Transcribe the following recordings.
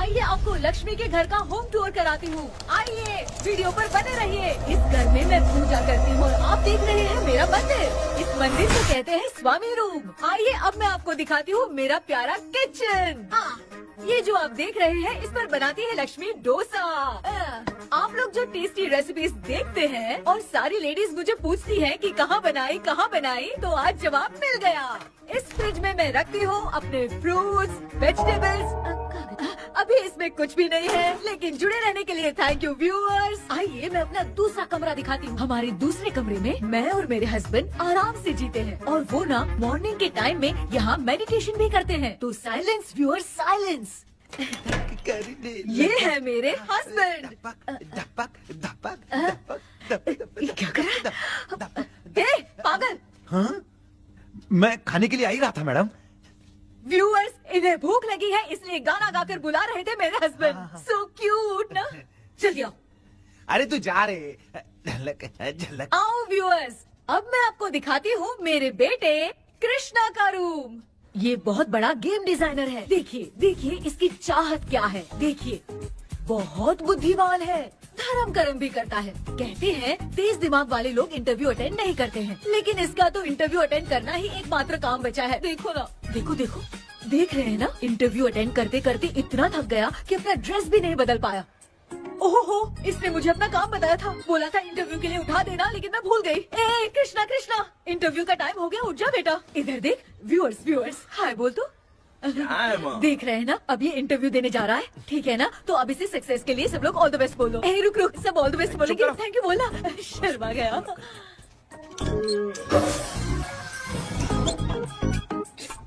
आइए आपको लक्ष्मी के घर का होम टूर कराती हूँ। आइए वीडियो पर बने रहिए। इस घर में मैं पूजा करती हूँ और आप देख रहे हैं मेरा मंदिर। इस मंदिर को कहते हैं स्वामी रूम। आइए अब मैं आपको दिखाती हूँ मेरा प्यारा किचन। ये जो आप देख रहे हैं इस पर बनाती है लक्ष्मी डोसा। आप लोग जो टेस्टी रेसिपीज देखते हैं और सारी लेडीज मुझे पूछती हैं कि कहाँ बनाई, तो आज जवाब मिल गया। इस फ्रिज में मैं रखती हूँ अपने फ्रूट्स, वेजिटेबल्स। अभी इसमें कुछ भी नहीं है, लेकिन जुड़े रहने के लिए थैंक यू व्यूअर्स। आइए मैं अपना दूसरा कमरा दिखाती हूँ। हमारे दूसरे कमरे में मैं और मेरे हस्बैंड आराम से जीते हैं और वो ना मॉर्निंग के टाइम में यहाँ मेडिटेशन भी करते हैं। तो साइलेंस व्यूअर्स, साइलेंस। ये है मेरे हस्बैंड। क्या कर रहा है? पागल। हाँ? मैं खाने के लिए आ ही रहा था मैडम। व्यूअर्स, इन्हें भूख लगी है इसलिए गाना गाकर बुला रहे थे मेरे हस्बैंड। सो क्यूट ना। जल्दी आओ। अरे तू जा रे। झलक। आओ व्यूअर्स, अब मैं आपको दिखाती हूँ मेरे बेटे कृष्णा का रूम। ये बहुत बड़ा गेम डिजाइनर है। देखिए इसकी चाहत क्या है। देखिए बहुत बुद्धिमान है, धर्म कर्म भी करता है। कहते हैं तेज दिमाग वाले लोग इंटरव्यू अटेंड नहीं करते हैं, लेकिन इसका तो इंटरव्यू अटेंड करना ही एकमात्र काम बचा है। देखो ना, देखो देख रहे हैं ना, इंटरव्यू अटेंड करते करते इतना थक गया कि अपना ड्रेस भी नहीं बदल पाया। ओहो, इसने मुझे अपना काम बताया था, बोला था इंटरव्यू के लिए उठा देना, लेकिन मैं भूल गई। ए कृष्णा, इंटरव्यू का टाइम हो गया, उठ जा बेटा। इधर देख। व्यूअर्स हाय बोल तो। देख रहे हैं ना, अब ये इंटरव्यू देने जा रहा है, ठीक है ना? तो अब इसे सक्सेस के लिए सब लोग ऑल द बेस्ट बोलो। रुक, सब ऑल द बेस्ट बोलेंगे। थैंक यू बोलना। शर्मा गया।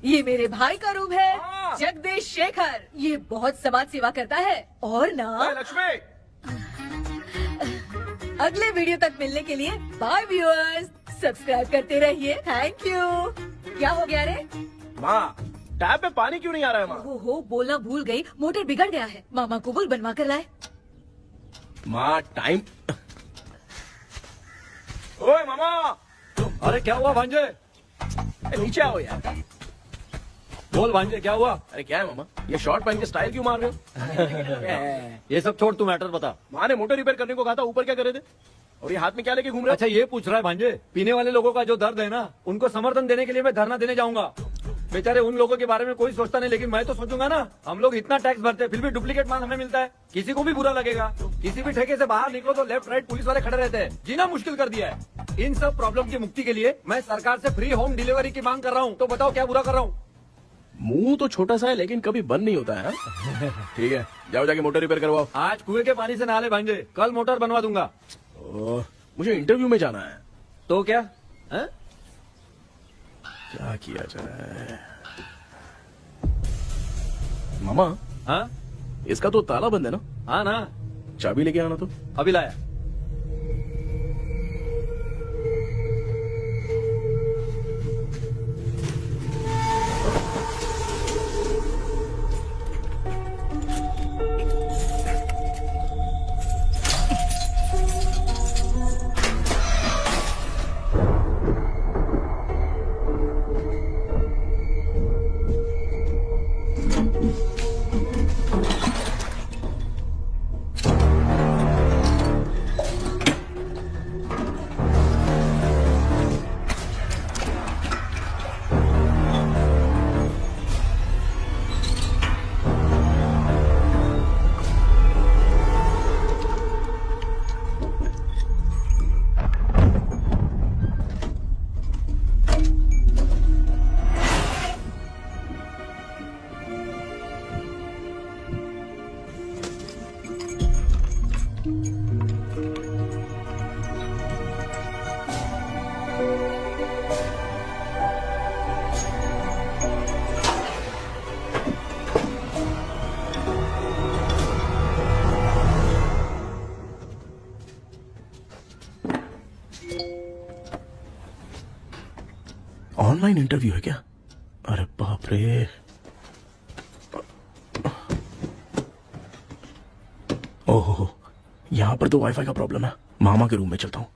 ये मेरे भाई का रूम है, जगदीश शेखर। ये बहुत समाज सेवा करता है और ना लक्ष्मी। अगले वीडियो तक मिलने के लिए बाय व्यूअर्स। सब्सक्राइब करते रहिए। Thank you. क्या हो गया रे? माँ, टैप में पानी क्यों नहीं आ रहा है माँ? हो बोलना भूल गई, मोटर बिगड़ गया है। मामा को बोल बनवा कर लाए। माँ टाइम। ओए मामा। अरे क्या हुआ भांजे? नीचे आओ यार। बोल भांजे क्या हुआ? अरे क्या है मामा, ये शॉर्ट पहन के स्टाइल क्यों मार रहे हो? ये सब छोड़, तू मैटर बता। माँ ने मोटर रिपेयर करने को कहा था, ऊपर क्या करे थे? और ये हाथ में क्या लेके घूम रहे हो? अच्छा ये पूछ रहा है भांजे, पीने वाले लोगों का जो दर्द है ना, उनको समर्थन देने के लिए मैं धरना देने जाऊंगा। बेचारे उन लोगों के बारे में कोई सोचता नहीं, लेकिन मैं तो सोचूंगा ना। हम लोग इतना टैक्स भरते हैं, फिर भी डुप्लीकेट माल हमें मिलता है। किसी को भी बुरा लगेगा। किसी भी ठेके से बाहर निकलो तो लेफ्ट राइट पुलिस वाले खड़े रहते हैं, जीना मुश्किल कर दिया है। इन सब प्रॉब्लम की मुक्ति के लिए मैं सरकार से फ्री होम डिलीवरी की मांग कर रहा हूँ। तो बताओ क्या बुरा कर रहा हूँ? मुंह तो छोटा सा है लेकिन कभी बंद नहीं होता है। ठीक है, जाओ जाके मोटर रिपेयर करवाओ। आज कुएं के पानी से नहा ले भांजे, कल मोटर बनवा दूंगा। मुझे इंटरव्यू में जाना है। तो क्या है? क्या किया जाए? मामा, हाँ इसका तो ताला बंद है ना? हाँ ना, चाबी लेके आना तो। अभी लाया। ऑनलाइन इंटरव्यू है क्या? अरे बाप रे। ओहो, यहाँ पर तो वाईफाई का प्रॉब्लम है। मामा के रूम में चलता हूँ।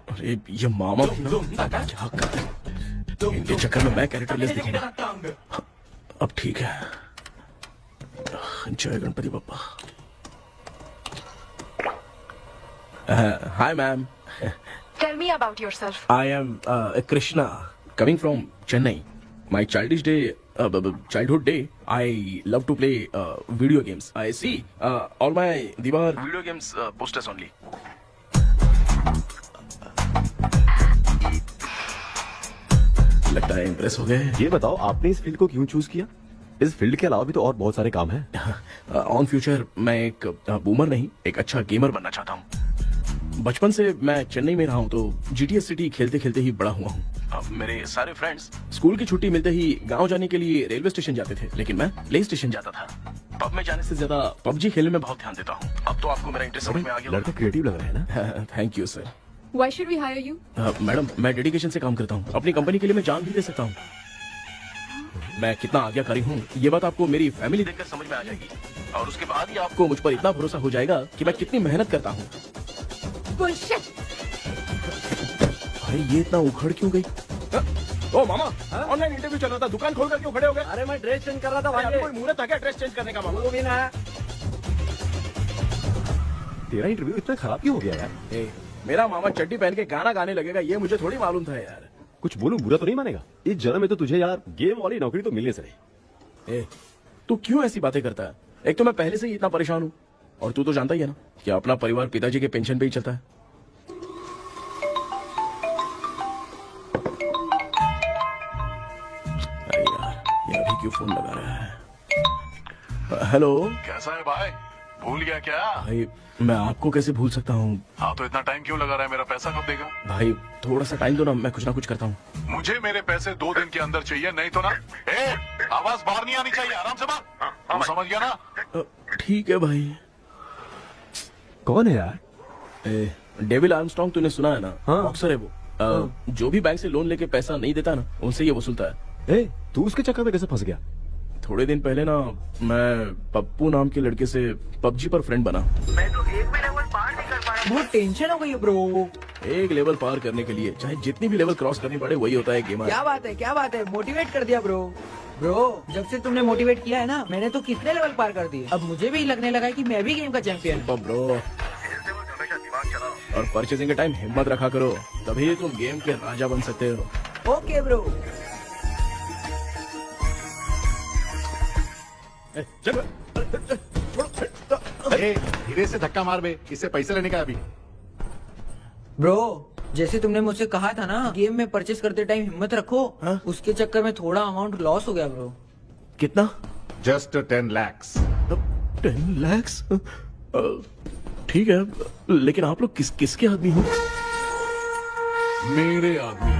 अरे ये मामा भी ना क्या करते हैं? इनके चक्कर में मैं कैरेक्टरलेस दिखेगा। अब ठीक है। जय Ganpati Bappa. Hi ma'am. Tell me about yourself. I am Krishna, coming from Chennai. My childhood day, I love to play video games. I see all my Diwar video games posters only. लगता है impress हो गए। ये बताओ आपने इस field को क्यों चूज किया? इस फील्ड के अलावा भी तो और बहुत सारे काम हैं। ऑन फ्यूचर मैं एक बूमर नहीं, एक अच्छा गेमर बनना चाहता हूँ। बचपन से मैं चेन्नई में रहा हूँ तो GTA सिटी खेलते खेलते ही बड़ा हुआ हूँ। अब मेरे सारे फ्रेंड्स स्कूल की छुट्टी मिलते ही गांव जाने के लिए रेलवे स्टेशन जाते थे, लेकिन मैं प्ले स्टेशन जाता था। पब में जाने से ज्यादा PUBG खेलने में बहुत ध्यान देता हूँ। अब तो आपको मेरा इंटरेस्ट समझ में आ गया। लड़का क्रिएटिव लग रहा है ना? Thank you sir. Why should we hire you? Madam मैं डेडिकेशन से काम करता हूँ, अपनी कंपनी के लिए मैं जान भी दे सकता हूँ। मैं कितना आज्ञाकारी हूँ ये बात आपको मेरी फैमिली देखकर समझ में आ जाएगी, और उसके बाद ही आपको मुझ पर इतना भरोसा हो जाएगा कि मैं कितनी मेहनत करता हूँ। Bullshit! अरे ये इतना उखड़ क्यों गई? ओ मामा, ऑनलाइन इंटरव्यू चल रहा था, दुकान खोल कर क्यों खड़े हो गए? अरे मैं ड्रेस चेंज कर रहा था अरे भाई। कोई मुहूर्त था क्या ड्रेस चेंज करने का मामा? वो भी ना। तेरा इंटरव्यू इतना खराब क्यों हो गया यार? ए, मेरा मामा चड्डी पहन के गाना गाने लगेगा ये मुझे थोड़ी मालूम था यार। कुछ बोलूं बुरा तो नहीं मानेगा? इस जन्म में तो तुझे यार गेम वाली नौकरी तो मिलने से नहीं। ए, तू क्यों ऐसी बातें करता है? एक तो मैं पहले से ही इतना परेशान हूँ, और तू तो जानता ही है ना कि अपना परिवार पिताजी के पेंशन पे ही चलता है। अरे यार, ये अभी क्यों फोन लगा रहा है? हेलो कैसा है भाई? भूल गया क्या? भाई, मैं आपको कैसे भूल सकता हूँ? हाँ तो इतना टाइम क्यों लगा रहा है? मेरा पैसा कब देगा? भाई थोड़ा सा टाइम दो ना, मैं कुछ ना कुछ करता हूँ। मुझे मेरे पैसे 2 दिन के अंदर चाहिए, नहीं तो ना आवाज बाहर नहीं आनी चाहिए। आराम से बात, तू समझ गया ना? ठीक है भाई। कौन है यार? डेविल आर्मस्ट्रॉन्ग तूने सुना है ना? हाँ। बॉक्सर है वो। जो भी बैंक से लोन लेके पैसा नहीं देता ना, उनसे ये वसूलता है। तू उसके चक्कर में कैसे फंस गया? थोड़े दिन पहले ना मैं पप्पू नाम के लड़के से PUBG पर फ्रेंड बना। मैं तो एक भी लेवल पार नहीं कर पाया। बहुत टेंशन हो गई है ब्रो। एक लेवल पार करने के लिए चाहे जितनी भी लेवल क्रॉस करनी पड़े, वही होता है गेमर। क्या बात है, मोटिवेट कर दिया ब्रो। जब से तुमने मोटिवेट किया है ना, मैंने तो कितने लेवल पार कर दिए। अब मुझे भी लगने लगा है कि मैं भी गेम का चैंपियन हूँ। ब्रो, और परचेजिंग के टाइम हिम्मत रखा करो, तभी तुम गेम के राजा बन सकते हो। Okay bro. धीरे से धक्का मार बे, इससे पैसे लेने का अभी। ब्रो, जैसे तुमने मुझसे कहा था ना गेम में परचेस करते टाइम हिम्मत रखो, उसके चक्कर में थोड़ा अमाउंट लॉस हो गया ब्रो। कितना? Just 10 lakhs। 10 lakhs? ठीक है, लेकिन आप लोग किसके आदमी हो? मेरे आदमी।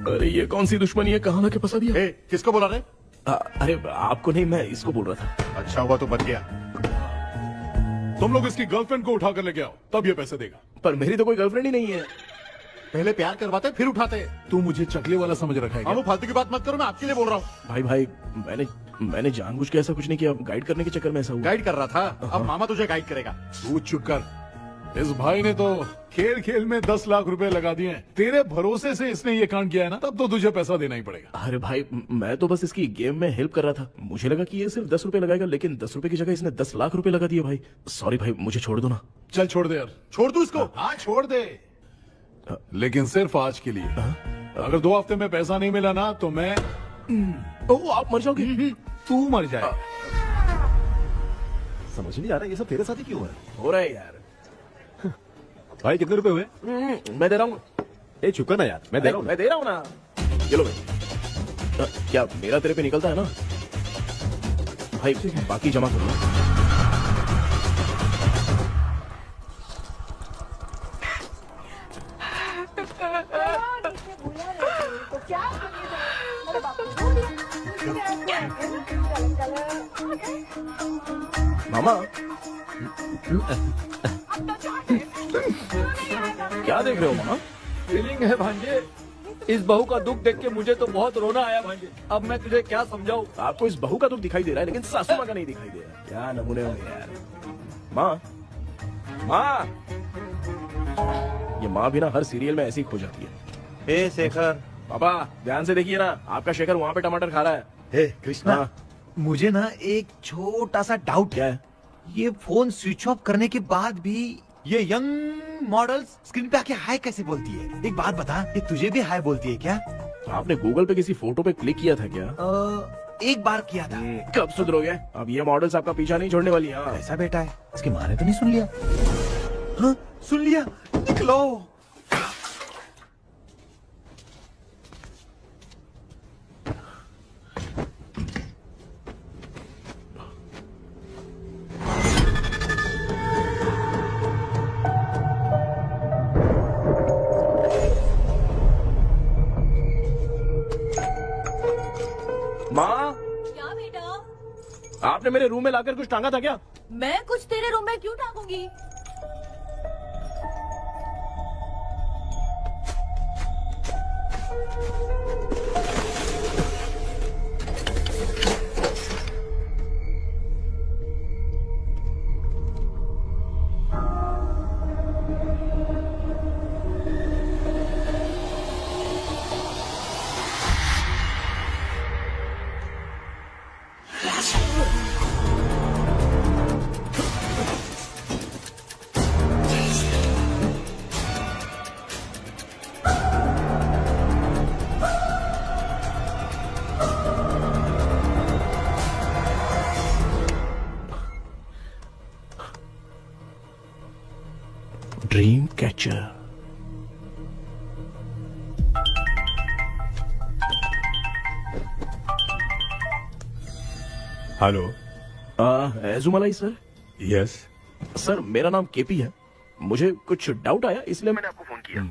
अरे ये कौन सी दुश्मनी है, कहाँ लाके फंसा दिया? किसको बोला रे? अरे आपको नहीं, मैं इसको बोल रहा था। अच्छा हुआ तो बच गया। तुम लोग इसकी गर्लफ्रेंड को उठा कर लेके आओ, तब ये पैसे देगा। पर मेरी तो कोई गर्लफ्रेंड ही नहीं है। पहले प्यार करवाते फिर उठाते। तू मुझे चकले वाला समझ रखा है क्या? वो फालतू की बात मत करो, मैं आपके लिए बोल रहा हूँ। भाई मैंने जानबूझ के ऐसा कुछ नहीं किया, गाइड करने के चक्कर में ऐसा हुआ। गाइड कर रहा था, अब मामा तुझे गाइड करेगा। तू चुप कर। इस भाई ने तो खेल खेल में 10 लाख रुपए लगा दिए हैं। तेरे भरोसे से इसने ये कांड किया है ना, तब तो तुझे पैसा देना ही पड़ेगा। अरे भाई, मैं तो बस इसकी गेम में हेल्प कर रहा था। मुझे लगा कि ये सिर्फ 10 रुपए लगाएगा, लेकिन 10 रुपए की जगह इसने 10 लाख रुपए लगा दिए। भाई सॉरी भाई, मुझे छोड़ दो ना। चल छोड़ दे यार। छोड़ दू इसको। हाँ छोड़ दे, लेकिन सिर्फ आज के लिए। अगर 2 हफ्ते में पैसा नहीं मिला ना तो मैं आप मर जाओगे। तू मर जाए। समझ नहीं आ रहा ये सब तेरे साथ ही क्यों हो रहा है यार। भाई कितने रुपए हुए? मैं दे रहा हूँ। चुप कर ना यार, मैं दे रहा हूँ। मैं दे रहा हूँ ना। ये लो भाई। क्या मेरा तेरे पे निकलता है ना भाई? बाकी जमा कर लो। मामा क्या देख रहे हो मामा? फीलिंग है भांजे, इस बहू का दुख देख के मुझे तो बहुत रोना आया भाई। अब मैं तुझे क्या समझाऊं। आपको इस बहू का दुख दिखाई दे रहा है लेकिन सासू माँ का नहीं दिखाई दे रहा। क्या नमूने होंगे यार। माँ, माँ, ये माँ भी ना हर सीरियल में ऐसी ही खो जाती है। हे शेखर। पापा ध्यान से देखिए ना, आपका शेखर वहाँ पे टमाटर खा रहा है। हे कृष्णा, हाँ। मुझे ना एक छोटा सा डाउट क्या है। है? ये फोन स्विच ऑफ करने के बाद भी ये यंग मॉडल्स स्क्रीन पे आके हाय कैसे बोलती है? एक बात बता, ये तुझे भी हाय बोलती है क्या? आपने गूगल पे किसी फोटो पे क्लिक किया था क्या? एक बार किया था। कब सुधरोगे? अब ये मॉडल्स आपका पीछा नहीं छोड़ने वाली। हाँ। ऐसा बेटा है, इसकी माँ ने तो नहीं सुन लिया? हाँ, सुन लिया। निकलो। माँ, क्या बेटा? आपने मेरे रूम में लाकर कुछ टांगा था क्या? मैं कुछ तेरे रूम में क्यों टांगूंगी? Dream catcher. Hello. Ezhumalai sir. Yes. Sir मेरा नाम केपी है। मुझे कुछ डाउट आया इसलिए मैंने आपको फोन किया।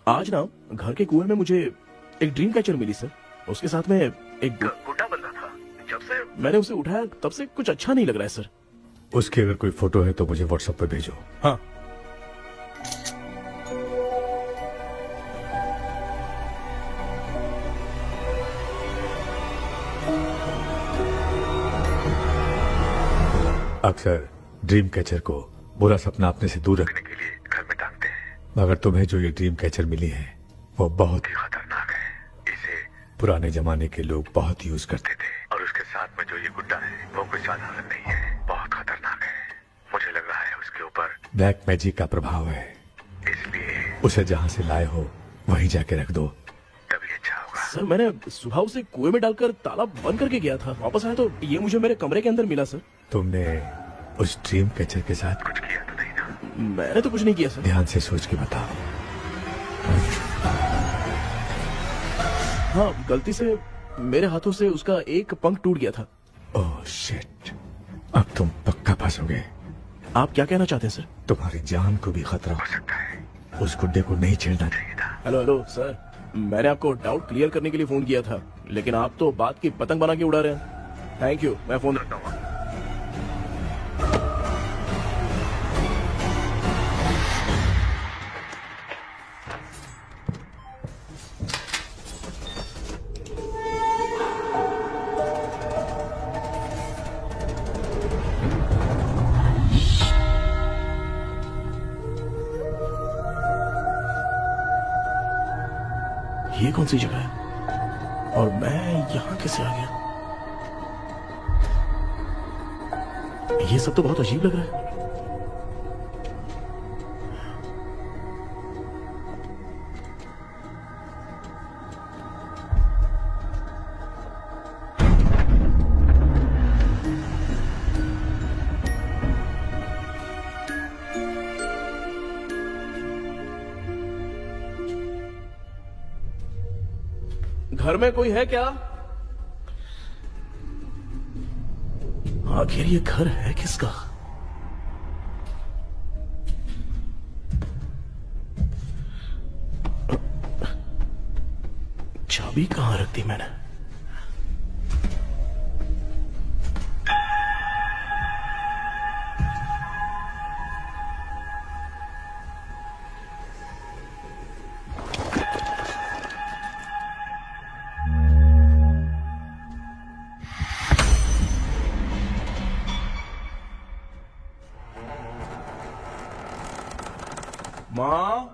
आज ना घर के कुएं में मुझे एक ड्रीम कैचर मिली सर। उसके साथ में एक गुड्डा बंदा था। जब से मैंने उसे उठाया तब से कुछ अच्छा नहीं लग रहा है सर। उसकी अगर कोई फोटो है तो मुझे व्हाट्सएप पे भेजो। हाँ। अक्सर ड्रीम कैचर को बुरा सपना अपने से दूर रखने के लिए घर में टांगते हैं, मगर तुम्हें जो ये ड्रीम कैचर मिली है वो बहुत ही खतरनाक है। इसे पुराने जमाने के लोग बहुत यूज करते थे और उसके साथ में जो ये गुड्डा है वो कोई साधारण नहीं है, बहुत खतरनाक है। मुझे लग रहा है उसके ऊपर ब्लैक मैजिक का प्रभाव है, इसलिए उसे जहाँ से लाए हो वहीं जाके रख दो, तभी अच्छा होगा। सर मैंने सुबह उसे कुएं में डालकर ताला बंद करके गया था। वापस आया तो ये मुझे मेरे कमरे के अंदर मिला सर। तुमने उस ड्रीम कैचर के साथ कुछ किया तो नहीं ना? मैंने तो कुछ नहीं किया सर। ध्यान से सोच के बताओ। हाँ, गलती से मेरे हाथों से उसका एक पंख टूट गया था। ओह शिट, अब तुम पक्का फंसोगे। आप क्या कहना चाहते हैं सर? तुम्हारी जान को भी खतरा हो सकता है। उस गुड्डे को नहीं छेड़ना चाहिए था। हेलो हेलो सर, मैंने आपको डाउट क्लियर करने के लिए फोन किया था, लेकिन आप तो बात की पतंग बना के उड़ा रहे हैं। थैंक यू, मैं फोन रखता हूँ। ये कौन सी जगह है और मैं यहाँ कैसे आ गया? ये सब तो बहुत अजीब लग रहा है। घर में कोई है क्या? आखिर ये घर है किसका? चाबी कहां रख दी मैंने? माँ।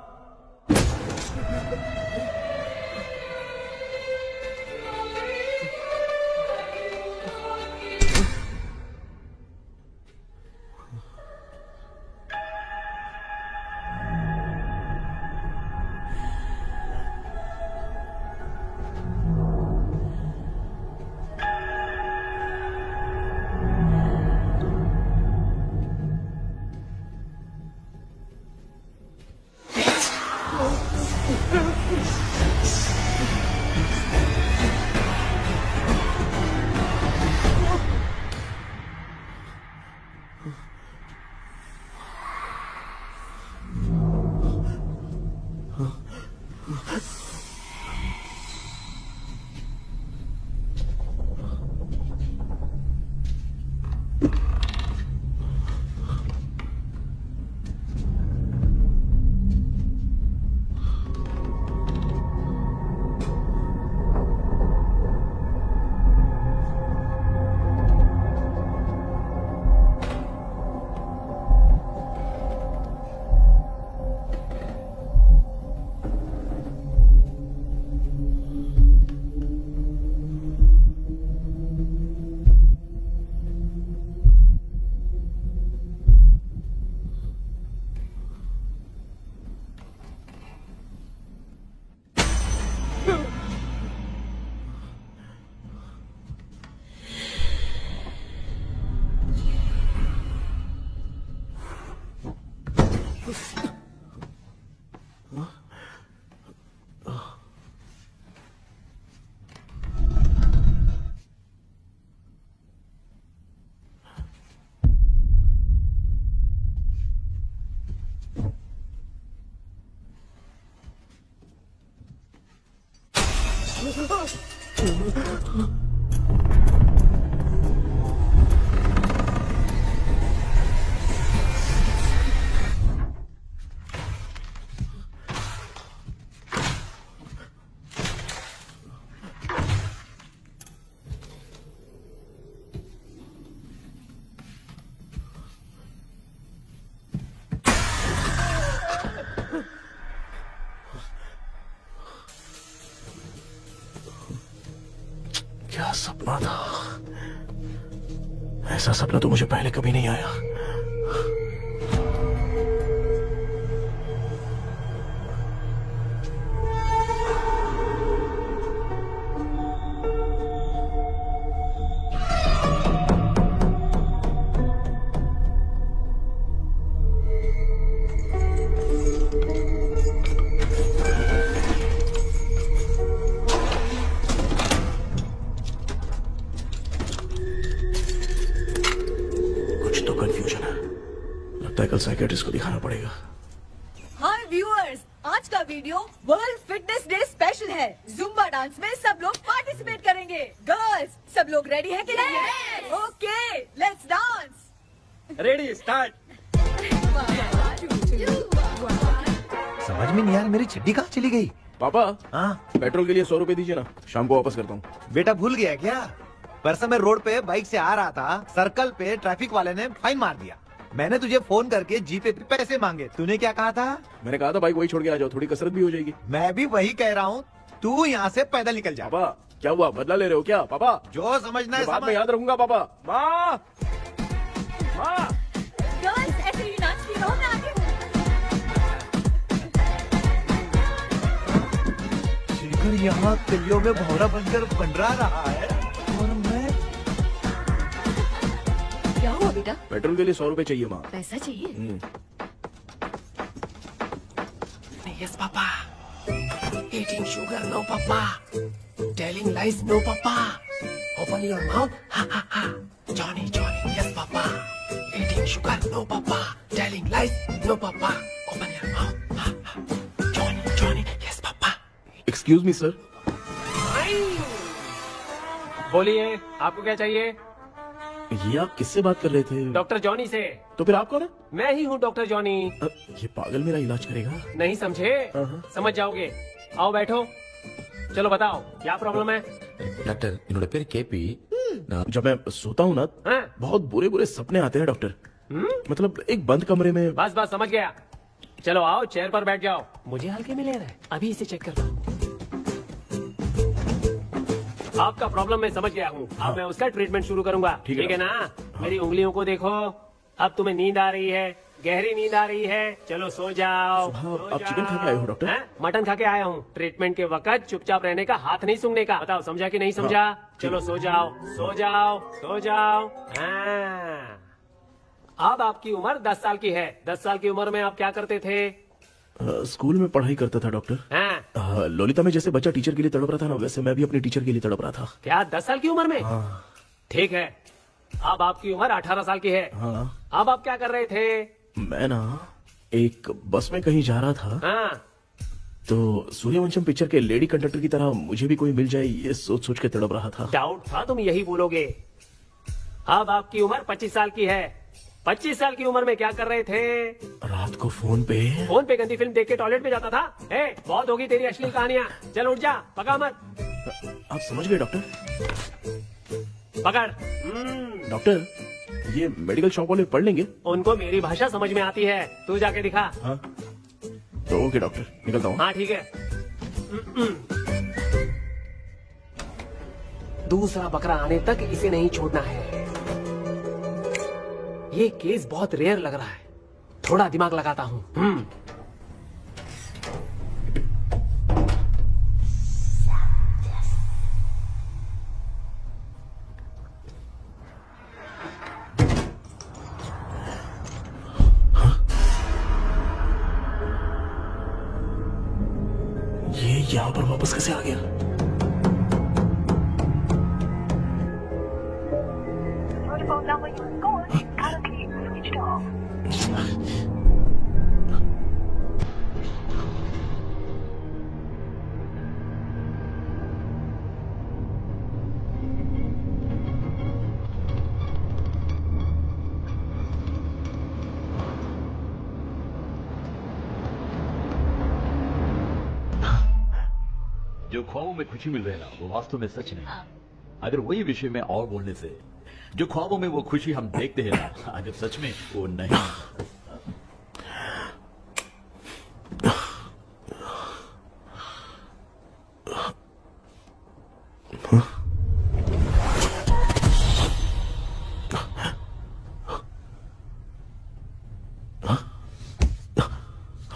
क्या सपना था? ऐसा सपना तो मुझे पहले कभी नहीं आया। कंफ्यूजन है, लगता है कल साइकियाट्रिस्ट को दिखाना पड़ेगा। हाय व्यूअर्स, आज का video world fitness day special है। जुम्बा डांस में सब लोग पार्टिसिपेट करेंगे। गर्ल्स, सब लोग रेडी हैं कि नहीं? Okay, let's dance. Ready, start. समझ में नहीं यार, मेरी चड्डी कहाँ चली गई? पापा, हाँ पेट्रोल के लिए 100 रुपए दीजिए ना, शाम को वापस करता हूँ। बेटा भूल गया क्या? परसों मैं रोड पे बाइक से आ रहा था, सर्कल पे ट्रैफिक वाले ने फाइन मार दिया। मैंने तुझे फोन करके जीपे पे पैसे मांगे, तूने क्या कहा था? मैंने कहा था बाइक वही छोड़ के आ जाओ, थोड़ी कसरत भी हो जाएगी। मैं भी वही कह रहा हूँ, तू यहाँ से पैदल निकल जा। पापा क्या हुआ, बदला ले रहे हो क्या? पापा जो समझना है बाद में समझ। याद रखूंगा। पापा, माँ, माँ। गर्ल्स ऐसे ही नाचती रहो, मैं आगे हूँ। शेखर यहाँ कलियों में भौरा बनकर बंडरा रहा है और मैं। क्या हुआ बेटा? पेट्रोल के लिए 100 रुपए चाहिए माँ। पैसा चाहिए? Yes, Papa. Eating sugar, no, Papa. Telling lies, no, Papa. Open your mouth, ha ha ha. Johnny, Johnny, yes, Papa. Eating sugar, no, Papa. Telling lies, no, Papa. Open your mouth, ha ha. Johnny, Johnny, yes, Papa. Excuse me sir. बोलिए, आपको क्या चाहिए? ये आप किससे बात कर रहे थे? डॉक्टर जॉनी से। तो फिर आप कौन है? मैं ही हूँ डॉक्टर जॉनी। ये पागल मेरा इलाज करेगा? नहीं समझे? समझ जाओगे। आओ बैठो। चलो बताओ क्या प्रॉब्लम है? डॉक्टर इन्होंने पेर केपी जब मैं सोता हूँ ना, बहुत बुरे बुरे सपने आते हैं डॉक्टर। मतलब एक बंद कमरे में। बस बस समझ गया। चलो आओ, चेयर पर बैठ जाओ। मुझे हल्के में ले रहा है, अभी इसे चेक करता हूँ। आपका प्रॉब्लम मैं समझ गया हूँ। अब मैं उसका ट्रीटमेंट शुरू करूंगा। ठीक है ना? मेरी उंगलियों को देखो। अब तुम्हें नींद आ रही है, गहरी नींद आ रही है। चलो सो जाओ। आप चिकन खा के आए हो डॉक्टर? मटन खा के आया हूँ। ट्रीटमेंट के वक्त चुपचाप रहने का, हाथ नहीं सूंघने का। बताओ समझा कि नहीं समझा? चलो सो जाओ, सो जाओ, सो जाओ। हाँ। अब आपकी उम्र 10 साल की है। 10 साल की उम्र में आप क्या करते थे? स्कूल में पढ़ाई करता था डॉक्टर। लोलिता में जैसे बच्चा टीचर के लिए तड़प रहा था ना, वैसे मैं भी अपने टीचर के लिए तड़प रहा था। क्या 10 साल की उम्र में? ठीक है, अब आपकी उम्र 18 साल की है। अब आप क्या कर रहे थे? मैं ना एक बस में कहीं जा रहा था, तो सूर्यवंशम पिक्चर के लेडी कंडक्टर की तरह मुझे भी कोई मिल जाए, ये सोच सोच के तड़प रहा था। डाउट था तुम यही बोलोगे। अब आपकी उम्र 25 साल की है। 25 साल की उम्र में क्या कर रहे थे? रात को फोन पे गंदी फिल्म देख के टॉयलेट में जाता था। बहुत होगी तेरी अश्लील कहानियां। चल उठ जा, पका मत। आप समझ गए डॉक्टर? पकड़। डॉक्टर, ये मेडिकल शॉप वाले पढ़ लेंगे? उनको मेरी भाषा समझ में आती है। तू जाके दिखा। तो ओके डॉक्टर, निकलता हूँ। हाँ ठीक है। दूसरा बकरा आने तक इसे नहीं छोड़ना है। ये केस बहुत रेयर लग रहा है, थोड़ा दिमाग लगाता हूँ। ये यहाँ पर वापस कैसे आ गया? जो ख्वाबों में खुशी मिल रही है ना, वो वास्तव में सच नहीं। अगर वही विषय में और बोलने से, जो ख्वाबों में वो खुशी हम देखते हैं ना, अगर सच में वो नहीं।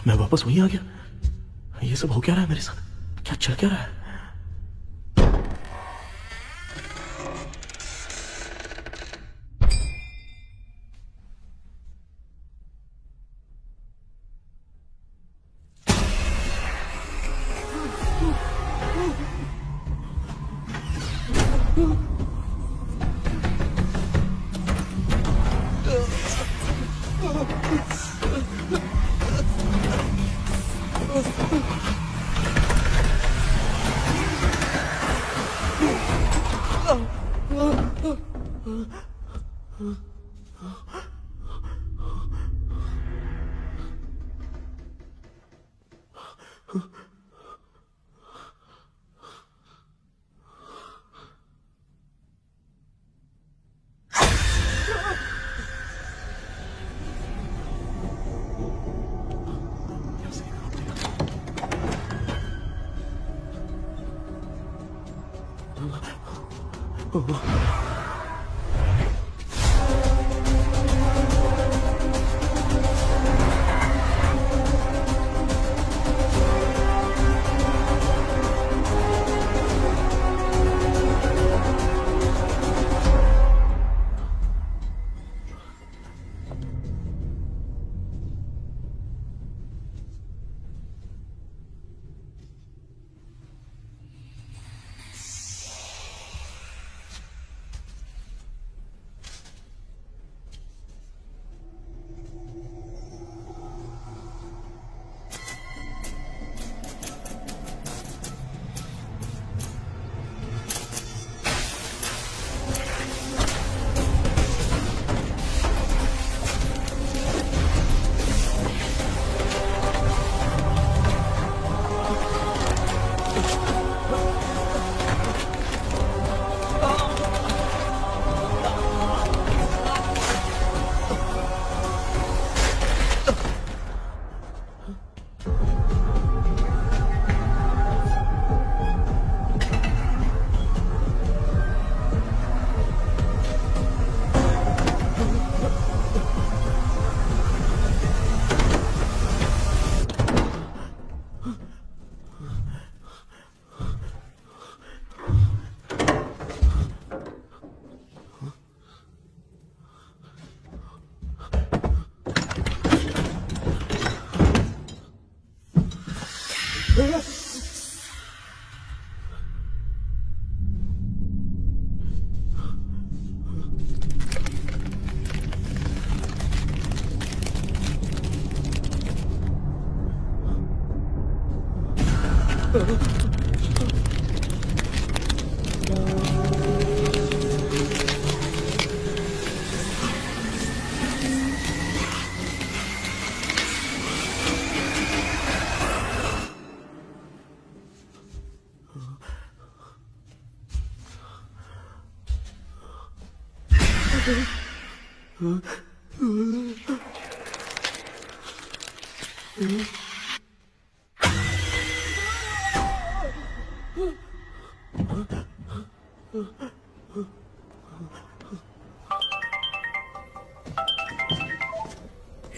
मैं वापस वहीं आ गया। ये सब हो क्या रहा है मेरे साथ? क्या चल क्या रहा है?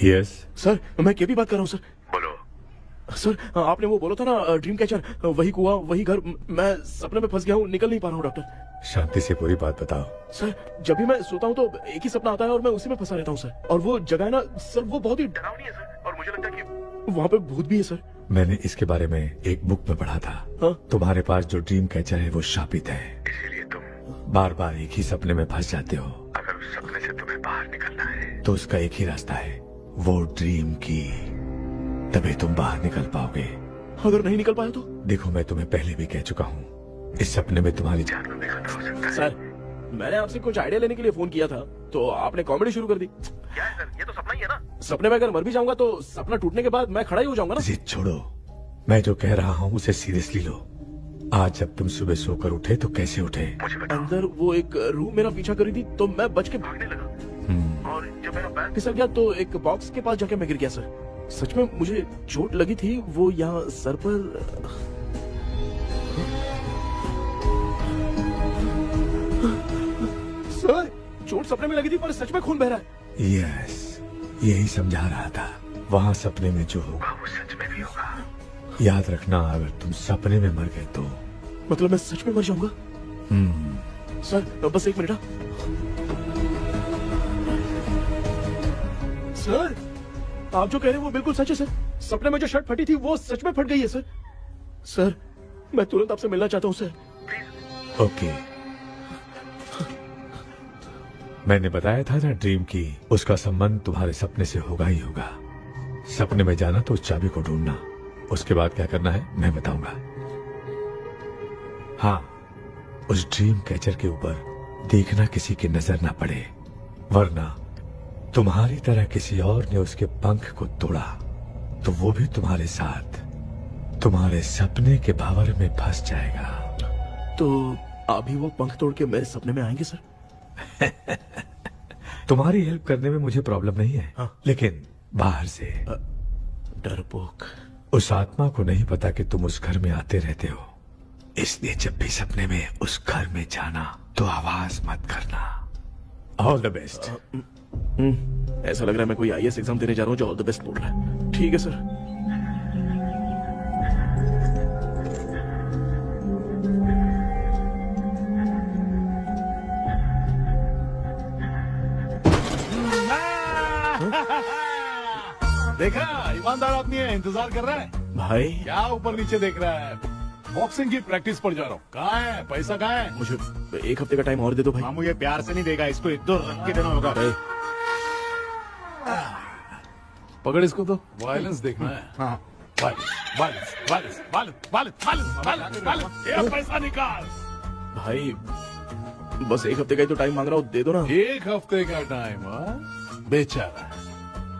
यस सर मैं केपी बात कर रहा हूँ सर। बोलो सर, आपने वो बोला था ना ड्रीम कैचर, वही कुआं वही घर, मैं सपने में फंस गया हूँ, निकल नहीं पा रहा हूँ डॉक्टर। शांति से पूरी बात बताओ। सर जब भी मैं सोता हूँ तो एक ही सपना आता है और मैं उसी में फंसा रहता हूँ सर। और वो जगह है ना सर, वो बहुत ही डरावनी है सर, और मुझे लगता है कि वहाँ पे भूत भी है सर। मैंने इसके बारे में एक बुक में पढ़ा था। हाँ? तुम्हारे पास जो ड्रीम कैचर है वो शापित है, इसीलिए तुम बार बार एक ही सपने में फंस जाते हो। अगर उस सपने से तुम्हें बाहर निकलना है तो उसका एक ही रास्ता है, वो ड्रीम की, तभी तुम बाहर निकल पाओगे। अगर नहीं निकल पाया तो? देखो मैं तुम्हें पहले भी कह चुका हूँ, इस सपने में तुम्हारी जान को भी खतरा हो सकता है। सर मैंने आपसे कुछ आइडिया लेने के लिए फोन किया था तो आपने कॉमेडी शुरू कर दी। क्या है सर, ये तो सपना ही है ना। सपने में अगर मर भी जाऊंगा तो सपना टूटने के बाद मैं खड़ा ही हो जाऊंगा ना। जिद छोड़ो, मैं जो कह रहा हूँ उसे सीरियसली लो। आज जब तुम सुबह सोकर उठे तो कैसे उठे? अंदर वो एक रूह मेरा पीछा करी थी तो मैं बच के भागने लगा, और जब मेरा पैर फिसल गया तो एक बॉक्स के पास जाके मैं गिर गया सर। सच में मुझे चोट लगी थी, वो यहाँ सर पर। सर चोट सपने में लगी थी पर सच में खून बह रहा है। यस, यही समझा रहा था, वहाँ सपने में जो होगा वो सच में भी होगा। याद रखना, अगर तुम सपने में मर गए तो मतलब मैं सच में मर जाऊंगा। सर बस एक मिनट। सर आप जो कह रहे हैं वो बिल्कुल सच है सर। सपने में जो शर्ट फटी थी वो सच में फट गई है सर। सर मैं तुरंत आपसे मिलना चाहता हूँ सर। ओके, मैंने बताया था ना ड्रीम की, उसका संबंध तुम्हारे सपने से होगा ही होगा। सपने में जाना तो उस चाबी को ढूंढना, उसके बाद क्या करना है मैं बताऊंगा। हाँ, उस ड्रीम कैचर के ऊपर देखना किसी की नजर ना पड़े, वरना तुम्हारी तरह किसी और ने उसके पंख को तोड़ा तो वो भी तुम्हारे साथ तुम्हारे सपने के भावर में फंस जाएगा। तो अभी वो पंख तोड़ के मेरे सपने में आएंगे सर? तुम्हारी हेल्प करने में मुझे प्रॉब्लम नहीं है। हाँ। लेकिन बाहर से डरपोक, उस आत्मा को नहीं पता कि तुम उस घर में आते रहते हो, इसलिए जब भी सपने में उस घर में जाना तो आवाज मत करना। All the best. ऐसा लग रहा है मैं कोई आईएएस एग्जाम देने जा रहा हूँ जो ऑल द बेस्ट बोल रहा है। ठीक है सर। देखा, ईमानदार आदमी है, इंतजार कर रहा है। भाई क्या ऊपर नीचे देख रहा है? बॉक्सिंग की प्रैक्टिस पर जा रहा हूँ। कहाँ है पैसा, कहाँ है? मुझे एक हफ्ते का टाइम और दे दो भाई। मामू ये प्यार से नहीं देगा, इसको एक दो रंग के देना होगा। पकड़ इसको, तो वायलेंस देखना है। हाँ, ये पैसा निकाल। भाई बस एक हफ्ते का ही तो टाइम मांग रहा हूँ, दे दो ना। एक हफ्ते का टाइम? बेचारा,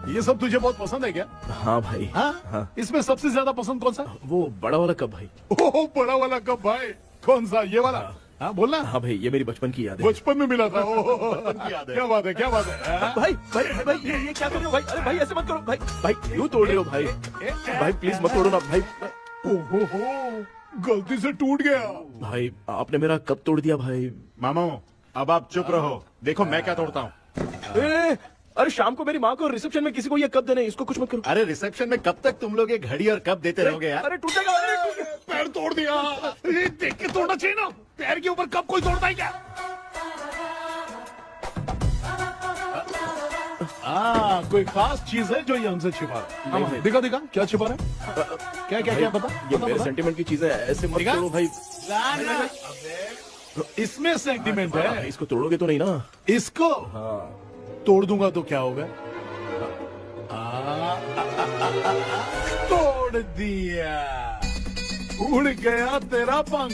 ये सब तुझे बहुत पसंद है क्या? हाँ भाई। हाँ? इसमें सबसे ज्यादा पसंद कौन सा? वो बड़ा वाला कप भाई। ओह बड़ा वाला कप भाई, कौन सा? ये वाला? हाँ बोलना। हाँ भाई, ये मेरी बचपन की याद है। बचपन में मिला था। क्या बात है, क्या बात है। भाई भाई भाई ये क्या कर रहे हो भाई? अरे भाई ऐसे मत करो भाई। भाई क्यों तोड़ रहे हो भाई? भाई प्लीज मत तोड़ो ना भाई। ओहो, गलती से टूट गया। भाई आपने मेरा कप तोड़ दिया भाई। मामू अब आप चुप रहो, देखो मैं क्या तोड़ता हूँ। अरे शाम को मेरी माँ को रिसेप्शन में किसी को ये कप देना है, इसको कुछ मत करो। अरे रिसेप्शन में कब तक तुम लोग ये घड़ी और कप देते रहोगे यार? अरे टूटेगा। पैर तोड़ दिया। ये देख के तोड़ना चाहिए ना, पैर के ऊपर कप कोई तोड़ता है क्या? कोई खास चीज है जो ये हमसे छिपा रहा है? दिखा दिखा, क्या छिपा रहा है? क्या क्या क्या पता? ये मेरे सेंटीमेंट की चीजें ऐसे मत तोड़ो भाई। इसमें सेंटीमेंट है। इसको तोड़ोगे तो नहीं ना? इसको तोड़ दूंगा तो क्या होगा? तोड़ दिया। उड़ गया तेरा पंख।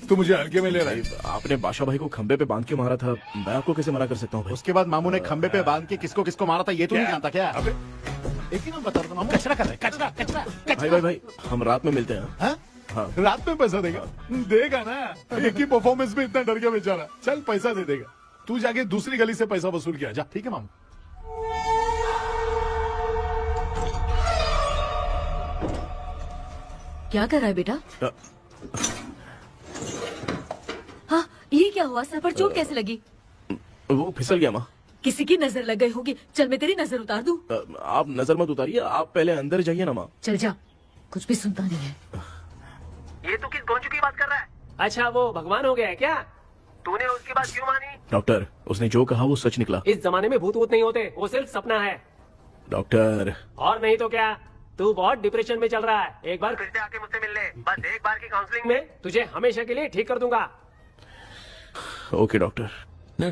तू मुझे हल्के में ले रहा है। आपने बादशाह भाई को खंबे पे बांध के मारा था, मैं आपको कैसे मना कर सकता हूँ भाई? उसके बाद मामू ने खंबे पे बांध के किसको किसको मारा था ये तो नहीं जानता क्या? अबे एक ही नाम बता रहा, मामू कचरा कर रहा है, कचरा कचरा भाई भाई भाई, हम रात में मिलते हैं। हाँ? हाँ। रात में पैसा देगा? देगा ना, एक ही परफॉर्मेंस में इतना डर गया बेचारा। चल पैसा दे देगा, तू जाके दूसरी गली से पैसा वसूल किया जा। ठीक है मामू। क्या कर रहा है बेटा? हाँ, ये क्या हुआ? सर पर चोट कैसे लगी? वो फिसल गया माँ। किसी की नजर लग गई होगी। चल मैं तेरी नजर उतार दूं। आप नजर मत उतारिए, आप पहले अंदर जाइए ना माँ। चल जा, कुछ भी सुनता नहीं है। ये तो किस गोंजू की बात कर रहा है? अच्छा, वो भगवान हो गया है क्या? तूने उसकी बात क्यों मानी? डॉक्टर, उसने जो कहा वो सच निकला। इस जमाने में भूत वूत नहीं होते, वो सिर्फ सपना है। डॉक्टर। और नहीं तो क्या, तू बहुत डिप्रेशन में चल रहा है। एक बार फिर से आके मुझसे मिल ले, बस एक बार की काउंसलिंग में तुझे हमेशा के लिए ठीक कर दूंगा। Okay doctor.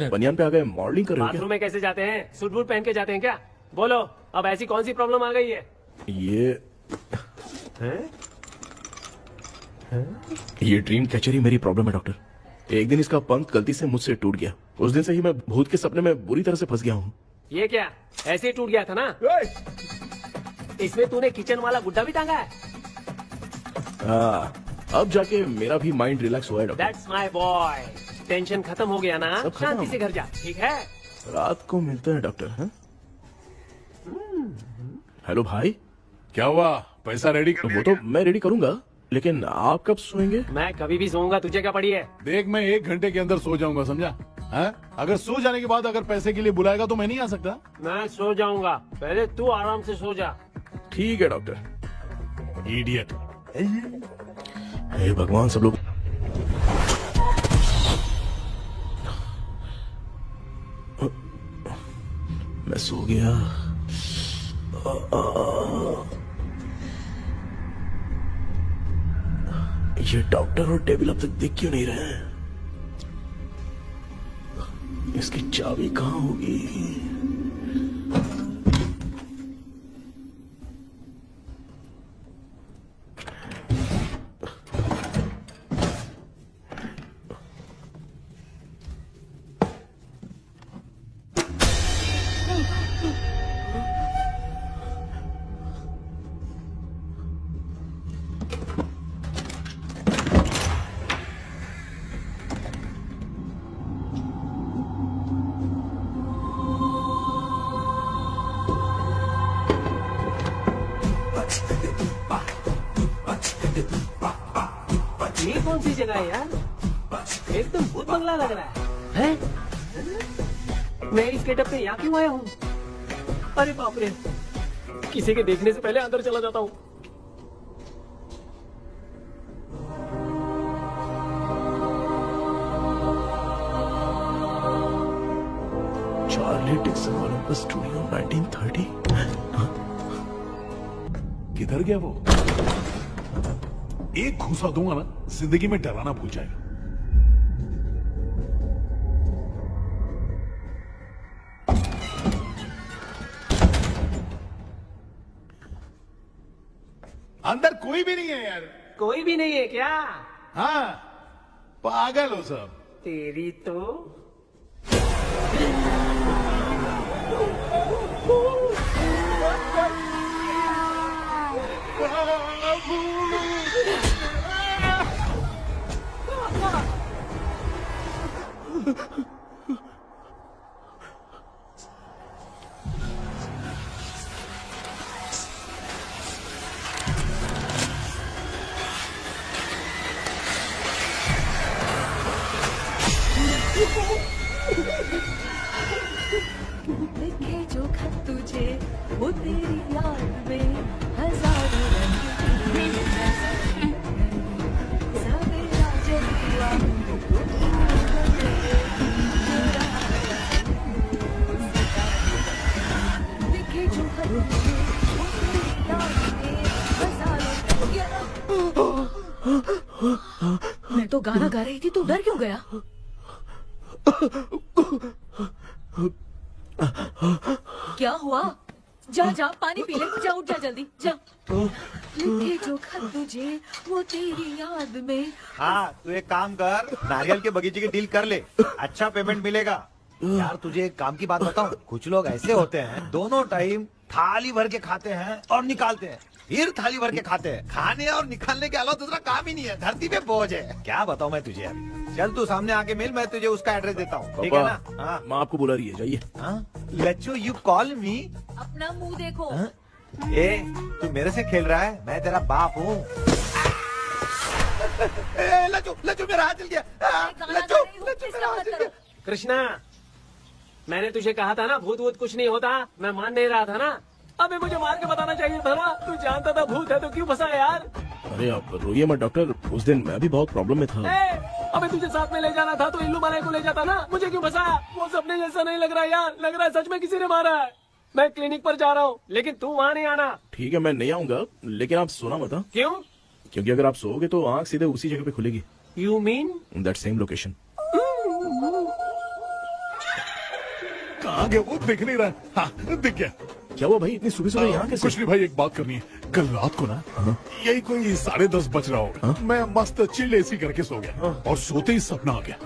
बनियान पे आ गए, मॉडलिंग कर रहे हो बाथरूम में कैसे जाते हैं? सूट बूट पहन के जाते हैं क्या? बोलो, अब ऐसी कौन सी प्रॉब्लम आ गई है? ये ड्रीम कैचर ही मेरी प्रॉब्लम है डॉक्टर। एक दिन इसका पंख गलती से मुझसे टूट गया। उस दिन से ही मैं भूत के सपने में बुरी तरह से फंस गया हूँ। ये क्या ऐसे ही टूट गया था ना? इसमें तूने किचन वाला गुड्डा भी टांगा है? अब जाके मेरा भी माइंड रिलैक्स हुआ है doctor. That's my boy. Tension खत्म हो गया ना? सब खत्म। शांति से घर जा, ठीक है? रात को मिलते हैं डॉक्टर। हाँ? हेलो भाई, क्या हुआ? पैसा रेडी कर? वो तो मैं रेडी करूंगा, लेकिन आप कब सोएंगे? मैं कभी भी सोऊंगा, तुझे क्या पड़ी है? देख, मैं 1 घंटे के अंदर सो जाऊंगा, समझा? अगर सो जाने के बाद अगर पैसे के लिए बुलाएगा तो मैं नहीं आ सकता। मैं सो जाऊंगा, पहले तू आराम से सो जा। ठीक है डॉक्टर। इडियट। हे भगवान, सब लोग मैं सो गया। ये डॉक्टर और टेबल अब तक दिख क्यों नहीं रहे हैं? इसकी चाबी कहाँ होगी? ये कौन सी जगह है यार? एकदम भूत बंगला लग रहा है। मैं इस गेटअप पे यहाँ क्यों आया हूँ? अरे बाप रे, किसी के देखने से पहले अंदर चला जाता हूँ। Charlie Dixon Olympus studio 1930। किधर गया वो? एक घूसा दूंगा ना, जिंदगी में डराना भूल जाएगा। अंदर कोई भी नहीं है यार। कोई भी नहीं है क्या? हाँ, पागल हो सब। तेरी तो लिखे जो खत तुझे वो तेरी याद में हजारों रंग सवेरा जब हुआ लिखे जो खत तुझे वो तेरी याद में हजारों मैं तो गाना गा रही थी, तू डर क्यों गया? क्या हुआ? जा जा पानी पी ले, जा उठ जा जल्दी जा। लिखे जो खत तुझे वो तेरी याद में। हाँ तू एक काम कर, नारियल के बगीचे की डील कर ले, अच्छा पेमेंट मिलेगा। यार तुझे एक काम की बात बताऊं, कुछ लोग ऐसे होते हैं दोनों टाइम थाली भर के खाते हैं और निकालते हैं, फिर थाली भर के खाते हैं। खाने और निकालने के अलावा दूसरा काम ही नहीं है, धरती पे बोझ है। क्या बताऊं मैं तुझे अभी। चल तू सामने आके मिल, मैं तुझे उसका एड्रेस देता हूँ, ठीक है ना? हाँ माँ आपको बुला रही है, जाइए। लच्चू यू कॉल मी। अपना मुंह देखो। ए तू मेरे से खेल रहा है, मैं तेरा बाप हूँ। लच्चू लच्चू मेरा हाथ जल गया। लच्चू लच्चू मेरा हाथ जल गया। कृष्णा, मैंने तुझे कहा था ना भूत वूत कुछ नहीं होता, मैं मान नहीं रहा था ना। अबे मुझे मार के बताना चाहिए था ना, तू जानता था भूत है तो क्यों फंसा यार? अरे आप रोइए मत डॉक्टर, उस दिन मैं भी बहुत प्रॉब्लम में था। अबे तुझे साथ में ले जाना था तो इल्लू माला को ले जाता ना, मुझे क्यों फंसाया? वो सपने जैसा नहीं लग रहा यार, लग रहा है सच में किसी ने मारा है। मैं क्लिनिक पर जा रहा हूँ, लेकिन तू वहाँ नहीं आना। ठीक है मैं नहीं आऊंगा, लेकिन आप सोना मत। क्यों? क्योंकि अगर आप सोओगे तो आंख सीधे उसी जगह पे खुलेगी। You mean that same location. कहाँ गया वो, दिख नहीं रहा है। हाँ दिख गया। क्या हुआ भाई, इतनी सुबह सुबह यहाँ कैसे? कुछ नहीं भाई, एक बात करनी है। कल रात को ना यही कोई 10:30 बज रहा होगा, मैं मस्त चिल एसी करके सो गया और सोते ही सपना आ गया।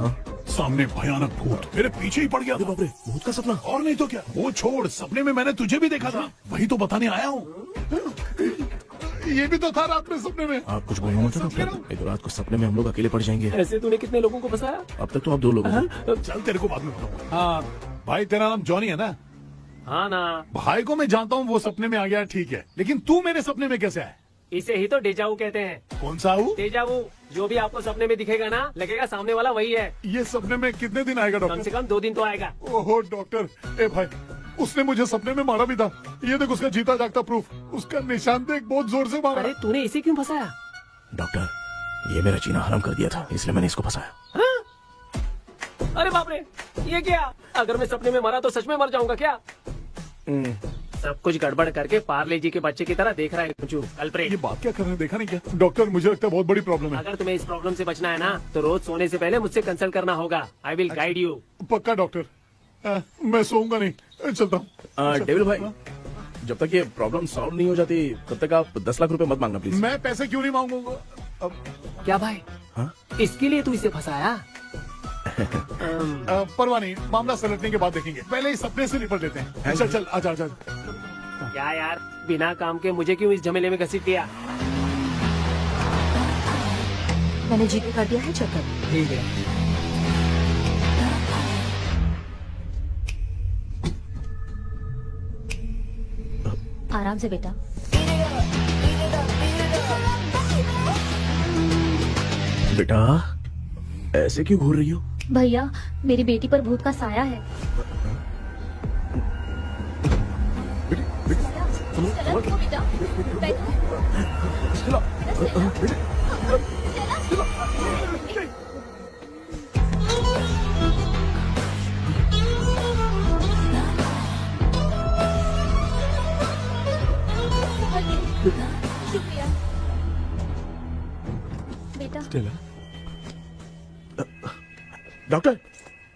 सामने भयानक भूत मेरे पीछे ही पड़ गया। बाप रे, भूत का सपना? और नहीं तो क्या, वो छोड़, सपने में मैंने तुझे भी देखा था, वही तो बताने आया हूँ। ये भी तो था रात में सपने में। आप कुछ बोलना मत डॉक्टर, नहीं तो रात को सपने में हम लोग अकेले पड़ जाएंगे। ऐसे तूने कितने लोगों को फंसाया? अब तक तो आप 2 लोग हैं। चल तेरे को बाद में बताऊंगा। हाँ भाई, तेरा नाम जॉनी है ना? हाँ ना। भाई को मैं जानता हूँ, वो सपने में आ गया ठीक है, लेकिन तू मेरे सपने में कैसे आया? इसे ही तो डेजावू कहते हैं। कौन सा हूँ? डेजावू, जो भी आपको सपने में दिखेगा ना, लगेगा सामने वाला वही है। ये सपने में कितने दिन आएगा डॉक्टर? कम से कम 2 दिन तो आएगा। ओहो डॉक्टर, ए भाई उसने मुझे सपने में मारा भी था, ये देख उसका जीता जागता प्रूफ, उसका निशान देख, बहुत जोर से मारा। अरे तूने इसे क्यों फंसाया? डॉक्टर ये मेरा जीना हराम कर दिया था, इसलिए मैंने इसको फंसाया। अरे बाप रे, ये क्या? अगर मैं सपने में मरा तो सच में मर जाऊंगा क्या? सब कुछ गड़बड़ करके पार्ले जी के बच्चे की तरह देख रहा है कल्प्रेट। ये बात क्या कर रहे हैं, देखा नहीं क्या? डॉक्टर मुझे लगता है बहुत बड़ी प्रॉब्लम है। अगर तुम्हें इस प्रॉब्लम से बचना है ना, तो रोज सोने से पहले मुझसे कंसल्ट करना होगा। I will guide you. पक्का डॉक्टर, मैं सोऊंगा नहीं, चलता हूँ। डेविल भाई, जब तक ये प्रॉब्लम सॉल्व नहीं हो जाती तब तक आप 10 लाख रुपए मत मांगना प्लीज। मैं पैसे क्यों नहीं मांगूंगा? क्या भाई? इसके लिए तू इसे फंसाया? परवाह नहीं, मामला सलटने के बाद देखेंगे, पहले इस सपने से निपट लेते हैं। चल चल आजा आजा। क्या यार, बिना काम के मुझे क्यों इस झमेले में घसीट दिया? मैंने जीपे कर दिया है, चेक कर। ठीक है। आराम से बेटा। बेटा ऐसे क्यों घूर रही हो? भैया मेरी बेटी पर भूत का साया है। बेटा शुक्रिया बेटा। डॉक्टर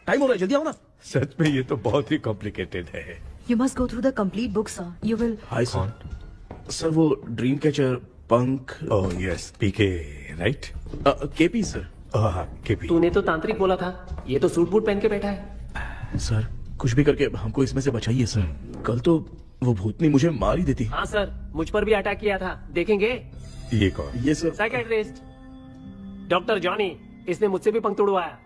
टाइम हो रहा है, जल्दी आओ ना। सच में ये तो बहुत ही कॉम्प्लिकेटेड है। You must go through the complete book, sir. You will. Hi sir. Sir वो ड्रीम कैचर, पंख। ओह यस, पीके राइट? KP sir. केपी। तूने तो तांत्रिक बोला था, ये तो सूट बूट पहन के बैठा है। सर कुछ भी करके हमको इसमें से बचाइए सर, कल तो वो भूतनी मुझे मार ही देती। हाँ सर, मुझ पर भी अटैक किया था, देखेंगे? ये कौन? ये सर साइकियाट्रिस्ट डॉक्टर जॉनी, इसने मुझसे भी पंख तोड़वाया।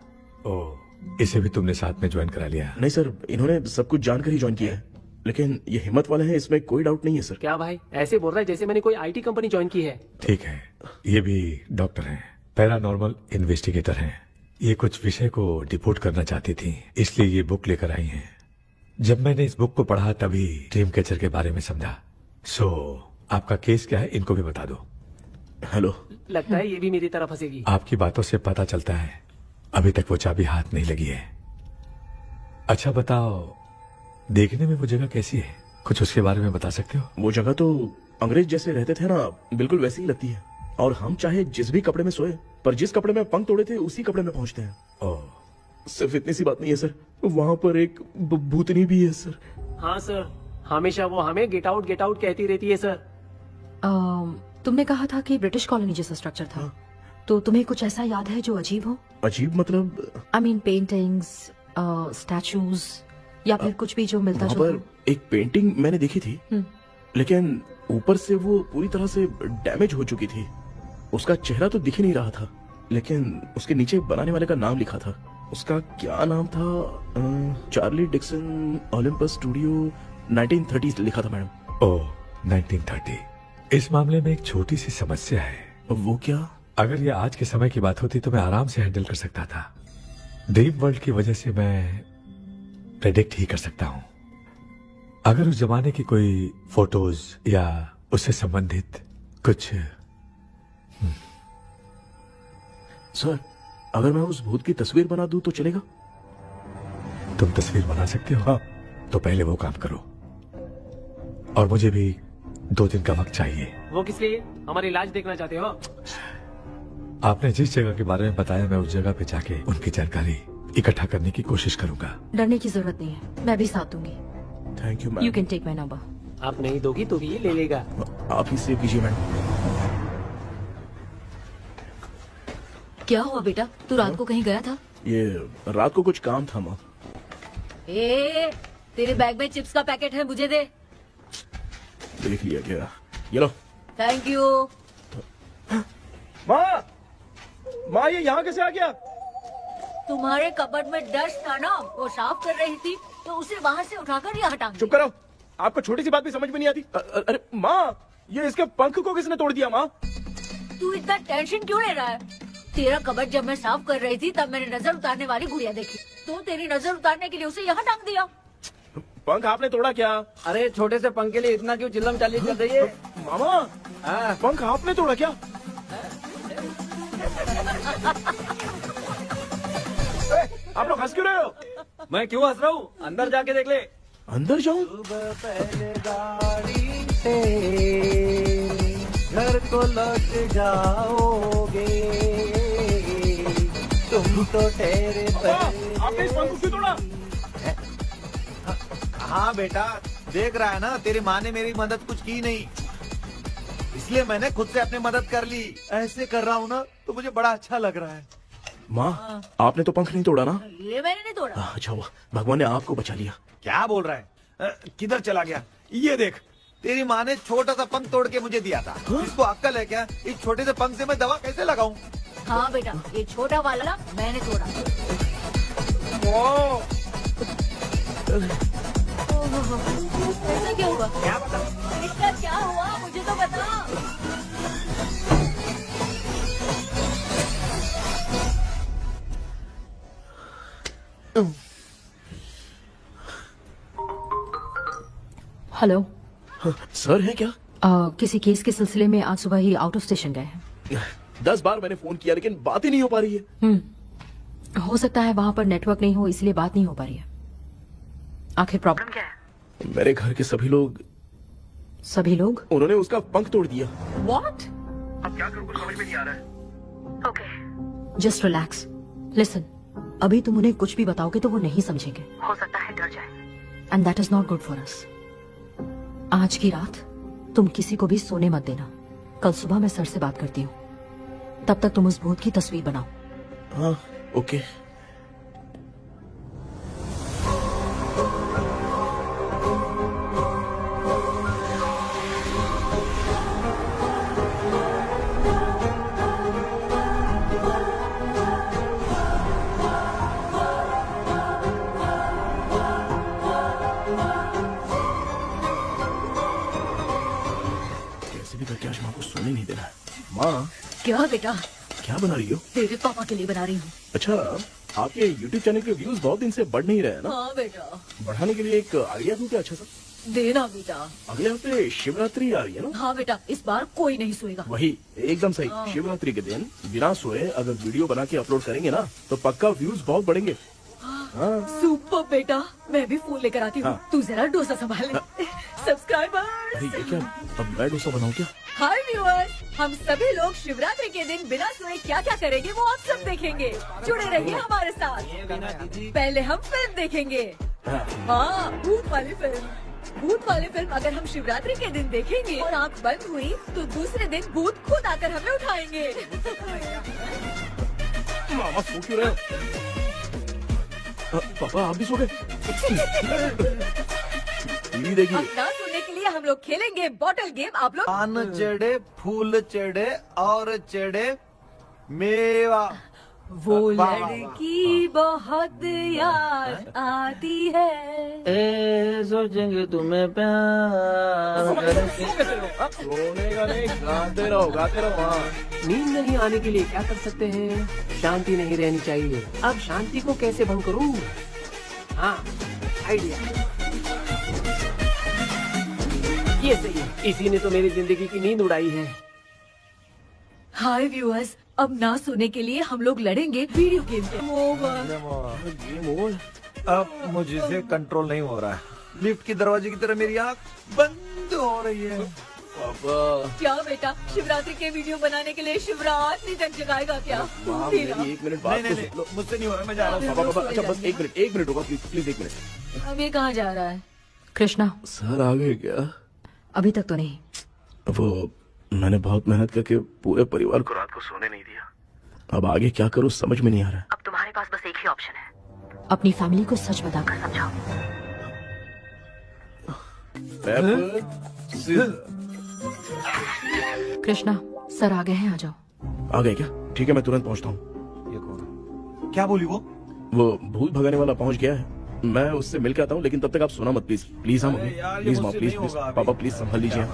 ओह, इसे भी तुमने साथ में ज्वाइन करा लिया? नहीं सर, इन्होंने सब कुछ जानकर ही ज्वाइन किया है, लेकिन ये हिम्मत वाले हैं, इसमें कोई डाउट नहीं है सर। क्या भाई ऐसे बोल रहा है जैसे मैंने कोई आईटी कंपनी ज्वाइन की है? ठीक है, ये भी डॉक्टर हैं, पैरानॉर्मल इन्वेस्टिगेटर हैं। ये कुछ विषय को डिपोर्ट करना चाहती थी, इसलिए ये बुक लेकर आई हैं। जब मैंने इस बुक को पढ़ा तभी ड्रीम कैचर के बारे में समझा। सो आपका केस क्या है, इनको भी बता दो। हेलो। लगता है ये भी मेरी तरफ फंसेगी। आपकी बातों से पता चलता है अभी तक वो चाबी हाथ नहीं लगी है। अच्छा बताओ, देखने में वो जगह कैसी है, कुछ उसके बारे में बता सकते हो? वो जगह तो अंग्रेज जैसे रहते थे ना, बिल्कुल वैसी ही लगती है। और हम चाहे जिस भी कपड़े में सोए, पर जिस कपड़े में पंख तोड़े थे उसी कपड़े में पहुंचते हैं। ओह, सिर्फ इतनी सी बात नहीं है सर, वहाँ पर एक भूतनी भी है सर। हाँ सर, हमेशा वो हमें गेट आउट कहती रहती है सर। तुमने कहा था कि ब्रिटिश कॉलोनी जैसा स्ट्रक्चर था, तो तुम्हें कुछ ऐसा याद है जो अजीब हो? अजीब मतलब? आई मीन पेंटिंग्स, स्टैचूज या फिर कुछ भी जो मिलता वहाँ जुलता। पर एक पेंटिंग मैंने देखी थी, लेकिन ऊपर से वो पूरी तरह से डैमेज हो चुकी थी। उसका चेहरा तो दिख ही नहीं रहा था, लेकिन उसके नीचे बनाने वाले का नाम लिखा था। उसका क्या नाम था? चार्ली डिक्सन ओलंपस स्टूडियो 1930 लिखा था मैडम। ओह 1930। इस मामले में एक छोटी सी समस्या है। वो क्या? अगर ये आज के समय की बात होती तो मैं आराम से हैंडल कर सकता था। ड्रीम वर्ल्ड की वजह से मैं प्रेडिक्ट ही कर सकता हूँ। अगर उस जमाने की कोई फोटोज या उससे संबंधित कुछ। सर, अगर मैं उस भूत की तस्वीर बना दूं तो चलेगा? तुम तस्वीर बना सकते हो? हाँ। तो पहले वो काम करो, और मुझे भी 2 दिन का वक्त चाहिए। वो किस लिए? हमारी इलाज देखना चाहते हो? आपने जिस जगह के बारे में बताया, मैं उस जगह पे जाके उनकी जानकारी इकट्ठा करने की कोशिश करूंगा। डरने की जरूरत नहीं है, मैं भी साथ दूंगी। Thank you ma'am. You can take my number. आप नहीं दोगी तो भी ले लेगा। आप ही सेव कीजिए मैडम। क्या हुआ बेटा, तू रात को कहीं गया था? ये रात को कुछ काम था माँ। तेरे बैग में चिप्स का पैकेट है, मुझे दे। देख लिया क्या? ये लो। Thank you. माँ ये यहाँ कैसे आ गया? तुम्हारे कबर्ड में डस्ट था ना, वो साफ कर रही थी तो उसे वहाँ से उठाकर यहाँ टांग। चुप करो, आपको छोटी सी बात भी समझ में नहीं आती। अरे माँ, ये इसके पंख को किसने तोड़ दिया? माँ तू इतना टेंशन क्यों ले रहा है? तेरा कबर्ड जब मैं साफ कर रही थी तब मैंने नजर उतारने वाली गुड़िया देखी, तो तेरी नजर उतारने के लिए उसे यहाँ टांग दिया। पंख आपने तोड़ा क्या? अरे छोटे से पंख के लिए इतना क्यों चिल्लम चाली चल रही है? मामा, पंख आपने तोड़ा क्या? आप लोग हंस क्यों रहे हो? मैं क्यों हंस रहा हूँ? अंदर जाके देख ले। अंदर जाऊं? घर को लौट जाओगे तुम तो ठहरे। आपने इस पंख को क्यों तोड़ा? हाँ बेटा, देख रहा है ना, तेरी माँ ने मेरी मदद कुछ की नहीं, इसलिए मैंने खुद से अपनी मदद कर ली। ऐसे कर रहा हूँ ना तो मुझे बड़ा अच्छा लग रहा है। माँ, आपने तो पंख नहीं तोड़ा ना? ये मैंने नहीं तोड़ा। अच्छा हुआ, भगवान ने आपको बचा लिया। क्या बोल रहा है? किधर चला गया? ये देख, तेरी माँ ने छोटा सा पंख तोड़ के मुझे दिया था। इसको अक्ल है क्या? इस छोटे से पंख से मैं दवा कैसे लगाऊं? हाँ बेटा, ये छोटा वाला मैंने तोड़ा। ऐसा क्या हुआ? क्या पता? इसका क्या हुआ, मुझे तो बता। हेलो सर है क्या? किसी केस के सिलसिले में आज सुबह ही आउट ऑफ स्टेशन गए हैं। 10 बार मैंने फोन किया लेकिन बात ही नहीं हो पा रही है। हो सकता है वहाँ पर नेटवर्क नहीं हो, इसलिए बात नहीं हो पा रही है। आखिर प्रॉब्लम क्या है? मेरे घर के सभी लोग उन्होंने उसका पंख तोड़ दिया। What? अब क्या करूं, कुछ समझ में नहीं आ रहा है। Okay, just relax. लिसन, अभी तुम उन्हें कुछ भी बताओगे तो वो नहीं समझेंगे, हो सकता है डर जाए, and that is not good for us. आज की रात तुम किसी को भी सोने मत देना। कल सुबह मैं सर से बात करती हूँ, तब तक तुम उस भूत की तस्वीर बनाओ। हाँ, ओके। करके आज माँ को सोने नहीं देना है। माँ, क्या बेटा? क्या बना रही हो? तेरे पापा के लिए बना रही हूँ। अच्छा, आपके YouTube चैनल के व्यूज बहुत दिन से बढ़ नहीं रहे हैं ना? हाँ बेटा। बढ़ाने के लिए एक आइडिया दूं क्या अच्छा सा? देना बेटा। अगले हफ्ते शिवरात्रि आ रही है ना? हाँ बेटा, इस बार कोई नहीं सोएगा। वही, एकदम सही। हाँ। शिवरात्रि के दिन बिना सोए अगर वीडियो बना के अपलोड करेंगे ना तो पक्का व्यूज बहुत बढ़ेंगे। हाँ। सुपर बेटा, मैं भी फोन लेकर आती हूँ। हाँ। तू जरा डोसा संभाल ले। सब्सक्राइबर। अरे ये क्या, अब मैं डोसा बनाऊं क्या? हाय व्यूअर्स, हम सभी लोग शिवरात्रि के दिन बिना सोए क्या क्या करेंगे वो आप सब देखेंगे। जुड़े रहिए हमारे साथ। पहले हम फिल्म देखेंगे। हाँ, भूत वाली फिल्म। भूत वाली फिल्म अगर हम शिवरात्रि के दिन देखेंगे और आँख बंद हुई तो दूसरे दिन भूत खुद आकर हमें उठाएंगे। मामा सो क्यों रहे हो? पापा आप भी सो गए? टीवी देखिए। अब ना सोने के लिए हम लोग खेलेंगे बॉटल गेम। आप लोग पान चढ़े, फूल चढ़े और चढ़े मेवा। वो लड़की बहुत याद आती है। सोचेंगे तुम्हें प्यार। सोने का नहीं, गाते रहो गाते रहो। हाँ। नींद नहीं आने के लिए क्या कर सकते हैं? शांति नहीं रहनी चाहिए। अब शांति को कैसे भंग करूं? हाँ, आइडिया। ये सही है। इसी ने तो मेरी जिंदगी की नींद उड़ाई है। हाय व्यूअर्स, अब ना सोने के लिए हम लोग लड़ेंगे वीडियो गेम। अब मुझसे कंट्रोल नहीं हो रहा है। लिफ्ट की दरवाजे की तरह मेरी आँख बंद हो रही है। क्या बेटा, शिवरात्रि के वीडियो बनाने के लिए शिवरात्रि तक जगाएगा क्या? एक मिनट बात नहीं, मुझसे नहीं हो रहा, मैं जा रहा हूँ। पापा अच्छा बस एक मिनट होगा प्लीज एक मिनट। अब ये कहाँ जा रहा है? कृष्णा सर आ गए क्या? अभी तक तो नहीं। वो मैंने बहुत मेहनत करके पूरे परिवार को रात को सोने नहीं दिया। अब आगे क्या करूँ समझ में नहीं आ रहा। अब तुम्हारे पास बस एक ही ऑप्शन है, अपनी फैमिली को सच बताकर समझाओ। कृष्णा सर आ गए हैं, आ जाओ। आ गए क्या? ठीक है मैं तुरंत पहुंचता हूँ। ये कौन? क्या बोली वो? भूत भगाने वाला पहुंच गया है, मैं उससे मिल के आता हूँ, लेकिन तब तक आप सोना मत प्लीज। प्लीज हाँ मम्मी, प्लीज माँ, प्लीज पापा प्लीज संभाल लीजिए।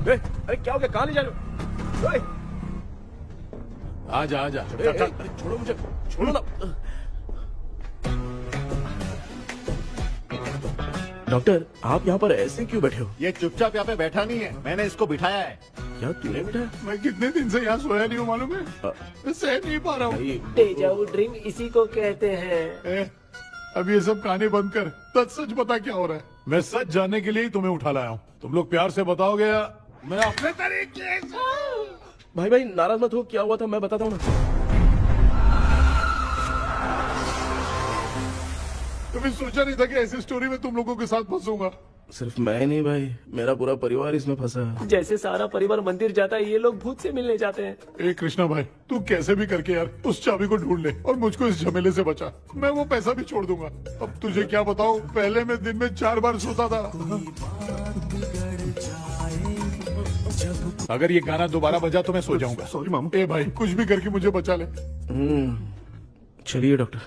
अरे क्या हो गया? कहाँ ले जा रहे हो? आजा आजा। छोड़ो मुझे, छोड़ो ना। डॉक्टर आप यहाँ पर ऐसे क्यों बैठे हो? ये चुपचाप यहाँ पे बैठा नहीं है, मैंने इसको बिठाया है। क्या तूने बिठाया? मैं कितने दिन से यहाँ सोया नहीं हूँ मालूम है। मैं सह नहीं पा रहा हूँ। डेजा वू ड्रीम इसी को कहते हैं। अब ये सब कहानी बंद कर, सच बता क्या हो रहा है। मैं सच जानने के लिए ही तुम्हें उठा लाया हूँ। तुम लोग प्यार से बताओगे या मैं अपने तरीके से? भाई नाराज मत हो, क्या हुआ था मैं बताता हूँ ना। कभी सोचा नहीं था कि ऐसी स्टोरी में तुम लोगों के साथ फंसूंगा। सिर्फ मैं नहीं भाई, मेरा पूरा परिवार इसमें फंसा है। जैसे सारा परिवार मंदिर जाता है, ये लोग भूत से मिलने जाते हैं। ए कृष्णा भाई, तू कैसे भी करके यार उस चाबी को ढूंढ ले और मुझको इस झमेले से बचा। मैं वो पैसा भी छोड़ दूंगा। अब तुझे क्या बताऊं, पहले मैं दिन में 4 बार सोता था। अगर ये गाना दोबारा बजा तो मैं सो जाऊंगा। सॉरी मामू। ए भाई कुछ भी करके मुझे बचा ले। चलिए डॉक्टर।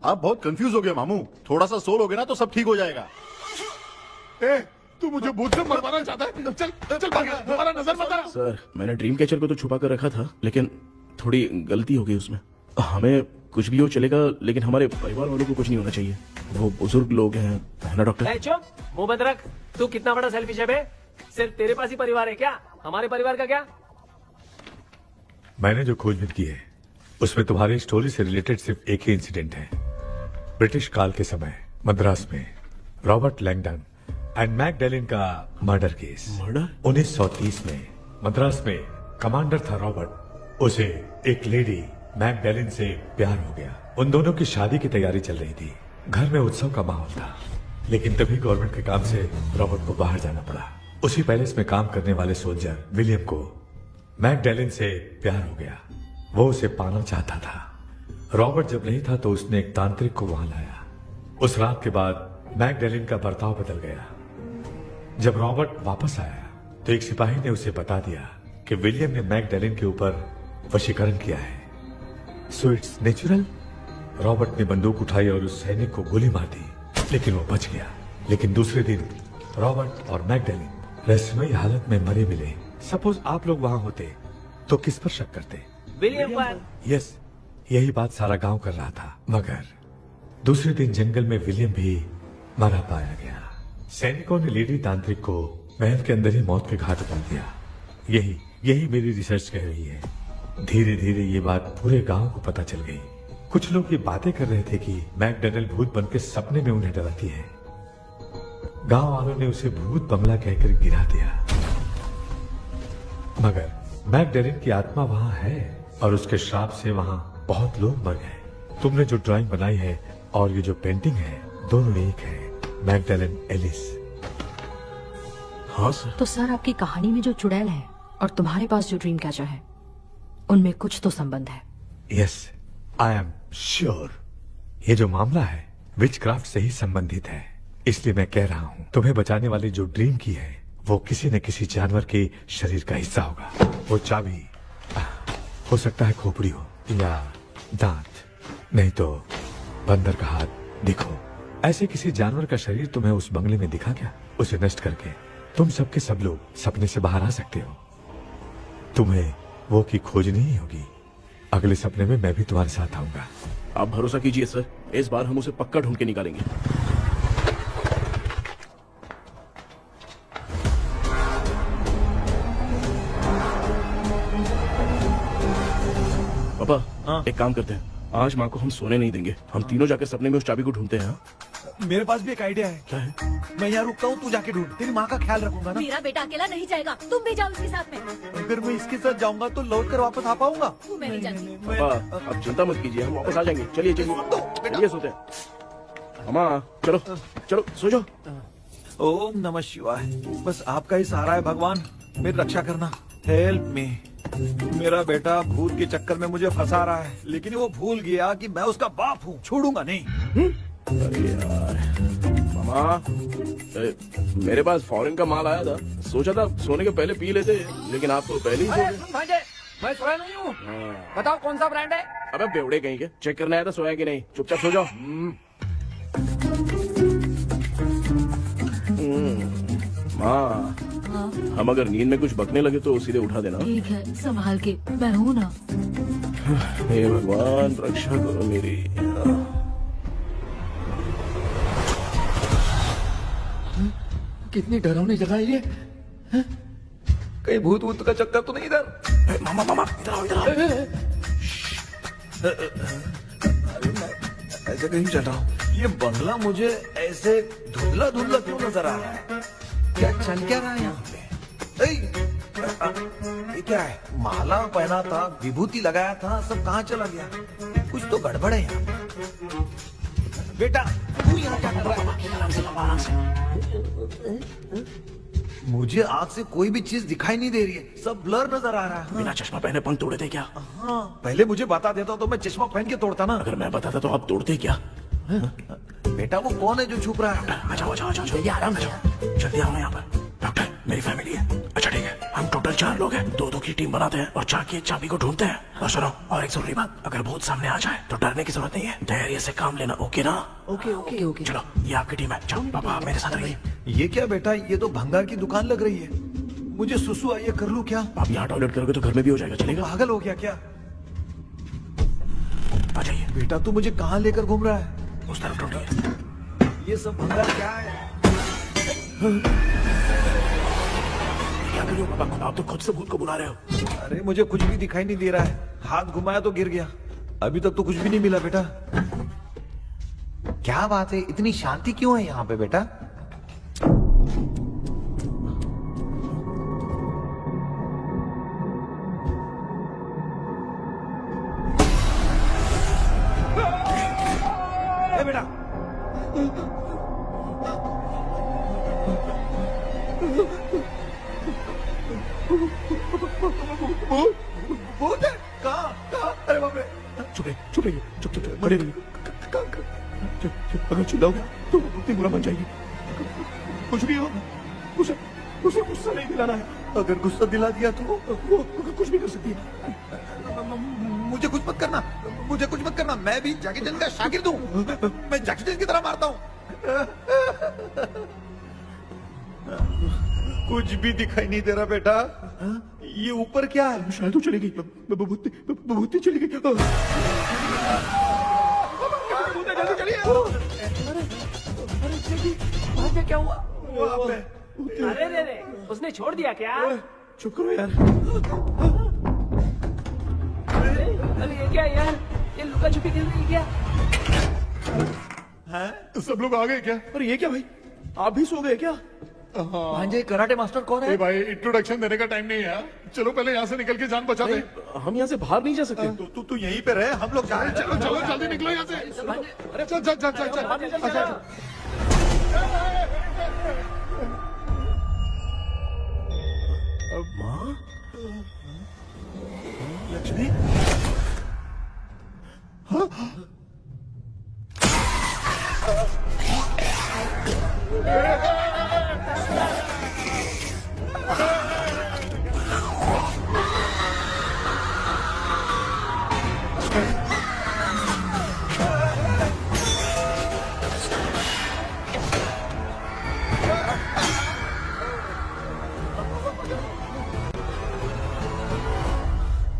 आप बहुत कंफ्यूज हो गए मामू, थोड़ा सा सो लोगे ना तो सब ठीक हो जाएगा। ए तू मुझे भूत से मरवाना चाहता है? चल चल भाग, हमारा नजर मत आना। सर मैंने ड्रीम कैचर को तो छुपा कर रखा था, लेकिन थोड़ी गलती हो गई उसमें। हमें कुछ भी हो चलेगा, लेकिन हमारे परिवार वालों को कुछ नहीं होना चाहिए। वो बुजुर्ग लोग हैं, है ना डॉक्टर? चुप, मुंह बंद रख। तू कितना बड़ा सेल्फिश है बे? सिर्फ तेरे पास ही परिवार है क्या? हमारे परिवार का क्या? मैंने जो खोजबीन की है उसमें तुम्हारी स्टोरी से रिलेटेड सिर्फ एक ही इंसिडेंट है। ब्रिटिश काल के समय मद्रास में रॉबर्ट लैंगडन एंड मैकडैलिन का मर्डर केस। मर्डर? 1930 में मद्रास में कमांडर था रॉबर्ट। उसे एक लेडी मैकडैलिन से प्यार हो गया। उन दोनों की शादी की तैयारी चल रही थी। घर में उत्सव का माहौल था, लेकिन तभी गवर्नमेंट के काम से रॉबर्ट को बाहर जाना पड़ा। उसी पैलेस में काम करने वाले सोल्जर विलियम को मैकडैलिन से प्यार हो गया। वो उसे पाना चाहता था। रॉबर्ट जब नहीं था तो उसने एक तांत्रिक को वहां लाया। उस रात के बाद मैकडैलिन का बर्ताव बदल गया। जब रॉबर्ट वापस आया तो एक सिपाही ने उसे बता दिया कि विलियम ने मैकडैलिन के ऊपर वशीकरण किया है। So it's natural. रॉबर्ट ने बंदूक उठाई और उस सैनिक को गोली मार दी, लेकिन वो बच गया। लेकिन दूसरे दिन रॉबर्ट और मैकडैलिन रहस्यमयी हालत में मरे मिले। सपोज आप लोग वहां होते तो किस पर शक करते? विलियम पर। यस, यही बात सारा गांव कर रहा था। मगर दूसरे दिन जंगल में विलियम भी मरा पाया गया। सैनिकों ने लेडी तांत्रिक को महल के अंदर ही मौत के घाट उतार दिया। यही मेरी रिसर्च कह रही है। धीरे धीरे ये बात पूरे गांव को पता चल गई। कुछ लोग ये बातें कर रहे थे कि मैकडैलिन भूत बनकर सपने में उन्हें डराती है। गांव वालों ने उसे भूत बंगला कहकर गिरा दिया। मगर मैकडैलिन की आत्मा वहां है और उसके श्राप से वहां बहुत लोग मर गए। तुमने जो ड्राइंग बनाई है और ये जो पेंटिंग है, दोनों एक है। मैगडेलन एलिस। हाँ सर। तो सर, आपकी कहानी में जो चुड़ैल है और तुम्हारे पास जो ड्रीम कैचर है, उनमें कुछ तो संबंध है। Yes, I am sure. ये जो मामला है विचक्राफ्ट से ही संबंधित है। इसलिए मैं कह रहा हूँ, तुम्हें बचाने वाली जो ड्रीम की है वो किसी न किसी जानवर के शरीर का हिस्सा होगा। वो चाबी हो सकता है खोपड़ी हो या दांत, नहीं तो बंदर का हाथ। देखो, ऐसे किसी जानवर का शरीर तुम्हें उस बंगले में दिखा क्या? उसे नष्ट करके तुम सबके सब लोग सपने से बाहर आ सकते हो। तुम्हें वो की खोजनी ही होगी। अगले सपने में मैं भी तुम्हारे साथ आऊंगा। आप भरोसा कीजिए सर, इस बार हम उसे पक्का ढूंढ के निकालेंगे। पापा, एक काम करते हैं, आज माँ को हम सोने नहीं देंगे। हम तीनों जाकर सपने में उस चाबी को ढूंढते हैं। मेरे पास भी एक आइडिया है। क्या है? मैं यहाँ रुकता हूँ, तू जाके ढूंढ। तेरी माँ का ख्याल रखूंगा ना। मेरा बेटा अकेला नहीं जाएगा, तुम भी जाओ इसके साथ में। अगर मैं इसके साथ जाऊंगा तो लौट कर वापस आ पाऊंगा? मैं नहीं जाती। पापा, आप चिंता मत कीजिए, हम वापस आ जाएंगे। चलिए चलिए सोते हैं। मामा, चलो चलो सो जाओ। ओम नमः शिवाय। बस आपका ही सहारा है भगवान, मेरी रक्षा करना। Help me. मेरा बेटा भूत के चक्कर में मुझे फंसा रहा है, लेकिन वो भूल गया कि मैं उसका बाप हूँ। छोड़ूंगा नहीं। अरे यार मामा, मेरे पास फॉरेन का माल आया था, सोचा था सोने के पहले पी लेते, लेकिन आप तो पहले ही सो गए। मैं सोया नहीं हूँ। बताओ कौन सा ब्रांड है? अबे बेवड़े कहीं के, चेक करना आया था सोया कि नहीं। चुपचाप सो जाओ। माँ, हम अगर नींद में कुछ बकने लगे तो सीधे उठा देना। ठीक है, संभाल के, मैं हूँ ना। हे भगवान, रक्षा करो मेरी। कितनी डरावनी जगह है ये। कहीं भूत वूत का चक्कर तो नहीं इधर? मामा मामा, इधर आओ, इधर आओ। अरे मैं ऐसे कहीं चल रहा हूँ। ये बंगला मुझे ऐसे धुंधला धुंधला क्यों नजर आ रहा है? क्या चल क्या रहा है यहाँ पे? ये क्या है? माला पहना था, विभूति लगाया था, सब कहाँ चला गया? कुछ तो गड़बड़ है यहाँ पे। बेटा, तू यहाँ क्या कर रहा है? मुझे आँख से कोई भी चीज दिखाई नहीं दे रही है, सब ब्लर नजर आ रहा है। बिना चश्मा पहने पंख तोड़े थे क्या? हाँ, पहले मुझे बता देता तो मैं चश्मा पहन के तोड़ता ना। अगर मैं बताता तो आप तोड़ते क्या? बेटा, वो कौन है जो छुप रहा है? आ जाओ, आ जाओ, आ जाओ, जल्दी आराम से जल्दी आओ ना यहाँ पर। डॉक्टर, मेरी फैमिली है। अच्छा ठीक है, हम टोटल 4 लोग हैं, 2-2 की टीम बनाते हैं और जाके चाबी को ढूंढते हैं। और सुनो, और एक जरूरी बात, अगर भूत सामने आ जाए तो डरने की जरूरत नहीं है, धैर्य से काम लेना। ओके ना? Okay okay okay. चलो, ये आपकी टीम है। चलो पापा, आप मेरे साथ रहिए। ये क्या बेटा, ये तो भंगार की दुकान लग रही है। मुझे सुसु आई है, कर लूं क्या? आप यहाँ टॉयलेट करोगे तो घर में भी हो जाएगा, चलेगा? पागल हो गया क्या? आ जाइए। बेटा, तू मुझे कहाँ लेकर घूम रहा है? उस तरफ ढूंढिए। ये सब भंगार क्या है? क्या कर रहे हो पापा? आप तो खुद से भूत को बुला रहे हो। अरे मुझे कुछ भी दिखाई नहीं दे रहा है, हाथ घुमाया तो गिर गया। अभी तक तो कुछ भी नहीं मिला बेटा। क्या बात है, इतनी शांति क्यों है यहाँ पे बेटा? बेटा, भूत है? कहाँ? अरे बाप रे! चुप रहिए, चुप रहिए, चुप चुप चुप, खड़े रहिए। अगर चिल्लाओगे तो इतनी बुरा बन जाएगी। कुछ भी हो, उसे गुस्सा नहीं दिलाना है। अगर गुस्सा दिला दिया तो वो कुछ भी कर सकती है। मुझे कुछ मत करना, मुझे कुछ मत करना। मैं भी जैकी चैन का शागिर्द हूँ। मैं जैकी चैन की तरह मारता हूँ। कुछ भी दिखाई नहीं दे रहा बेटा। ये ऊपर क्या है? शायद तो चली गई, भूती चली गई। जल्दी चलिए। अरे क्या हुआ? अरे रे, उसने छोड़ दिया क्या? चुप करो यार। अरे ये क्या यार, ये लुका छुपी खेल रही क्या? हैं? सब लोग आ गए क्या? अरे ये क्या भाई, आप भी सो गए क्या? भांजे कराटे मास्टर कौन है? ए भाई इंट्रोडक्शन देने का टाइम नहीं है। चलो पहले यहाँ से निकल के जान बचा दे। हम यहाँ से बाहर नहीं जा सकते। तू यहीं पे रहे, हम लोग जा रहे हैं। चलो चलो जल्दी निकलो यहाँ से। चल चल चल चल चल। माँ, लक्ष्मी,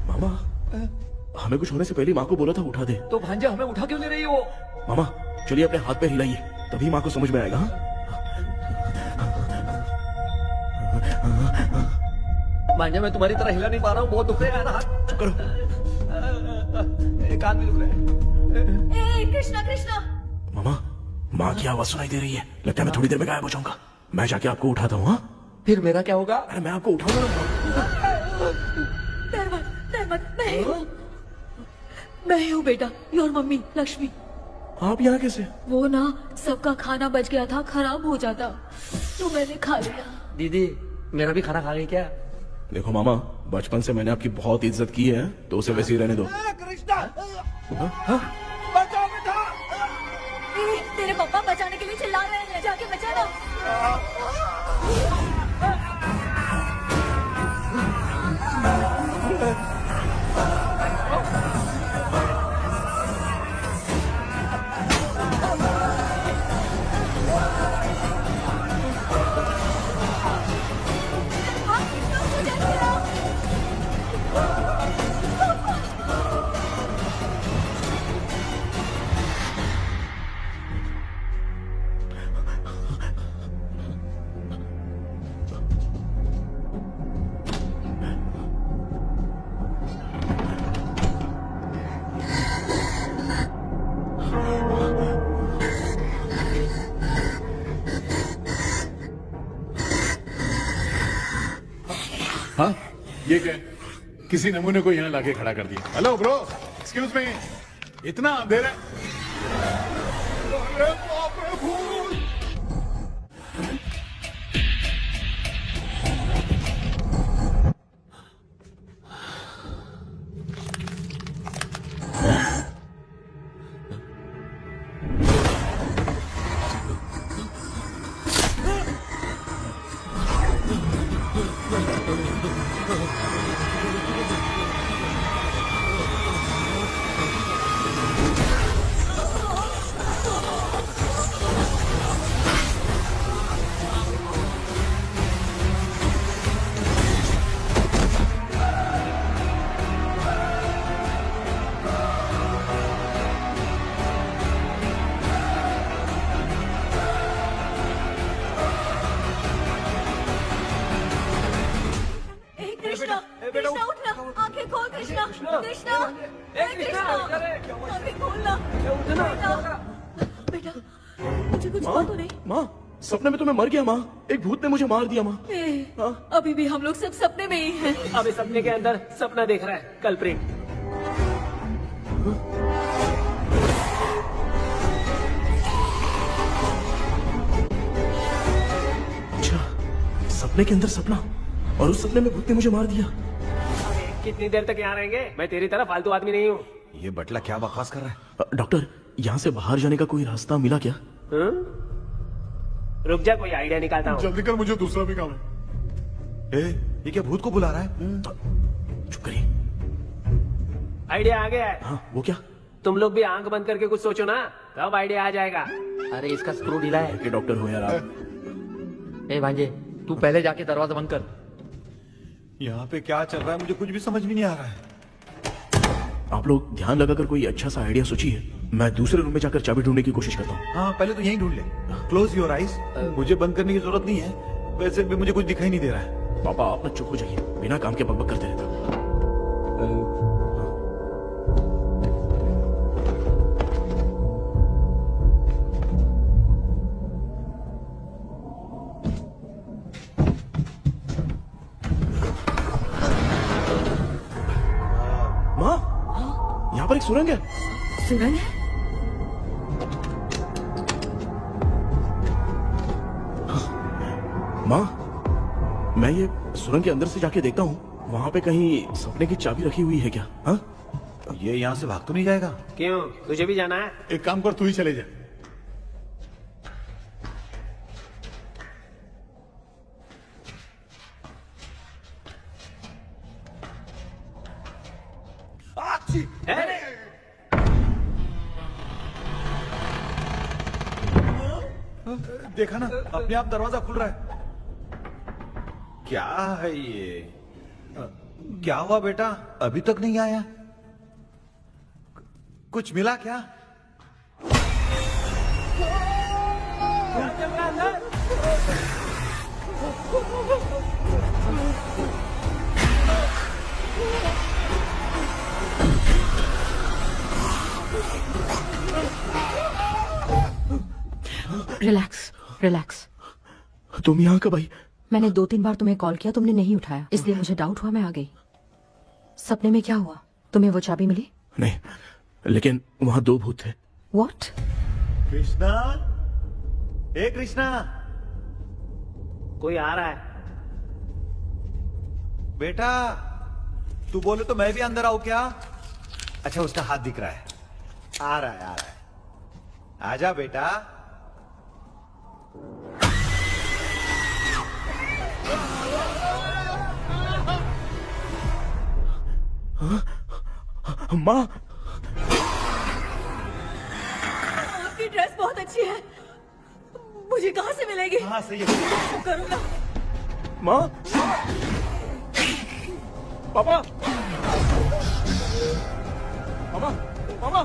मामा, हमें कुछ होने से पहले माँ को बोला था उठा दे। तो भांजे हमें उठा क्यों ले रही हो? मामा चलिए अपने हाथ पे हिलाइए, तभी माँ को समझ में आएगा। भांजे मैं तुम्हारी तरह हिला नहीं पा रहा हूँ, बहुत दुख रहा है ना हाथ। चुप करो। कान भी दुख रहे हैं। कृष्णा कृष्णा। मामा, माँ की आवाज सुनाई दे रही है, लगता है मैं थोड़ी देर में गायब हो जाऊंगा। मैं जाके आपको उठाता हूँ। हाँ फिर मेरा क्या होगा? अरे मैं आपको उठाऊंगा। मैं हूँ बेटा, योर मम्मी लक्ष्मी। आप यहाँ कैसे? वो ना सबका खाना बच गया था, खराब हो जाता तो मैंने खा लिया। दीदी मेरा भी खाना खा गई क्या? देखो मामा, बचपन से मैंने आपकी बहुत इज्जत की है, तो उसे वैसे ही रहने दो। कृष्णा, तेरे पापा बचाने के लिए चिल्ला रहे हैं, जाके बचाना। हाँ ये क्या? किसी नमूने को यहाँ लाके खड़ा कर दिया। हेलो ब्रो, एक्सक्यूज मी, इतना अंधेरा अरे बाप रे भूत! कृष्णा उठना, आंखें खोल कृष्णा, कृष्णा, कृष्णा, आंखें खोलना। बेटा, मुझे कुछ हुआ तो नहीं? माँ, सपने में तो मैं मर गया माँ, एक भूत ने मुझे मार दिया माँ। अभी भी हम लोग सब सपने में ही हैं। अभी सपने के अंदर सपना देख रहा है कल्प्रिट। अच्छा, सपने के अंदर सपना, और उस सपने में भूत ने मुझे मार दिया। कितनी देर तक यहाँ रहेंगे? मैं तेरी तरह फालतू आदमी नहीं हूँ। ये बटला क्या बकवास कर रहा है? डॉक्टर, यहाँ से बाहर जाने का कोई रास्ता मिला क्या? रुक जा, कोई आइडिया निकालता हूँ। जल्दी कर, मुझे दूसरा भी काम है। ये क्या भूत को बुला रहा है? चुप करिए। आइडिया आ गया है। हाँ, वो क्या? तुम लोग भी आंख बंद करके कुछ सोचो ना, तब आइडिया आ जाएगा। अरे इसका स्क्रू ढीला है। कि डॉक्टर हो यार आप। ए भांजे, तू पहले जाके दरवाजा बंद कर। यहाँ पे क्या चल रहा है मुझे कुछ भी समझ में नहीं आ रहा है। आप लोग ध्यान लगाकर कोई अच्छा सा आइडिया सोचिए, मैं दूसरे रूम में जाकर चाबी ढूंढने की कोशिश करता हूँ। हाँ, पहले तो यहीं ढूंढ ले। Close your eyes. मुझे बंद करने की जरूरत नहीं है, वैसे भी मुझे कुछ दिखाई नहीं दे रहा है। पापा आप ना चुप हो जाइए, बिना काम के बकबक करते रहता। यहाँ पर एक सुरंग है। सुरंग है? माँ, मैं ये सुरंग के अंदर से जाके देखता हूँ, वहाँ पे कहीं सपने की चाबी रखी हुई है क्या? हाँ? ये यहाँ से भाग तो नहीं जाएगा? क्यों, तुझे भी जाना है? एक काम कर, तू ही चले जा। देखा ना, अपने आप दरवाजा खुल रहा है। क्या है ये? क्या हुआ बेटा, अभी तक नहीं आया? कुछ मिला क्या? Relax, relax. तुम यहाँ कब आई? मैंने 2-3 बार तुम्हें कॉल किया, तुमने नहीं उठाया, इसलिए मुझे डाउट हुआ, मैं आ गई। सपने में क्या हुआ? तुम्हें वो चाबी मिली? नहीं, लेकिन वहाँ 2 भूत थे। What? कृष्णा, ए कृष्णा, कोई आ रहा है। बेटा तू बोले तो मैं भी अंदर आऊं क्या? अच्छा, उसका हाथ दिख रहा है, आ रहा है, आ रहा है। आजा बेटा। माँ, आपकी ड्रेस बहुत अच्छी है, मुझे कहाँ से मिलेगी? हाँ सही है। करूँ ना? माँ, पापा, मामा, मामा।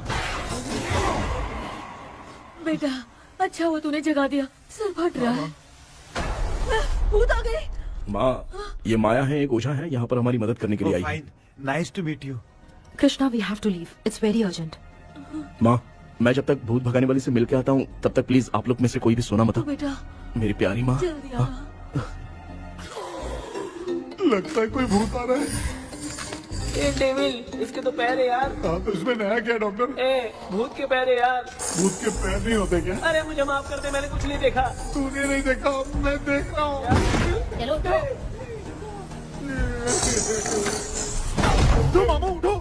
बेटा अच्छा हुआ तूने जगा दिया, सर फट रहा है। भूत आ गई। माँ, ये माया है, एक ओझा है, यहाँ पर हमारी मदद करने के लिए आई है। Nice to meet you. Krishna, we have to leave, it's very urgent. माँ, मैं जब तक भूत भगाने वाली से मिल के आता हूँ तब तक प्लीज आप लोग में से कोई भी सोना मत। बेटा मेरी प्यारी माँ। जल्दी आ। लगता है कोई भूत आ रहा है। ए डेविल, इसके तो पैर है यार। हाँ, तो इसमें नया क्या डॉक्टर? ए, भूत के पैर है यार। भूत के पैर नहीं होते क्या? अरे मुझे माफ कर दे, मैंने कुछ नहीं देखा। तूने नहीं देखा, मैं देख रहा हूँ। चलो तो मामा उठो,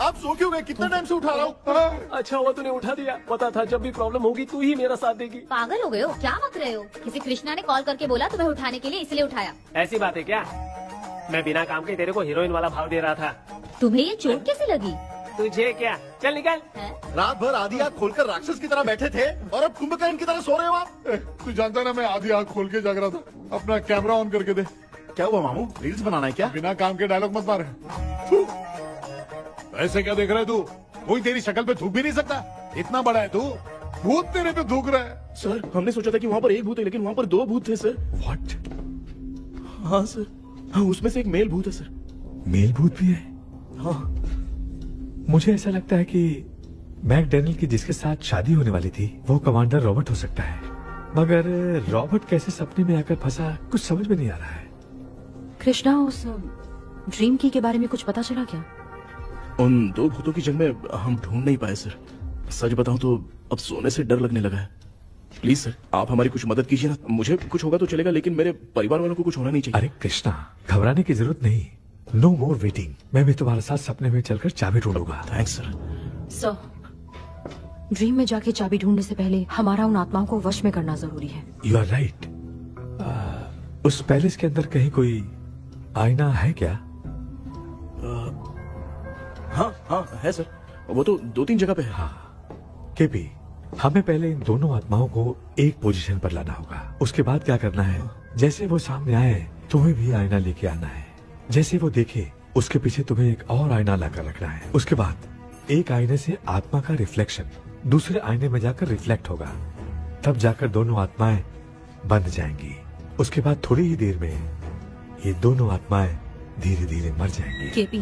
आप सो क्यों गए? कितना टाइम से उठा रहा हूँ। अच्छा हुआ तूने उठा दिया, पता था जब भी प्रॉब्लम होगी तू ही मेरा साथ देगी। पागल हो गए हो क्या? बक रहे हो? किसी कृष्णा ने कॉल करके बोला तुम्हें उठाने के लिए, इसलिए उठाया। ऐसी बात है क्या? मैं बिना काम के तेरे को हीरोइन वाला भाव दे रहा था। तुम्हें ये चोट कैसे लगी? तुझे क्या? चल निकल। रात भर आधी आँख खोलकर राक्षस की तरह बैठे थे और अब कुंभकर्ण की तरह सो रहे हो आप। तू जानता ना, मैं आधी आँख खोल के जाग रहा था। अपना कैमरा ऑन करके दे। क्या हुआ मामू, रील्स बनाना है क्या? बिना काम के डायलॉग मत मार। ऐसे क्या देख रहा है तू? कोई तेरी शक्ल पे थूक भी नहीं सकता, इतना बड़ा है तू। भूत तेरे पे थूक रहा है। सर, हमने सोचा था कि वहाँ पर एक भूत है, लेकिन वहाँ पर 2 भूत थे सर। व्हाट? हाँ सर, हाँ, उसमें से एक मेल भूत है सर। मेल भूत भी है? हाँ। मुझे ऐसा लगता है कि मैकडैनियल की जिसके साथ शादी होने वाली थी वो कमांडर रॉबर्ट हो सकता है, मगर रॉबर्ट कैसे सपने में आकर फंसा कुछ समझ में नहीं आ रहा है। कृष्णा, उस ड्रीम की के बारे में कुछ पता चला क्या? उन 2 भूतों की जंग में हम ढूंढ नहीं पाए सर। सच बताऊं तो अब सोने से डर लगने लगा है। प्लीज सर, आप हमारी कुछ मदद कीजिए ना। मुझे कुछ होगा तो चलेगा, लेकिन मेरे परिवार वालों को कुछ होना नहीं चाहिए। अरे कृष्णा, घबराने की जरूरत नहीं। No more waiting. मैं भी तुम्हारे साथ सपने में चलकर चाबी ढूंढूंगा। Thanks sir. सर, ड्रीम में जाके चाबी ढूंढने से पहले हमारा उन आत्माओं को वश में करना जरूरी है। You are right. उस पैलेस के अंदर कहीं कोई आईना है क्या? हाँ हाँ है सर, वो तो 2-3 जगह पे है। हाँ केपी, हमें पहले इन दोनों आत्माओं को एक पोजीशन पर लाना होगा। उसके बाद क्या करना है, जैसे वो सामने आए तुम्हें भी आईना लेके आना है। जैसे वो देखे उसके पीछे तुम्हें एक और आईना लाकर रखना है। उसके बाद एक आईने से आत्मा का रिफ्लेक्शन दूसरे आईने में जाकर रिफ्लेक्ट होगा, तब जाकर दोनों आत्माएं बंध जाएंगी। उसके बाद थोड़ी ही देर में ये दोनों आत्माएं धीरे धीरे मर जाएंगी। KP,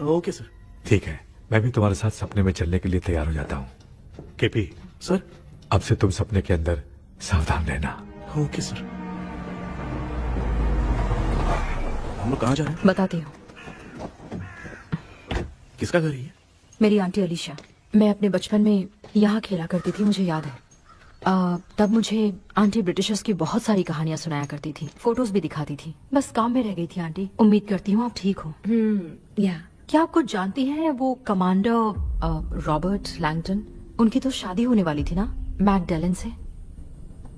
okay sir. ठीक है, मैं भी तुम्हारे साथ सपने में चलने के लिए तैयार हो जाता हूँ। केपी सर, अब से तुम सपने के अंदर सावधान रहना। Okay sir. हम लोग कहाँ जा रहे हैं? बताती हूँ। किसका घर है ये? मेरी आंटी अलीशा। मैं अपने बचपन में यहाँ खेला करती थी, मुझे याद है। तब मुझे आंटी ब्रिटिशर्स की बहुत सारी कहानियां सुनाया करती थी, फोटोज भी दिखाती थी। बस काम में रह गई थी आंटी। उम्मीद करती हूँ आप ठीक हो। या क्या आप कुछ जानती हैं वो कमांडर रॉबर्ट लैंगटन? उनकी तो शादी होने वाली थी ना मैकडलेन से।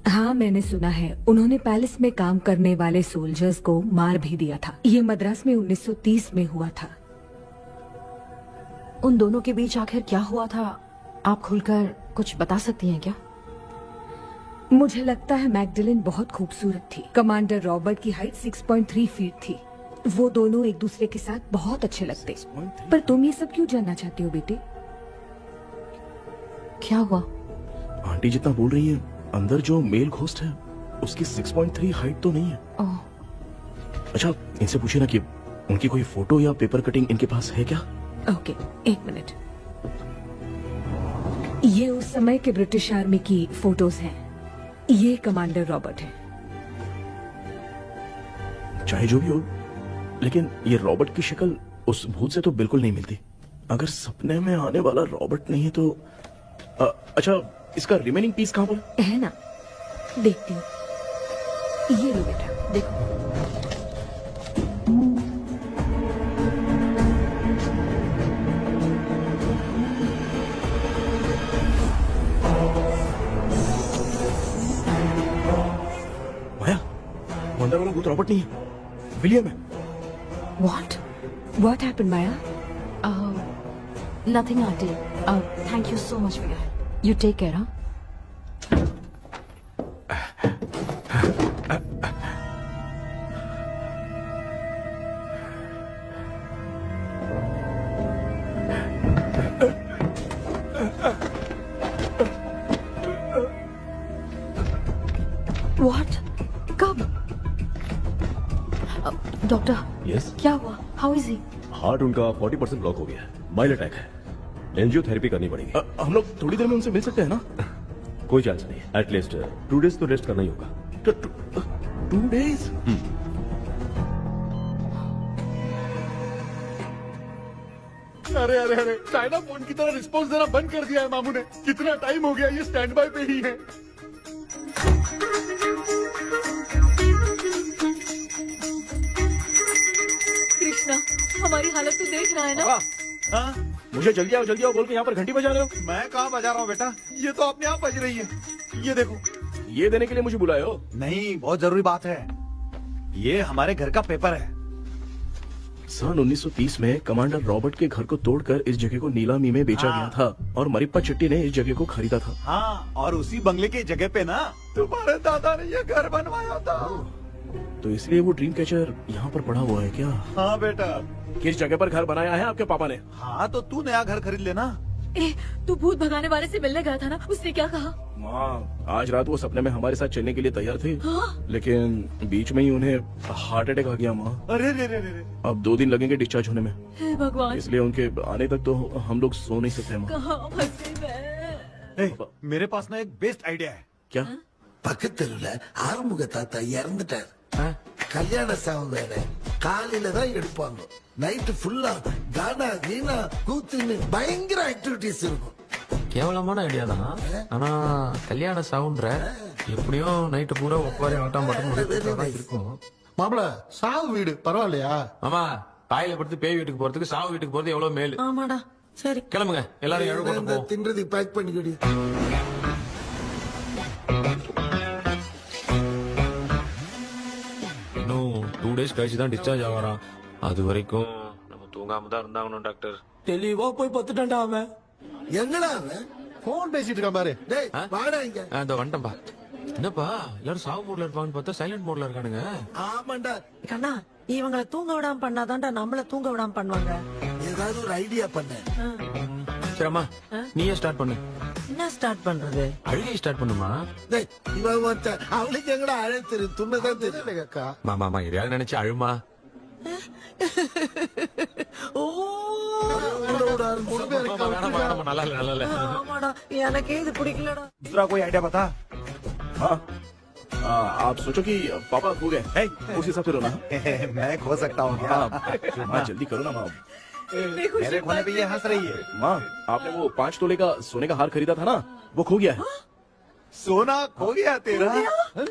हाँ, मैंने सुना है। उन्होंने पैलेस में काम करने वाले सोल्जर्स को मार भी दिया था। ये मद्रास में 1930 में हुआ था। उन दोनों के बीच आखिर क्या हुआ था, आप खुलकर कुछ बता सकती हैं क्या? मुझे लगता है मैकडलेन बहुत खूबसूरत थी। कमांडर रॉबर्ट की हाइट 6.3 फीट थी। वो दोनों एक दूसरे के साथ बहुत अच्छे लगते। पर तुम ये सब क्यों जानना चाहते हो बेटे? क्या हुआ? आंटी जितना बोल रही है, अंदर जो मेल घोस्ट है उसकी 6.3 हाइट तो नहीं है। अच्छा, इनसे पूछे ना कि उनकी कोई फोटो या पेपर कटिंग इनके पास है क्या? ओके, एक मिनट। ये उस समय के ब्रिटिश आर्मी की फोटोज हैं। ये कमांडर रॉबर्ट है। चाहे जो भी हो, लेकिन ये रॉबर्ट की शक्ल उस भूत से तो बिल्कुल नहीं मिलती। अगर सपने में आने वाला रॉबर्ट नहीं है तो अच्छा, इसका रिमेनिंग पीस कहाँ पर है? ना, देखती हूँ। ये लो बेटा, देखो। माया, वो अंदर वाला भूत रॉबर्ट नहीं है, विलियम है। What happened, Maya? Nothing, auntie. Thank you so much for your help. You take care, huh? What? कब? डॉक्टर, यस, क्या हुआ? How is he? हार्ट उनका 40% ब्लॉक हो गया है। माइल्ड अटैक है। एंजियोथेरेपी करनी पड़ेगी। हम लोग थोड़ी देर में उनसे मिल सकते हैं ना? कोई चांस नहीं। एटलीस्ट 2 डेज तो रेस्ट करना ही होगा। 2 डेज? अरे अरे अरे, चाइना फोन की तरह रिस्पॉन्स देना बंद कर दिया है मामू ने। कितना टाइम हो गया, ये स्टैंड बाय पे ही है। कृष्णा, हमारी हालत तो देख रहा है ना? हाँ? मुझे जल्दी आओ बोल के यहाँ पर घंटी बजा रहे हो। मैं कहाँ बजा रहा हूँ बेटा, ये तो अपने आप बज रही है। ये देखो। ये देने के लिए मुझे बुलाए हो? नहीं, बहुत जरूरी बात है। ये हमारे घर का पेपर है। सन 1930 में कमांडर रॉबर्ट के घर को तोड़कर इस जगह को नीलामी में बेचा गया था और मरिप्पा चिट्टी ने इस जगह को खरीदा था। हाँ, और उसी बंगले की जगह पे ना तुम्हारे दादा ने ये घर बनवाया था। तो इसलिए वो ड्रीम कैचर यहाँ पर पड़ा हुआ है क्या? हाँ बेटा। किस जगह पर घर बनाया है आपके पापा ने? हाँ, तो तू नया घर खरीद लेना। तू भूत भगाने वाले से मिलने गया था ना, उसने क्या कहा? माँ, आज रात वो सपने में हमारे साथ चलने के लिए तैयार थे। लेकिन बीच में ही उन्हें हार्ट अटैक आ गया माँ। अरे रे रे रे। अब 2 दिन लगेंगे डिस्चार्ज होने में। हे भगवान। इसलिए उनके आने तक तो हम लोग सो नहीं सकते माँ। कहाँ फंसे मैं? मेरे पास ना एक बेस्ट आइडिया है। क्या? பக்கத்தெருவுல ஆறுமுக தாத்தா இறந்துட்டார். கல்யாண சாவு வேற. காலையில தான் எடுப்பாங்க. நைட்டு ஃபுல்லா கானா கீனா கூத்துன்னு பயங்கர ஆக்டிவிட்டிஸ் இருக்கும். கேவலமான ஐடியா தான். ஆனா கல்யாண சவுண்ட்ற எப்படியும் நைட்டு பூரா உட்காரி ஆட்டம் மட்டும் இருக்கும். மாப்பிள, சாவு வீடு பரவாயில்லையா? ஆமா, பாயில படுத்து பேய் வீட்டுக்கு போறதுக்கு சாவு வீட்டுக்கு போறது எவ்வளவு மேலு. ஆமாடா, சரி கிளம்புங்க, எல்லாரும் எழுபோம் போ. தின்றதை பேக் பண்ணிக்கடி. இன்னும் 2 டேஸ் கழிச்சு தான் டிஸ்சார்ஜ் ஆவாராம். அது வரைக்கும் நம்ம தூங்காம தான் இருந்தாகணும் டாக்டர். தெளிவா போய் பத்துட்டான்டா அவன். எங்கடா அவன்? போன் பேசிட்டு இருக்கான் பாரு. டேய், வாடா இங்க. அந்த வந்துட்டம்பா. என்னப்பா எல்லாரும் சாவு மோட்ல இருப்பாங்கன்னு பார்த்தா சைலண்ட் மோட்ல இருக்கானுங்க. ஆமாண்டா. கண்ணா, இவங்கள தூங்க விடாம பண்ணாதான்டா நம்மள தூங்க விடாம பண்ணுவாங்க. ஏதாவது ஒரு ஐடியா பண்ணு. சரிம்மா, நீயே ஸ்டார்ட் பண்ணு. என்ன ஸ்டார்ட் பண்றது? அழுகை ஸ்டார்ட் பண்ணுமா? டேய், இவன் ஒருத்தன் அவளுக்கு எங்கடா அழ தெரியும்? துண்ணதான் தெரியல அக்கா. மாமா எதையாவது நினைச்சு அழுமா. ஓ, நல்லா இல்ல. ஆமாடா, எனக்கே இது பிடிக்கலடா. दूसरा कोई आइडिया बता। हाँ, आप सोचो कि पापा खो गए, उस हिसाब से रोना। मैं खो सकता हूँ क्या? हाँ, जल्दी करो ना माँ। इतनी खुशी मेरे खोने पे ये हंस रही है। माँ, आपने वो 5 तोले का सोने का हार खरीदा था ना, वो खो गया है। सोना खो गया तेरा?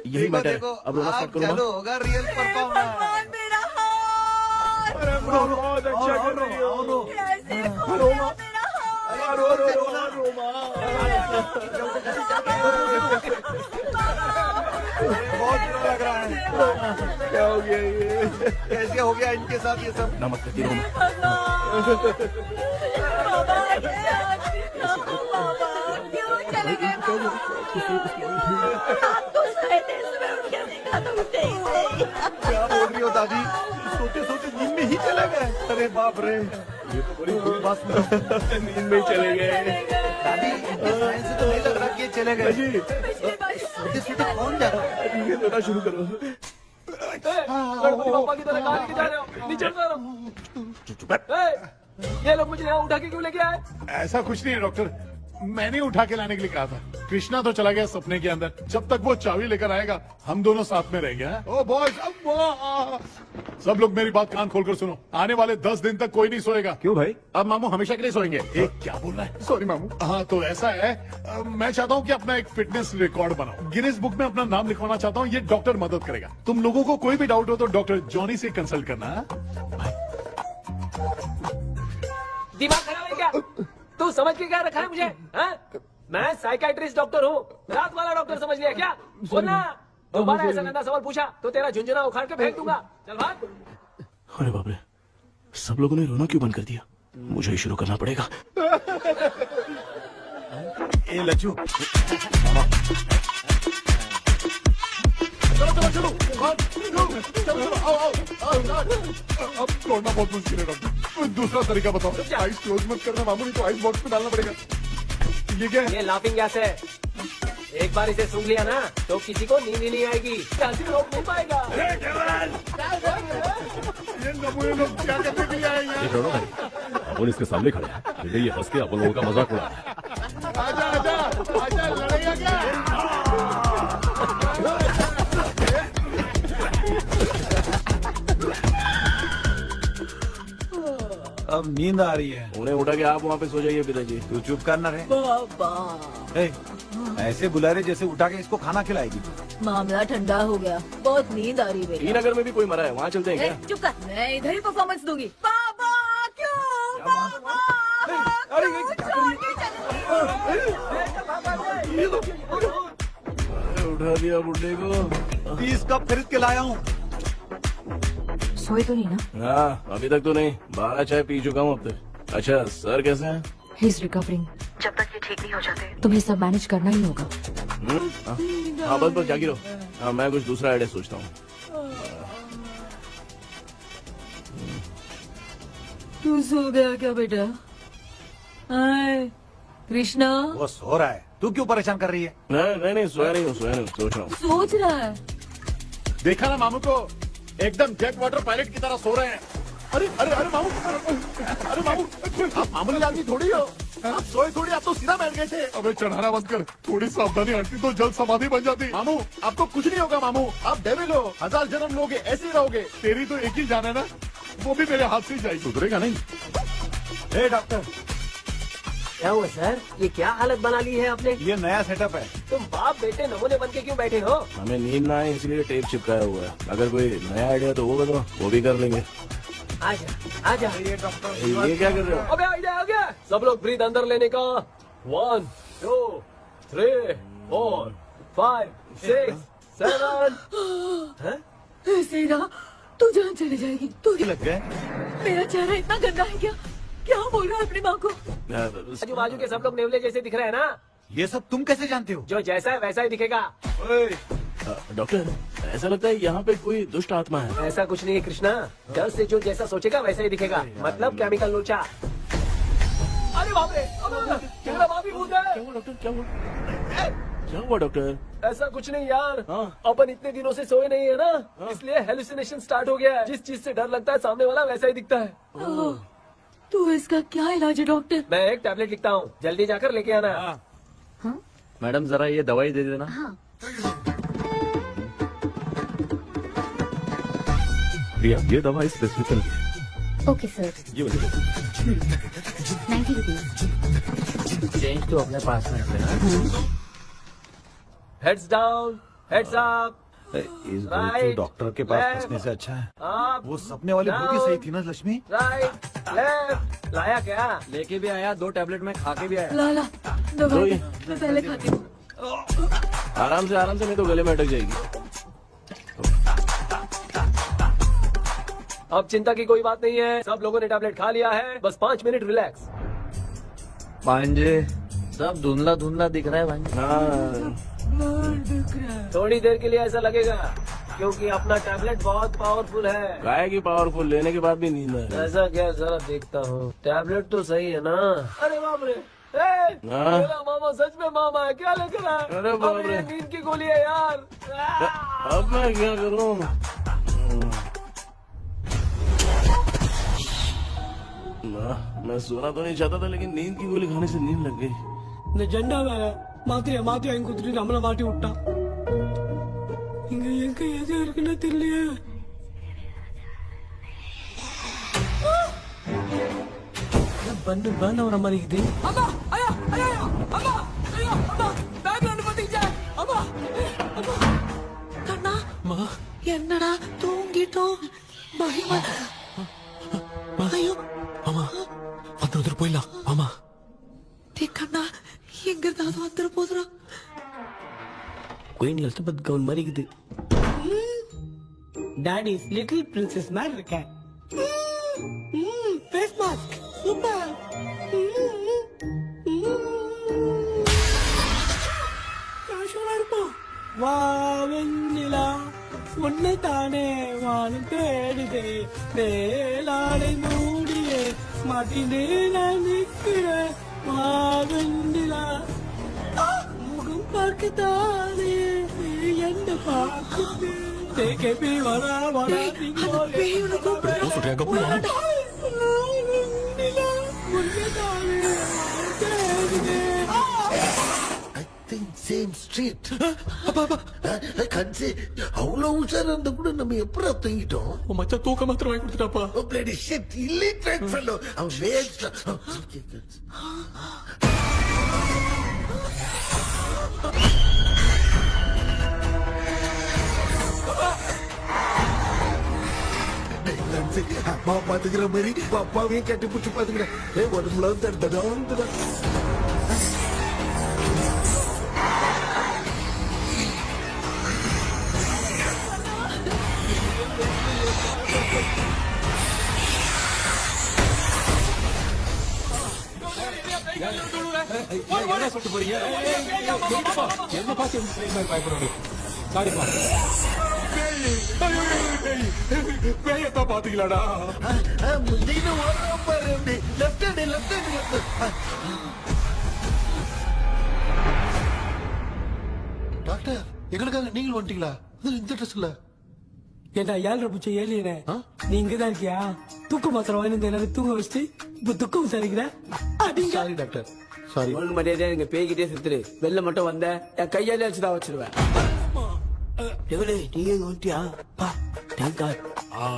यही मैटर है। अब रोना स्टार्ट करो। चलो होगा रियल परफॉर्मेंस। मेरा हार बहुत अच्छा कर रही हो। कैसे खो गया मेरा हार? बहुत बुरा लग रहा है। क्या हो गया ये? कैसे हो गया इनके साथ ये सब? नमक करती रहो। क्यों चले गए आप तो सोए थे, सुबह उठ के देखा तो उठे ही नहीं। क्या बोल रही हो दादी? सोते सोते नींद में ही चले गए? अरे बाप रे, ये तो बड़ी बुरी बात सुना। नींद में ही चले गए। दादी, इनके साइन से तो नहीं लग रहा कि ये चले गए। सोते सोते कौन जा रहा है? ये रोना शुरू करो। गणपति बापा की तरह कहाँ लेके जा रहे हो? नीचे उतारो। ये लोग मुझे यहाँ उठा के क्यों लेके आए? ऐसा कुछ नहीं है डॉक्टर, मैंने उठा के लाने के लिए कहा था। कृष्णा तो चला गया सपने के अंदर, जब तक वो चाबी लेकर आएगा हम दोनों साथ में रहेंगे। ओ बॉयज, सब लोग मेरी बात कान खोलकर सुनो, आने वाले 10 दिन तक कोई नहीं सोएगा। क्यों भाई? अब मामू हमेशा के लिए सोएंगे। क्या बोल रहा है? सॉरी मामू। हाँ तो ऐसा है, मैं चाहता हूँ कि अपना एक फिटनेस रिकॉर्ड बनाओ, गिनीज बुक में अपना नाम लिखवाना चाहता हूँ। ये डॉक्टर मदद करेगा। तुम लोगों को कोई भी डाउट हो तो डॉक्टर जॉनी से कंसल्ट करना। दिमाग खराब है क्या? तू समझ के क्या रखा है मुझे? हाँ? मैं साइकाइट्रिस्ट डॉक्टर हूँ, रात वाला डॉक्टर समझ लिया क्या? बोलना, दोबारा ऐसा गंदा सवाल पूछा तो तेरा झुंझुना उखाड़ के फेंक दूंगा। चल भाग। अरे बाप रे, सब लोगों ने रोना क्यों बंद कर दिया? मुझे ही शुरू करना पड़ेगा। ए लज्जू, चलो अब तोड़ना बहुत मुश्किल है डॉक्टर, दूसरा तरीका बताओ। आइस क्लोज मत करना मामू, नहीं तो आइस बॉक्स में डालना पड़ेगा। ये क्या है? ये लाफिंग गैस है, एक बार इसे सूंघ लिया ना तो किसी को नींद ही नहीं आएगी, रोक नहीं पाएगा। ये नमूने लोग क्या करने के लिए आए ये छोड़ो भाई, अपन इसके सामने खड़े हैं, फिर ये हंस के अपन लोगों का मजाक उड़ा रहा है। आजा आजा आजा, लड़ेगा क्या? अब नींद आ रही है। उन्हें उठा के आप वहाँ पे सो जाइए पिताजी। तू चुप करना रे। ए, ऐसे बुला रहे जैसे उठा के इसको खाना खिलाएगी। मामला ठंडा हो गया, बहुत नींद आ रही है। नगर में भी कोई मरा है, वहाँ चलते हैं क्या? चुप कर, मैं इधर ही परफॉर्मेंस दूंगी। पापा क्यों? पापा उठा दिया बुड्ढे को। 30 कप खरीद के लाया हूँ। सोए तो नहीं ना? हाँ, अभी तक तो नहीं, 12 चाय पी चुका हूँ अब तक। अच्छा, सर कैसे हैं? He is recovering. जब तक ये ठीक नहीं हो जाते तुम्हें सब मैनेज करना ही होगा। हाँ बस बस जागी रहो। हाँ, मैं कुछ दूसरा आइडिया सोचता हूँ। तू सो गया क्या बेटा? हाय कृष्णा। वो सो रहा है, तू क्यों परेशान कर रही है? नहीं सोया नहीं हूँ, सोच रहा हूँ। सोच रहा है? देखा ना मामू को, एकदम जेट वाटर पायलट की तरह सो रहे हैं। अरे अरे अरे मामू, अरे मामू, आप मामूली आदमी थोड़ी हो, आप सोए थोड़ी, आप तो सीधा बैठ गए थे। अबे चढ़ाना बंद कर, थोड़ी सावधानी हटती तो जल्द समाधि बन जाती। मामू आपको कुछ नहीं होगा मामू, आप डेविल हो, 1000 जन्म लोगे ऐसे ही रहोगे। तेरी तो एक ही जान है ना, वो भी मेरे हाथ से ही जाएगी। सुधरेगा नहीं। ए डॉक्टर, क्या हुआ सर? ये क्या हालत बना ली है आपने? ये नया सेटअप है। तुम बाप बेटे नमूने बन के क्यों बैठे हो? हमें नींद ना आए इसलिए टेप चिपकाया हुआ है। अगर कोई नया आइडिया तो वो बताओ, वो भी कर लेंगे। आजा आजा। ये डॉक्टर, ये क्या कर रहे हो? अबे आइडिया आ गया। सब लोग ब्रीथ अंदर लेने का। 1 2 3 4 5 6 7। सीधा तू जहाँ चले जाएगी। तू लग गए। मेरा चेहरा इतना गंदा है क्या? क्या बोल रहा है अपनी माँ को? आजू बाजू के सब लोग नेवले जैसे दिख रहे हैं ना? ये सब तुम कैसे जानते हो? जो जैसा है वैसा ही दिखेगा। डॉक्टर, ऐसा लगता है यहाँ पे कोई दुष्ट आत्मा है। ऐसा कुछ नहीं है कृष्णा, डर से जो जैसा सोचेगा वैसा ही दिखेगा, मतलब केमिकल लोचा। अरे बाप रे, मेरा बाप ही भूत है। क्या हुआ डॉक्टर, क्या हुआ? क्या हुआ डॉक्टर? ऐसा कुछ नहीं यार, अपन इतने दिनों से सोए नहीं है ना, इसलिए हेलुसिनेशन स्टार्ट हो गया है। जिस चीज से डर लगता है सामने वाला वैसा ही दिखता है। तो इसका क्या इलाज है डॉक्टर? मैं एक टैबलेट लिखता हूँ, जल्दी जाकर लेके आना। मैडम जरा ये दवाई दे देना। प्रिया, ये दवा इस प्रिस्क्रिप्शन की है। ओके सर, ये वाली 90 रुपीज। चेंज तो अपने पास में रखना। Heads down, heads up. इस डॉक्टर के पास फंसने से अच्छा है वो सपने वाली बुद्धि सही थी ना लक्ष्मी। Right left. लाया क्या? लेके भी आया, 2 टैबलेट में खा के भी आया। ला दवा दे, मैं पहले खाती हूँ। आराम से नहीं तो गले में अटक जाएगी। अब चिंता की कोई बात नहीं है, सब लोगों ने टैबलेट खा लिया है, बस 5 मिनट रिलैक्स। भांजे सब धुंधला धुंधला दिख रहा है भांजे। थोड़ी देर के लिए ऐसा लगेगा क्योंकि अपना टैबलेट बहुत पावरफुल है। गाय की पावरफुल, लेने के बाद भी नींद है। ऐसा क्या, जरा देखता हूँ। टैबलेट तो सही है ना? अरे बाप रे, मेरा मामा सच में मामा है, क्या लेकर आया? अरे बाप रे, नींद की गोली है यार। अब मैं क्या करूँ? मैं सोना तो नहीं चाहता था, लेकिन नींद की गोली खाने से नींद लग गई। நிஜண்டா வேற மாத்திரையா மாத்தி வாங்கி கொடுத்துட்டு நம்மள மாட்டி விட்டான். இங்க எங்க எது இருக்குன்னு தெரியலையே. பண்ணு வர மாதிரி இருக்குது. அம்மா ஐயா ஐயா அம்மா ஐயா அம்மா பேக்ரவுண்ட் பத்திச்சே அம்மா அம்மா கண்ணா அம்மா என்னடா தூங்கிட்டோம் பயமா ஐயோ அம்மா வந்து போயிடலாம் அம்மா கண்ணா எங்க இருந்தாலும் வந்துட போதுரா குயின் எலிசபெத் கவுன் மாதிரி இருக்குது டாடி லிட்டில் பிரின்சஸ் மாதிரி இருக்கேன் ஃபேஸ் மாஸ்க் சூப்பர் காஷுவலா இருப்போம் வா வெண்ணிலா உன்னை தானே வானம் தேடுதே வேளாடை மூடியே மாட்டினே நான் நிற்கிறேன் வா வெண்ணிலா முகம் பார்க்கத்தானே என்ன பார்க்குது தேக்கே வரா வரா பேயுன கூப்பிடுறேன் சேம் ஸ்ட்ரீட் கன்சி அவ்வளவு உஷாரா இருந்த கூட நம்ம எப்படா தூங்கிட்டோம் மச்சா தூக்க மாத்திரம் வாங்கி கொடுத்துட்டாப்பா பிளடி ஷிட் இல்லிட்ரேட் ஃபெல்லோ அவன் வேஸ்ட் அம்மா பாத்துக்கிற மாதிரி அப்பாவையும் கட்டி பிடிச்சி பாத்துக்கிறேன் உடம்புல தடுத்தடா என்ன சொல்லிட்டு போறீங்க என்ன பார்த்து பயப்படுறோம் சாரிப்பா பேயத்தான் பாத்தீங்களாடா டாக்டர் எங்களுக்காக நீங்கள் வந்துட்டீங்களா இந்த ட்ரெஸ் இல்ல ஏண்டா 7 பூச்சி ஏலியனே நீ இங்கதான் இருக்கியா தூக்க மாத்திரம் வாங்கி எல்லாரும் தூங்க வச்சுட்டு இப்ப துக்கம் விசாரிக்கிற சாரி டாக்டர் சாரி ஒண்ணு மரியாதையா நீங்க பேய்கிட்டே செத்துரு வெளில மட்டும் வந்த என் கையாலே வச்சுதான் வச்சிருவேன் நீங்க வந்துட்டியா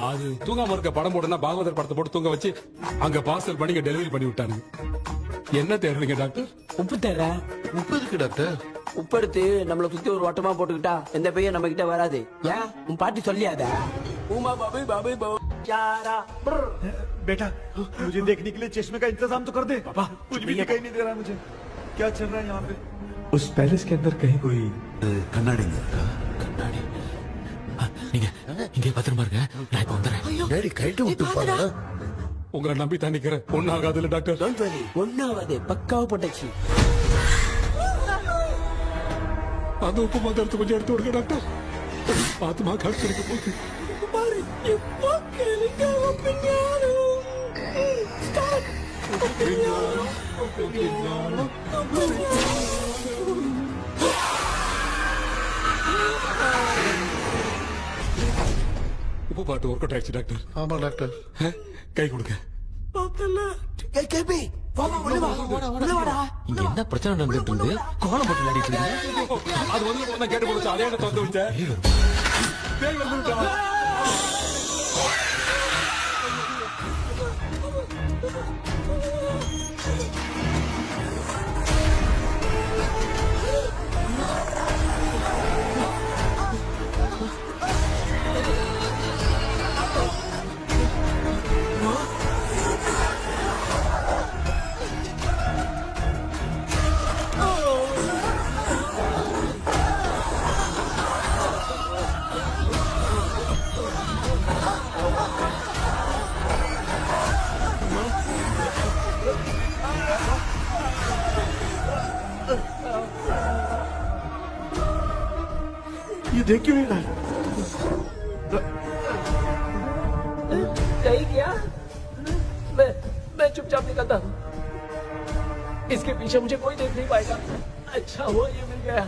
அது தூங்காம இருக்க படம் போடுனா பாகவதர் படத்தை போட்டு தூங்க வச்சு அங்க பார்சல் பண்ணி டெலிவரி பண்ணி விட்டானுங்க என்ன தேடுறீங்க டாக்டர் உப்பு தேடுற உப்பு இருக்கு டாக்டர் உப்பு எடுத்து நம்மள சுத்தி ஒரு வட்டமா போட்டுக்கிட்டா எந்த பையன் நம்ம கிட்ட வராது ஏன் உன் பாட்டி சொல்லியாத உமா பாபு பாபு बेटा मुझे देखने के लिए चश्मे का इंतजाम तो कर दे पापा कुछ भी दिखाई नहीं दे रहा मुझे क्या चल रहा है यहाँ पे उस पैलेस के अंदर कहीं कोई கண்ணாடி கண்ணாடி நீங்க இங்கே பத்திரமா இருங்க நான் இப்ப வந்துடுறேன் டேடி கைட்டு விட்டு பாரு உங்களை நம்பி தான் நிக்கிறேன் ஒன்னாகாதுல்ல டாக்டர் ஒன்னாவது பக்காவ பட்டுச்சு அந்த உப்பு மாத்திரத்தை கொஞ்சம் எடுத்து விடுங்க டாக்டர் பாத்துமா காட்சி இருக்க போகுது பாரு இப்போ கேளுங்க உப்பு பாட்டு ஒர்க் அவுட் ஆயிடுச்சு டாக்டர் ஆமா டாக்டர் கை கொடுங்க இங்க என்ன பிரச்சனை நடந்துட்டு இருந்து கோலம் போட்டு விளையாடிட்டு இருக்கு அது வந்து கேட்டு போச்சு அதே திறந்து வச்சேன் பேய் வந்துட்டா ये देख क्यों नहीं रहा है? नहीं क्या? मैं चुपचाप निकलता हूँ। इसके पीछे मुझे कोई देख नहीं पाएगा। अच्छा हुआ ये मिल गया।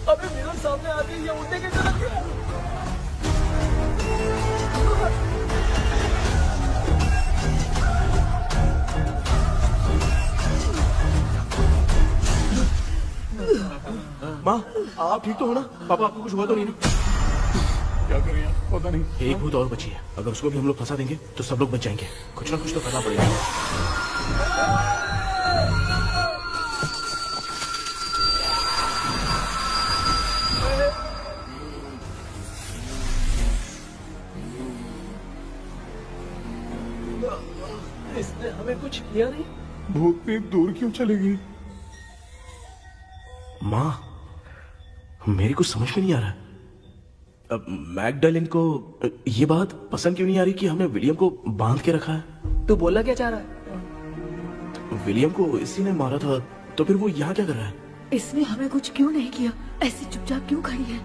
अबे मेरे सामने आके ये उड़ने के तरफ गया। माँ, आप ठीक तो हो ना? पापा आपको कुछ हुआ तो नहीं ना? क्या करें यार, पता नहीं। एक भूत और बची है, अगर उसको भी हम लोग फंसा देंगे तो सब लोग बच जाएंगे। कुछ ना कुछ तो करना पड़ेगा। इसने हमें कुछ किया नहीं। भूतनी दूर क्यों चली गई? माँ, मेरी कुछ समझ में नहीं आ रहा। अब मैगडालिन को ये बात पसंद क्यों नहीं आ रही कि हमने विलियम को बांध के रखा है? तू बोलना क्या चाह रहा है? विलियम को इसी ने मारा था, तो फिर वो यहाँ क्या कर रहा है? इसने हमें कुछ क्यों नहीं किया? ऐसी चुपचाप क्यों खड़ी है?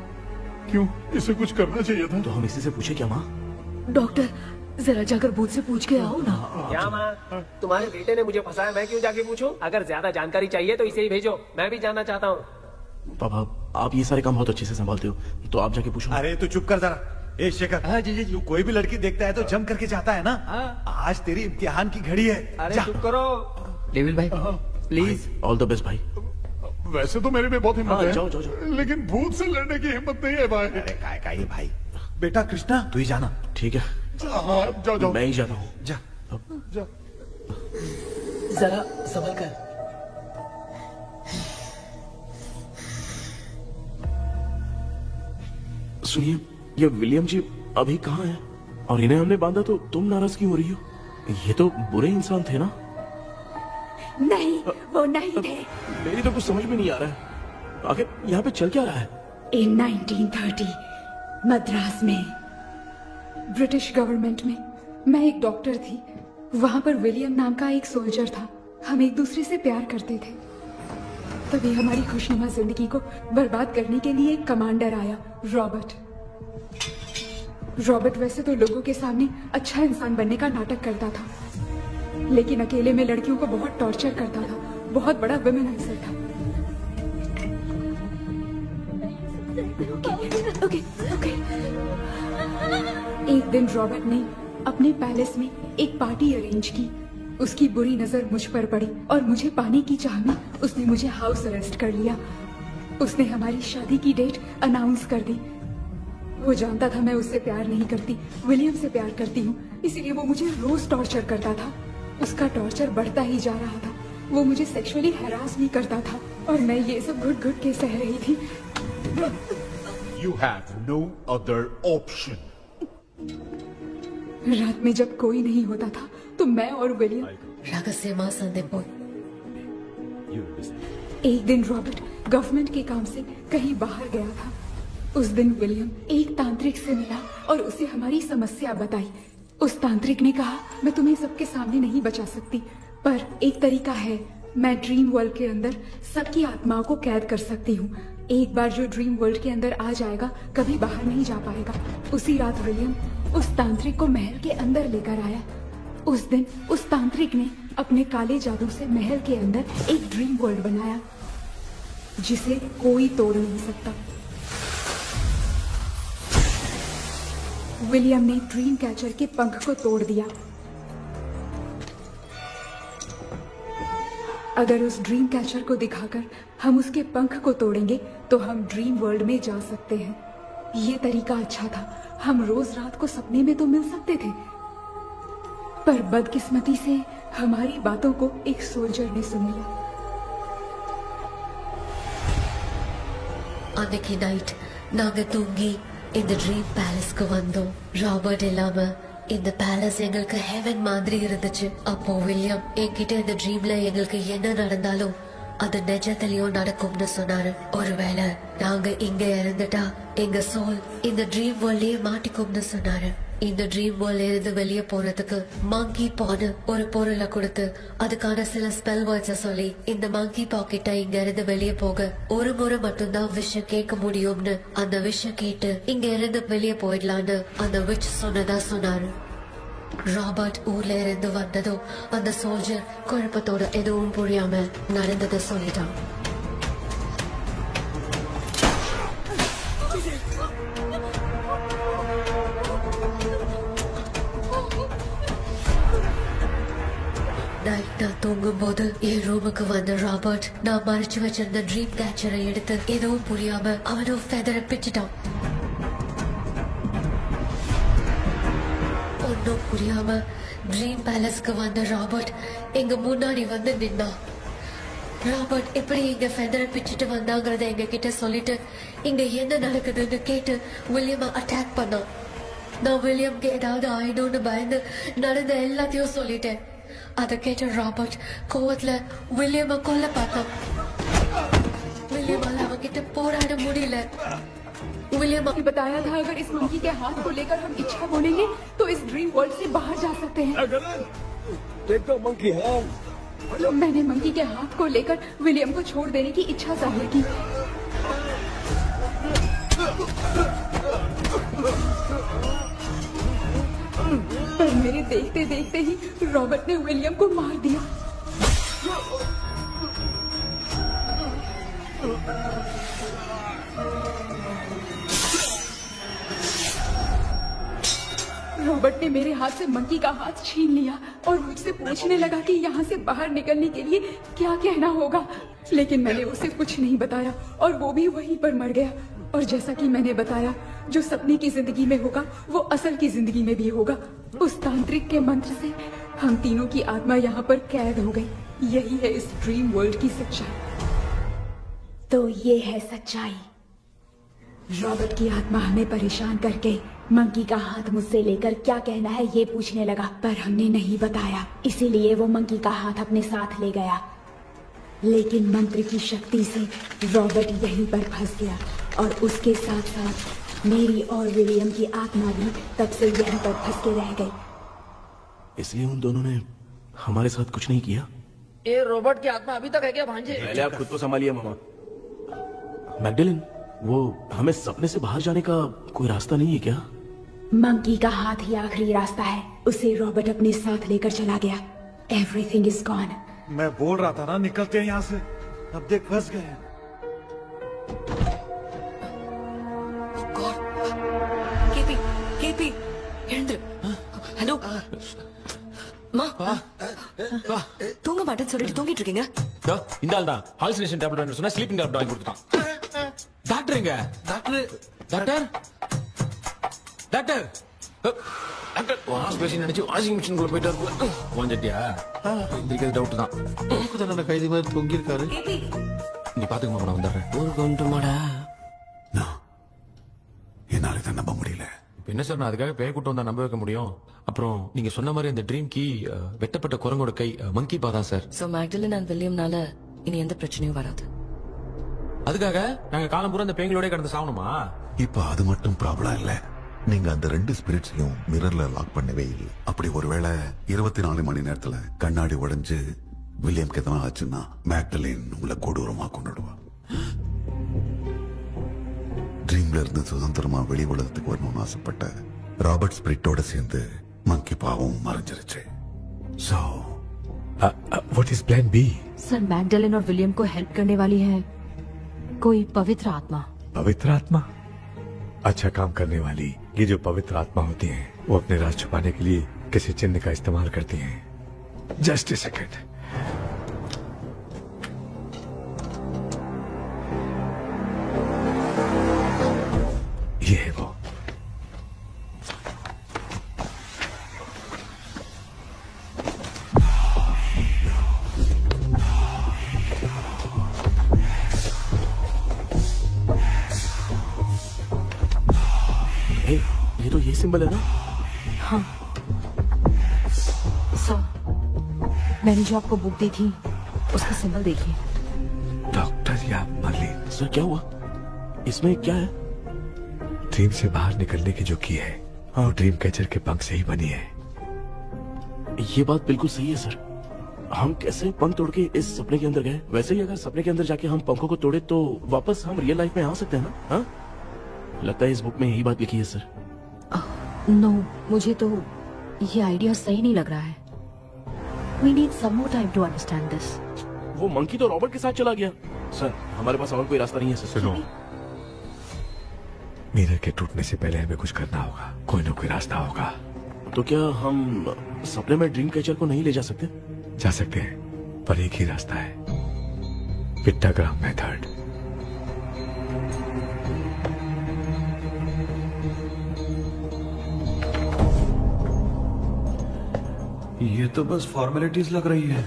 क्यों? इसे कुछ करना चाहिए था। तो हम इसी से पूछे क्या माँ? डॉक्टर, जरा जाकर भूत से पूछ के आओ ना। क्या माँ? तुम्हारे बेटे ने मुझे फंसाया, मैं क्यों जाके पूछूं? अगर ज्यादा जानकारी चाहिए तो इसे ही भेजो, मैं भी जानना चाहता हूँ। पापा, आप ये सारे काम बहुत अच्छे से संभालते हो, तो आप जाके पूछो। अरे तू चुप कर जरा। ए शेखर, हाँ जी जी जी। तू कोई भी लड़की देखता है तो जम करके जाता है ना। आज तेरी इम्तिहान की घड़ी है। अरे जा। चुप करो। डेविल भाई प्लीज। ऑल द बेस्ट भाई। वैसे तो मेरे में बहुत हिम्मत हाँ, है, जाओ, जाओ, जाओ। लेकिन भूत से लड़ने की हिम्मत नहीं है भाई। अरे काय का ये भाई। बेटा कृष्णा, तू ही जाना। ठीक है, हाँ, जाओ जाओ। मैं ही जाता हूँ। जा। जा। जरा संभल कर। सुनिए, ये विलियम जी अभी कहाँ है? और इन्हें हमने बांधा तो तुम नाराज क्यों हो रही हो? ये तो बुरे इंसान थे ना? नहीं, वो नहीं थे। मेरी तो कुछ समझ में नहीं आ रहा है। आखिर यहाँ पे चल क्या रहा है? In 1930 मद्रास में ब्रिटिश गवर्नमेंट में मैं एक डॉक्टर थी। वहां पर विलियम नाम का एक सोल्जर था। हम एक दूसरे से प्यार करते थे। तभी हमारी खुशनुमा जिंदगी को बर्बाद करने के लिए एक कमांडर आया, रॉबर्ट। रॉबर्ट वैसे तो लोगों के सामने अच्छा इंसान बनने का नाटक करता था, लेकिन अकेले में लड़कियों को बहुत टॉर्चर करता था। बहुत बड़ा वुमेनाइजर था। Okay, okay. एक दिन रॉबर्ट ने अपने पैलेस में एक पार्टी अरेंज की। उसकी बुरी नजर मुझ पर पड़ी और मुझे पाने की चाह में उसने मुझे हाउस अरेस्ट कर लिया। उसने हमारी शादी की डेट अनाउंस कर दी। वो जानता था मैं उससे प्यार नहीं करती, विलियम से प्यार करती हूँ, इसीलिए वो मुझे रोज टॉर्चर करता था। उसका टॉर्चर बढ़ता ही जा रहा था। वो मुझे सेक्सुअली हैरास भी करता था और मैं ये सब घुट घुट के सह रही थी। You have no other option. रात में जब कोई नहीं होता था तो मैं और विलियम एक दिन रॉबर्ट गवर्नमेंट के काम से कहीं बाहर गया था। उस दिन विलियम एक तांत्रिक से मिला और उसे हमारी समस्या बताई। उस तांत्रिक ने कहा, मैं तुम्हें सबके सामने नहीं बचा सकती, पर एक तरीका है। मैं ड्रीम वर्ल्ड के अंदर सबकी आत्माओं को कैद कर सकती हूँ। एक बार जो ड्रीम वर्ल्ड के अंदर आ जाएगा कभी बाहर नहीं जा पाएगा। उसी रात विलियम उस तांत्रिक को महल के अंदर लेकर आया। उस दिन उस तांत्रिक ने अपने काले जादू से महल के अंदर एक ड्रीम वर्ल्ड बनाया जिसे कोई तोड़ नहीं सकता। विलियम ने ड्रीम कैचर के पंख को तोड़ दिया। अगर उस ड्रीम कैचर को दिखाकर हम उसके पंख को तोड़ेंगे तो हम ड्रीम वर्ल्ड में जा सकते हैं। ये तरीका अच्छा था, हम रोज रात को सपने में तो मिल सकते थे, पर बदकिस्मती से हमारी बातों को एक सोल्जर ने सुन लिया। அன்னைக்கு நைட் நாங்க தூங்கி இந்த ட்ரீம் பேலஸ்க்கு வந்தோம். ராபர்ட் இல்லாம இந்த பேலஸ் எங்களுக்கு ஹெவன் மாதிரி இருந்துச்சு. அப்போ வில்லியம் என்கிட்ட இந்த ட்ரீம்ல எங்களுக்கு என்ன நடந்தாலும் அது நிஜத்திலயும் நடக்கும்னு சொன்னாரு. ஒருவேளை நாங்க இங்க இறந்துட்டா எங்க சோல் இந்த ட்ரீம் வேர்ல்ட்லயே மாட்டிக்கும்னு சொன்னாரு. இந்த ட்ரீம் வேர்ல்ட்ல இருந்து வெளியே போறதுக்கு மங்கி பான்னு ஒரு பொருளை கொடுத்து அதுக்கான சில ஸ்பெல் வேர்ட்ஸ சொல்லி இந்த மங்கி பாக்கெட்டை இங்க இருந்து வெளியே போக ஒரு முறை மட்டும்தான் விஷயம் கேட்க முடியும்னு அந்த விஷயம் கேட்டு இங்க இருந்து வெளியே போயிடலான்னு அந்த விச் சொன்னதா சொன்னாரு. ராபர்ட் ஊர்ல இருந்து வந்ததும் அந்த சோல்ஜர் குழப்பத்தோட எதுவும் புரியாம நடந்ததை சொல்லிட்டான். நைட் நான் தூங்கும் போது என் ரூமுக்கு வந்த ராபர்ட் நான் மறைச்சு வச்சிருந்த ட்ரீம் கேச்சரை எடுத்து எதுவும் புரியாம அவனும் ஃபெதரை பிச்சுட்டான். ஒன்னும் புரியாம ட்ரீம் பேலஸ்க்கு வந்த ராபர்ட் எங்க முன்னாடி வந்து நின்னான். ராபர்ட் எப்படி இங்க ஃபெதரை பிச்சுட்டு வந்தாங்கிறத எங்க கிட்ட சொல்லிட்டு இங்க என்ன நடக்குதுன்னு கேட்டு வில்லியமை அட்டாக் பண்ணான். நான் வில்லியம்க்கு ஏதாவது ஆயிடும்னு பயந்து நடந்த எல்லாத்தையும் சொல்லிட்டேன். அதை கேட்ட ராபர்ட் கோவத்துல வில்லியமை கொல்ல பார்த்தான். வில்லியமால அவன்கிட்ட போராட முடியல. विलियम ने बताया था अगर इस मंकी के हाथ को लेकर हम इच्छा बोलेंगे तो इस ड्रीम वर्ल्ड से बाहर जा सकते हैं। मैंने मंकी के हाथ को लेकर विलियम को छोड़ देने की इच्छा जाहिर की। पर मेरे देखते देखते ही रॉबर्ट ने विलियम को मार दिया। रॉबर्ट ने मेरे हाथ से मंकी का हाथ छीन लिया और मुझसे पूछने लगा कि यहाँ से बाहर निकलने के लिए क्या कहना होगा, लेकिन मैंने उसे कुछ नहीं बताया और वो भी वहीं पर मर गया। और जैसा कि मैंने बताया, जो सपने की जिंदगी में होगा वो असल की जिंदगी में भी होगा। उस तांत्रिक के मंत्र से हम तीनों की आत्मा यहाँ पर कैद हो गई। यही है इस ड्रीम वर्ल्ड की सच्चाई। तो ये है सच्चाई। रॉबर्ट की आत्मा हमें परेशान करके मंकी का हाथ मुझसे लेकर क्या कहना है ये पूछने लगा, पर हमने नहीं बताया, इसीलिए वो मंकी का हाथ अपने साथ ले गया। लेकिन मंत्र की शक्ति से रॉबर्ट यहीं पर फंस गया और उसके साथ साथ मेरी और विलियम की आत्मा भी तब से यहीं पर फंस के रह गई। इसलिए उन दोनों ने हमारे साथ कुछ नहीं किया। ये रॉबर्ट की आत्मा अभी तक है क्या भांजे? पहले आप खुद को संभालिए मामा। मैगडेलिन, वो हमें सपने से बाहर जाने का कोई रास्ता नहीं है क्या? मंकी का हाथ ही आखिरी रास्ता है। उसे रॉबर्ट अपने साथ लेकर चला गया। Everything is gone. मैं बोल रहा था ना, निकलते हैं यहाँ से। अब देख फंस गए। கேபி எழுந்து. ஹலோ மா, தூங்க மாட்டேன்னு சொல்லிட்டு தூங்கிட்டு இருக்கீங்க? இந்த ஆள் தான் ஹாலுசினேஷன் டேப்லெட் சொன்னா ஸ்லீப்பிங் டேப்லெட் வாங்கி கொடுத்துட்டான். டாக்டர் எங்க? Doctor doctor doctor doctor wash basin நினைச்சு வாஷிங் மிஷின் குள்ள போயிட்டாரு. வாஞ்சிட்டியா? இந்த டவுட் தான். தன்னோட கைதி மாதிரி தொங்கி இருக்காரு. நீ பாத்துக்க மாமா, நான் வந்துடுறேன். ஒரு கொண்டு மாடா. என்னால தான் நம்ப முடியல. என்ன சார், நான் அதுக்காக பேய் கூட்டம் தான் நம்ப வைக்க முடியும்? அப்புறம் நீங்க சொன்ன மாதிரி அந்த ட்ரீம் கீ வெட்டப்பட்ட குரங்கோட கை மங்கி பா தான் சார். சோ மேக்டலின் அண்ட் வில்லியம்னால இனி எந்த பிரச்சனையும் வராது. அதுக்காக நாங்க காலம் பூரா அந்த பேய்களோட கடந்து சாவணுமா? இப்ப அது மட்டும் ப்ராப்ளம் இல்ல, நீங்க அந்த ரெண்டு ஸ்பிரிட்ஸையும் மிரர்ல லாக் பண்ணவே இல்லை. அப்படி ஒருவேளை 24 மணி நேரத்துல கண்ணாடி உடைஞ்சு வில்லியம் எதனா ஆச்சுன்னா மேக்டலின் உங்களை கொடூரமா கொண்டுடுவா. ட்ரீம்ல இருந்து சுதந்திரமா வெளி உலகத்துக்கு வரணும்னு ஆசைப்பட்ட ராபர்ட் ஸ்பிரிட்டோட சேர்ந்து மங்கி பாவம் மறைஞ்சிருச்சு. So, what is plan B? Sir, Magdalene और विलियम को हेल्प करने वाली है कोई पवित्र आत्मा। पवित्र आत्मा? अच्छा काम करने वाली ये जो पवित्र आत्मा होती हैं, वो अपने राज छुपाने के लिए किसी चिन्ह का इस्तेमाल करती हैं। Just a second. सिंबल है ना? हाँ सर, मैंने जो आपको बुक दी थी उसका सिंबल देखिए। डॉक्टर या मर्लिन। सर क्या हुआ? इसमें क्या है? ड्रीम से बाहर निकलने की जो की है वो ड्रीम कैचर के पंख से ही बनी है। ये बात बिल्कुल सही है सर। हम कैसे पंख तोड़ के इस सपने के अंदर गए? वैसे ही अगर सपने के अंदर जाके हम पंखों को तोड़े तो वापस हम रियल लाइफ में आ सकते हैं ना? हाँ, लगता है इस बुक में यही बात लिखी है सर। नो, मुझे तो ये आइडिया सही नहीं लग रहा है। We need some more time to understand this. वो मंकी तो रॉबर्ट के साथ चला गया। सर हमारे पास और कोई रास्ता नहीं है सर। सुनो, मिरर के टूटने से पहले हमें कुछ करना होगा। कोई ना कोई रास्ता होगा। तो क्या हम सपने में ड्रीम कैचर को नहीं ले जा सकते? जा सकते हैं, पर एक ही रास्ता है, पिट्टाग्राम मेथड। ये तो बस फॉर्मेलिटीज लग रही है।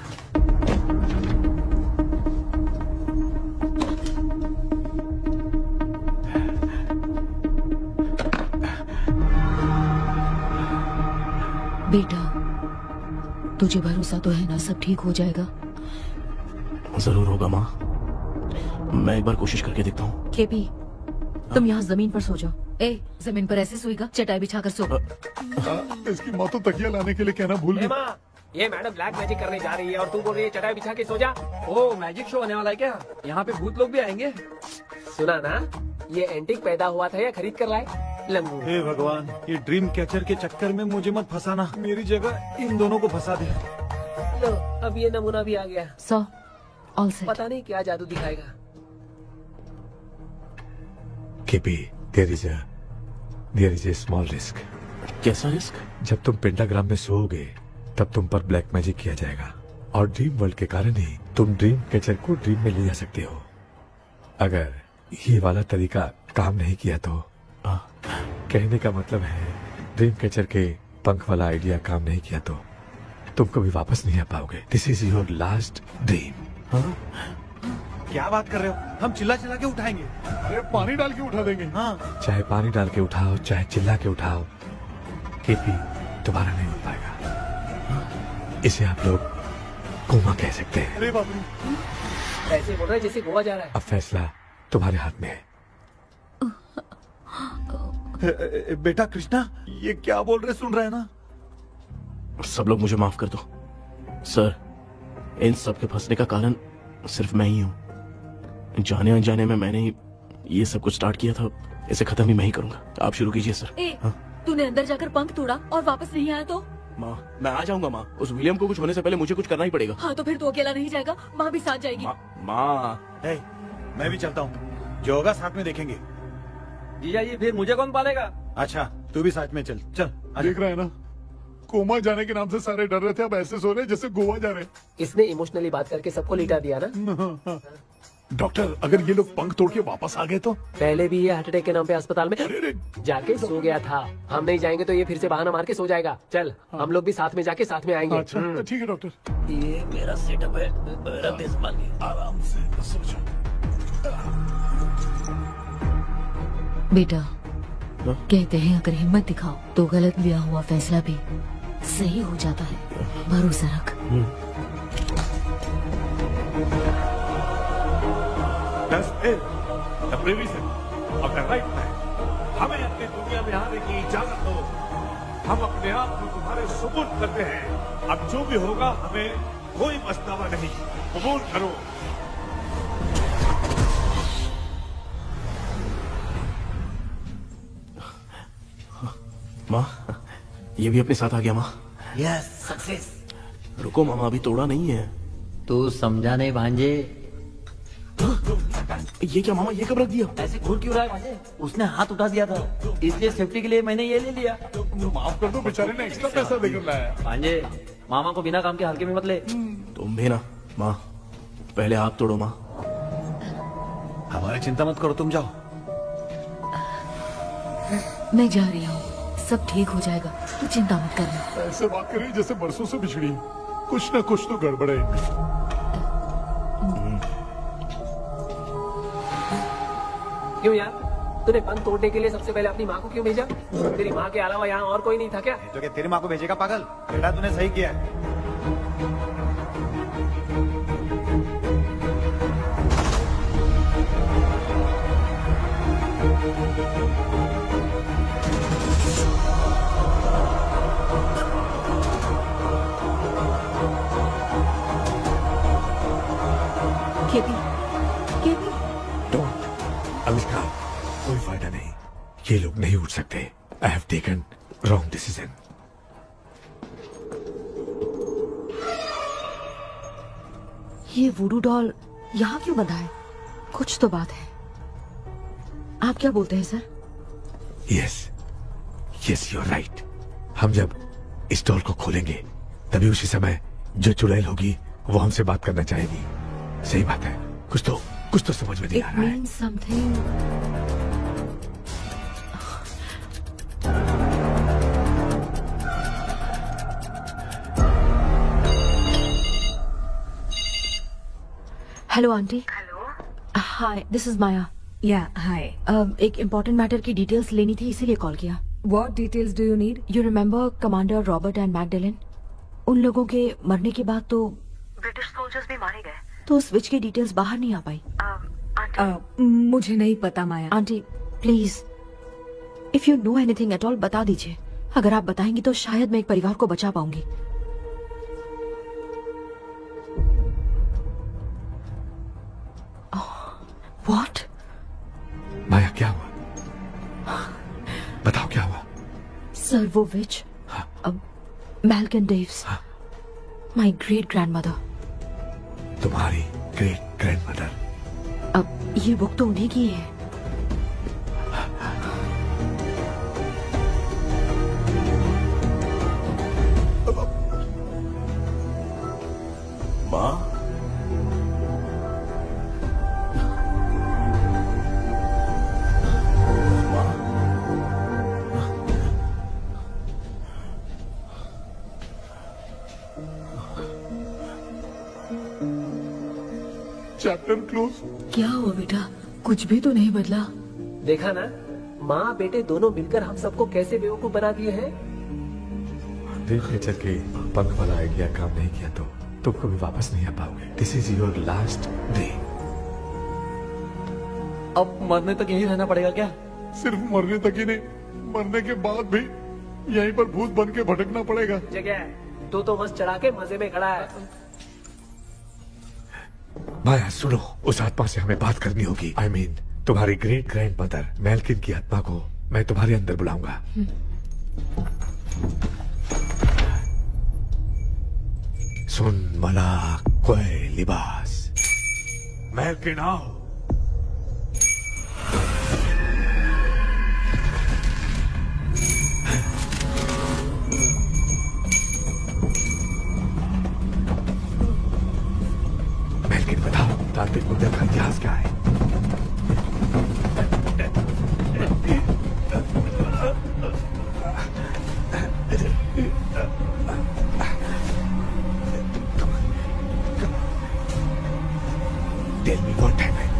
बेटा, तुझे भरोसा तो है ना सब ठीक हो जाएगा? जरूर होगा माँ, मैं एक बार कोशिश करके देखता हूँ। केपी, तुम यहाँ जमीन पर सो जाओ। ए, जमीन पर ऐसे सोएगा? चटाई बिछाकर सो। इसकी माँ तो तकिया लाने के लिए कहना भूल गई। माँ, ये मैडम ब्लैक मैजिक करने जा रही है और तू बोल रही है चटाई बिछा के सो जा। ओ, मैजिक शो होने वाला है क्या? यहाँ पे भूत लोग भी आएंगे। सुना ना, ये एंटीक पैदा हुआ था या खरीद कर लाए? लंगू। हे भगवान, ये ड्रीम कैचर के चक्कर में मुझे मत फंसाना। मेरी जगह इन दोनों को फंसा दे। लो, अब ये नमूना भी आ गया। So, all set. पता नहीं क्या जादू दिखाएगा। KP, there is a small risk. कैसा रिस्क? जब तुम पेंटाग्राम में सोओगे तब तुम पर ब्लैक मैजिक किया जाएगा और ड्रीम वर्ल्ड के कारण ही तुम ड्रीम कैचर को ड्रीम में ले जा सकते हो। अगर ये वाला तरीका काम नहीं किया तो कहने का मतलब है ड्रीम कैचर के पंख वाला आइडिया काम नहीं किया तो तुम कभी वापस नहीं आ पाओगे। This is your last dream. क्या बात कर रहे हो? हम चिल्ला चिल्ला के उठाएंगे। अरे पानी डाल के उठा देंगे। हाँ, चाहे पानी डाल के उठाओ, चाहे चिल्ला के उठाओ, केपी दोबारा नहीं उठ पाएगा। इसे आप लोग कोमा कह सकते हैं। अरे बाप रे, ऐसे बोल रहा है जैसे गोवा जा रहा है। अब फैसला तुम्हारे हाथ में है। बेटा कृष्णा, ये क्या बोल रहे सुन रहे हैं ना? सब लोग मुझे माफ कर दो सर। इन सब के फंसने का कारण सिर्फ मैं ही हूँ। जाने अनजाने में मैंने ही ये सब कुछ स्टार्ट किया था। इसे खत्म ही मैं ही करूंगा। आप शुरू कीजिए सर। तूने अंदर जाकर पंख तोड़ा और वापस नहीं आया तो? माँ, मैं आ जाऊंगा माँ। उस विलियम को कुछ होने से पहले मुझे कुछ करना ही पड़ेगा। हाँ, तो फिर तू अकेला नहीं जाएगा, माँ भी साथ जाएगी। माँ, मैं भी चलता हूँ। जो होगा साथ में देखेंगे। जीजा जी, फिर मुझे कौन पालेगा? अच्छा, तू भी साथ में चल। चल देख रहा है ना, कोमा जाने के नाम से सारे डर रहे थे, अब ऐसे सो रहे जैसे गोवा जा रहे। इसने इमोशनली बात करके सबको लिटा दिया ना। डॉक्टर, अगर ये लोग पंख तोड़ के वापस आ गए तो? पहले भी ये हार्ट अटैक के नाम पे अस्पताल में जाके सो गया था। हम नहीं जाएंगे तो ये फिर से बहाना मार के सो जाएगा। चल, हम लोग भी साथ में जाके साथ में आएंगे। अच्छा, ठीक है डॉक्टर। ये मेरा सेटअप है, रख दे संभाल के। आराम से सो जाओ। बेटा, कहते हैं अगर हिम्मत दिखाओ तो गलत लिया हुआ फैसला भी सही हो जाता है। भरोसा रख। हमें अपनी दुनिया में आने की इजाजत दो। हम अपने आप को तुम्हारे सुपुर्द करते हैं। अब जो भी होगा हमें कोई पछतावा नहीं। कबूल करो। माँ, ये भी अपने साथ आ गया माँ। Yes, success. रुको मामा, अभी तोड़ा नहीं है। तू समझा नहीं भांजे। ये क्या मामा, ये कब रख दिया? ऐसे घूर क्यों रहा है भांजे? उसने हाथ उठा दिया था, इसलिए सेफ्टी के लिए मैंने ये ले लिया। माफ कर दो, बेचारे ने एक्स्ट्रा पैसा देकर लाया। भांजे, मामा को बिना काम के हल्के में मत ले। तुम भी ना माँ, पहले आप तोड़ो माँ। हमारी चिंता मत करो, तुम जाओ। मैं जा रही हूँ, सब ठीक हो जाएगा, तू चिंता मत करना। ऐसे बात करिए जैसे बरसों से बिछड़ी। कुछ न कुछ तो गड़बड़ है। क्यों यार, तूने बंद तोड़ने के लिए सबसे पहले अपनी माँ को क्यों भेजा? तेरी माँ के अलावा यहाँ और कोई नहीं था क्या? तो क्या तेरी माँ को भेजेगा पागल? बेटा तूने सही किया है। केपी, केपी, अनुष्का, कोई फायदा नहीं। ये लोग नहीं उठ सकते। I have taken wrong decision. ये वुडू डॉल यहाँ क्यों बंधा है? कुछ तो बात है। आप क्या बोलते हैं sir? Yes, yes, you are right. हम जब इस डॉल को खोलेंगे तभी उसी समय जो चुड़ैल होगी वो हमसे बात करना चाहेगी। सही बात है। कुछ तो समझ में नहीं आ रहा है। It means something. Hello aunty. Hello, hi, this is Maya. या हाय। एक इम्पोर्टेंट मैटर की डिटेल्स लेनी थी, इसीलिए कॉल किया। What details do you need? You remember commander Robert and Magdalene? उन लोगों के मरने के बाद तो ब्रिटिश सोल्जर्स भी मारे गए। तो स्विच की डिटेल्स बाहर नहीं आ पाई। मुझे नहीं पता Maya. Aunty please, if you know anything at all बता दीजिए। अगर आप बताएंगी तो शायद मैं एक परिवार को बचा पाऊंगी। व्हाट? माया, क्या हुआ? बताओ क्या हुआ? सर वो विच मैल्कन डेव्स, माय ग्रेट ग्रैंडमदर। तुम्हारी ग्रेट ग्रैंडमदर? अब ये बुक तो उन्हीं की है। माँ, चैप्टर क्लोज। क्या हुआ बेटा? कुछ भी तो नहीं बदला। देखा ना, माँ बेटे दोनों मिलकर हम सबको कैसे बेवकूफ बना दिए हैं। ड्रीम कैचर के पंख वाला आइडिया काम नहीं किया तो तुम कभी वापस नहीं आ पाओगे। This is your last day. अब मरने तक यही रहना पड़ेगा क्या? सिर्फ मरने तक ही नहीं, मरने के बाद भी यहीं पर भूत बन के भटकना पड़ेगा। जगह तो मस्त चढ़ा के मजे में खड़ा है। माया सुनो, उस आत्मा से हमें बात करनी होगी। आई मीन तुम्हारी ग्रेट ग्रैंड मदर मैल्किन की आत्मा को मैं तुम्हारे अंदर बुलाऊंगा। सुन मला कोई लिबास, मैल्किन आओ। मैल्किन बताओ, तांत्रिक मुद्दा का इतिहास क्या है? Tell me what happened.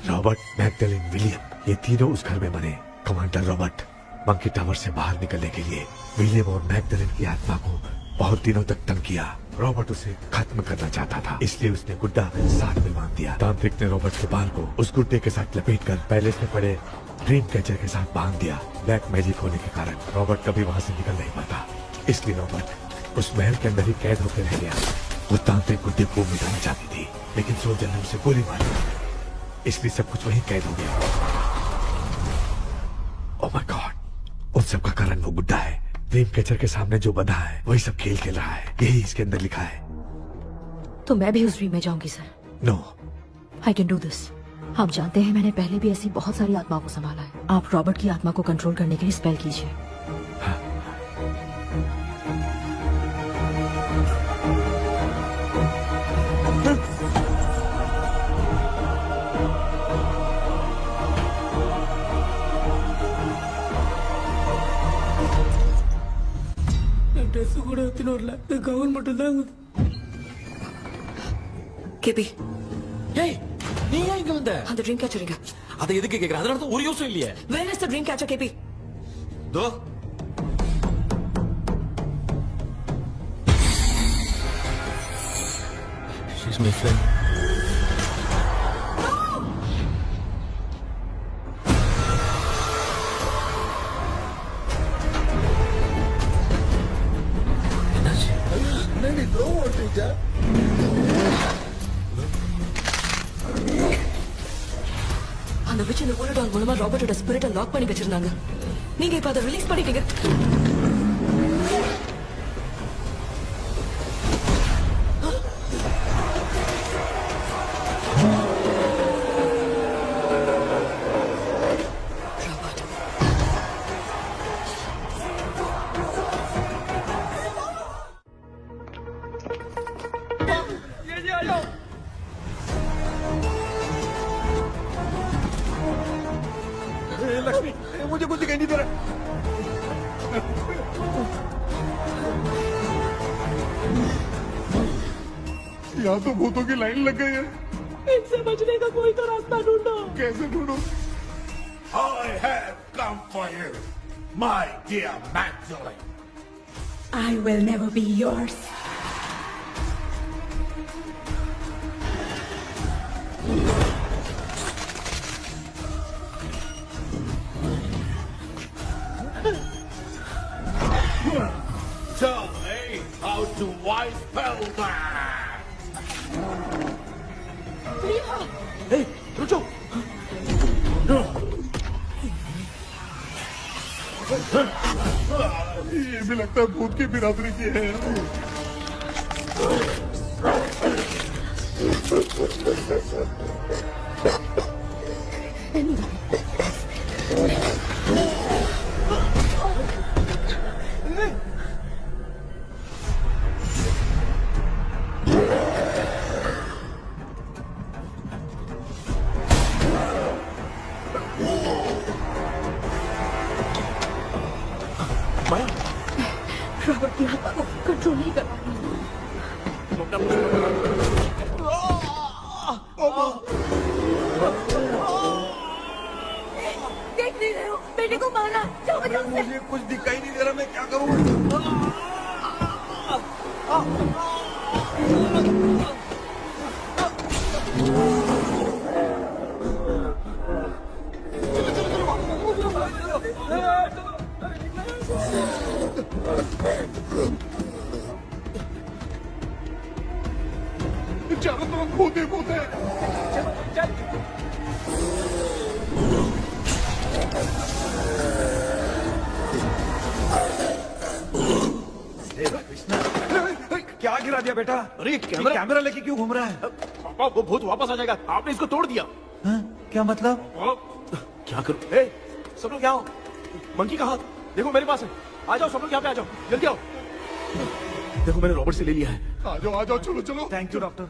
Robert, Magdalene, William, ये तीनों उस घर में बने। कमांडर रॉबर्ट मंकी टावर से बाहर निकलने के लिए विलियम और मैगडेलिन की आत्मा को बहुत दिनों तक तंग किया। रॉबर्ट उसे खत्म करना चाहता था, इसलिए उसने गुड्डा साथ में बांध दिया। तांत्रिक ने रॉबर्ट के बाल को उस गुड्डे के साथ लपेटकर पैलेस में पड़े ड्रीम कैचर के साथ बांध दिया। ब्लैक मैजिक होने के कारण रॉबर्ट कभी वहां से निकल नहीं पाता, इसलिए रॉबर्ट उस महल के अंदर ही कैद होकर रह गया। वो तांत्रिक गुड्डे को मिटाना चाहती थी, लेकिन सोल्जर ने उसे गोली मारी, इसलिए सब कुछ वहीं कैद हो गया। ओह माय गॉड, उन सब का कारण वो गुड्डा है। ड्रीम कैचर के सामने जो बंधा है वही सब खेल खेल रहा है, यही इसके अंदर लिखा है। तो मैं भी उस ड्रीम में जाऊंगी sir? No, I can do this. आप जानते हैं मैंने पहले भी ऐसी बहुत सारी आत्माओं को संभाला है। आप रॉबर्ट की आत्मा को कंट्रोल करने के लिए स्पेल कीजिए। வரல கவுன் மட்டும் தான் கேபி ஏய் நீ ஏன் இங்க வந்த அந்த ட்ரீம் கேச்சர் எங்க அதை எதுக்கு கேக்குற அதனால தான் ஒரு யோசனை இல்லையே Where is the dream catcher, KP though she's my friend என்னடி த்ரோ ஓட்டிச்சா அந்த விட்ச் இந்த புல்லட் மூலமா ராபர்ட்டோட ஸ்பிரிட்டை லாக் பண்ணி வச்சிருந்தாங்க நீங்க இப்ப அதை ரிலீஸ் பண்ணிட்டீங்க लक्ष्मी मुझे कुछ दिखाई नहीं दे रहा यहाँ तो भूतों की लाइन लग गई है इनसे बचने का कोई तो रास्ता ढूंढो कैसे ढूंढो I have come for you, my dear Magdalene. I will never be yours. Tell me how to wipe spell that. Hey, रुको ये भी लगता है भूत की बिरादरी की है रॉबर्ट की आत्मा को कंट्रोल नहीं कर पा रही देख नहीं रहे हो बेटे को मारा जाओ बचाओ उसे। मुझे कुछ दिखाई नहीं दे रहा मैं क्या करूँ चारों तरफ भूत ही भूत है क्या गिरा दिया बेटा अरे कैमरा लेके क्यों घूम रहा है पापा वो भूत वापस आ जाएगा आपने इसको तोड़ दिया क्या मतलब क्या करूं ए सब लोग यहाँ आओ मंकी कहाँ देखो मेरे पास है आ जाओ सब लोग यहाँ पे आ जाओ जल्दी आओ देखो मैंने रॉबर्ट से ले लिया है आ जाओ चलो चलो थैंक यू डॉक्टर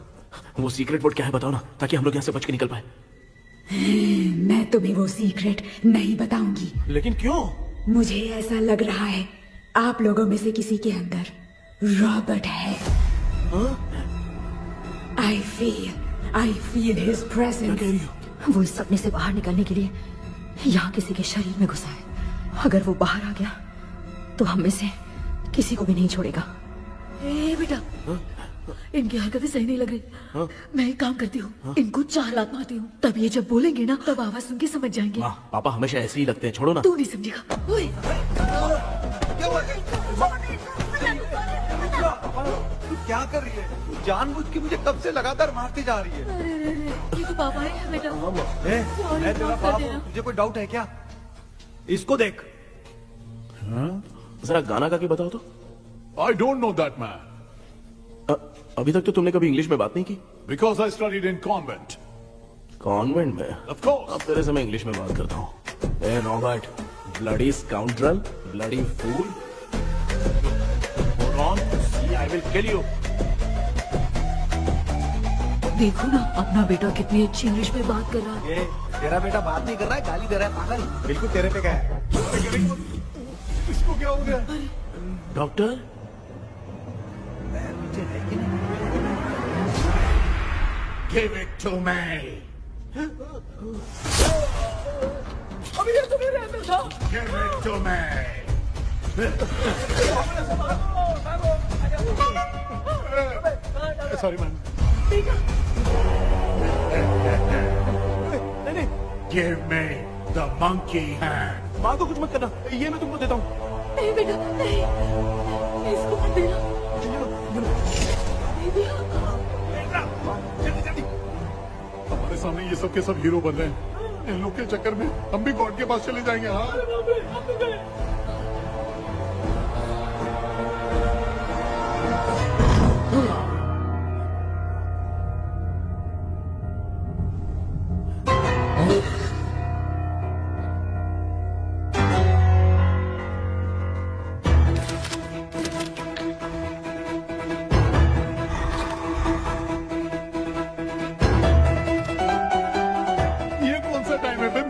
वो सीक्रेट वर्ड क्या है बताओ ना ताकि हम लोग यहाँ से बच के निकल पाए मैं तुम्हें वो सीक्रेट नहीं बताऊंगी लेकिन क्यों मुझे ऐसा लग रहा है आप लोगों में से किसी के अंदर रॉबर्ट है आई फील हिज प्रेजेंस वो इस सपने से बाहर निकलने के लिए यहाँ किसी के शरीर में घुसा है अगर वो बाहर आ गया तो हम में से किसी को भी नहीं छोड़ेगा ए बेटा इनकी हरकतें सही नहीं लग रही मैं एक काम करती हूँ इनको 4 लात मारती हूँ तब ये जब बोलेंगे ना तब आवाज सुन के समझ जाएंगे पापा हमेशा ऐसे ही लगते हैं छोड़ो ना तू नहीं समझेगा ओए क्या कर रही है जानबूझ के मुझे कब से लगातार मारती जा रही है अरे ये तो पापा है बेटा मैं तेरा बाप हूँ तुझे कोई डाउट है क्या इसको देख जरा गाना गा के बताओ तो I don't know that man अभी तक तो तुमने कभी इंग्लिश में बात नहीं की because I studied in convent convent में ऑफ कोर्स अब तेरे से मैं इंग्लिश में बात करता हूँ ए Robert bloody scoundrel bloody fool I will kill you देखो ना अपना बेटा कितनी अच्छी इंग्लिश में बात कर रहा है ये तेरा बेटा बात नहीं कर रहा है गाली दे रहा है पागल बिल्कुल तेरे पे क्या है इसको क्या हो गया doctor Give it to me. अभी ये तो मेरे अंदर था। Give it to me. Sorry ma'am. नहीं Give me the monkey hand. माँ को कुछ मत करना, ये मैं तुमको देता हूँ। नहीं बेटा नहीं, इसको मत देना। हमारे सामने ये सब के सब हीरो बन रहे हैं। इन लोग के चक्कर में हम भी गॉड के पास चले जाएंगे। हाँ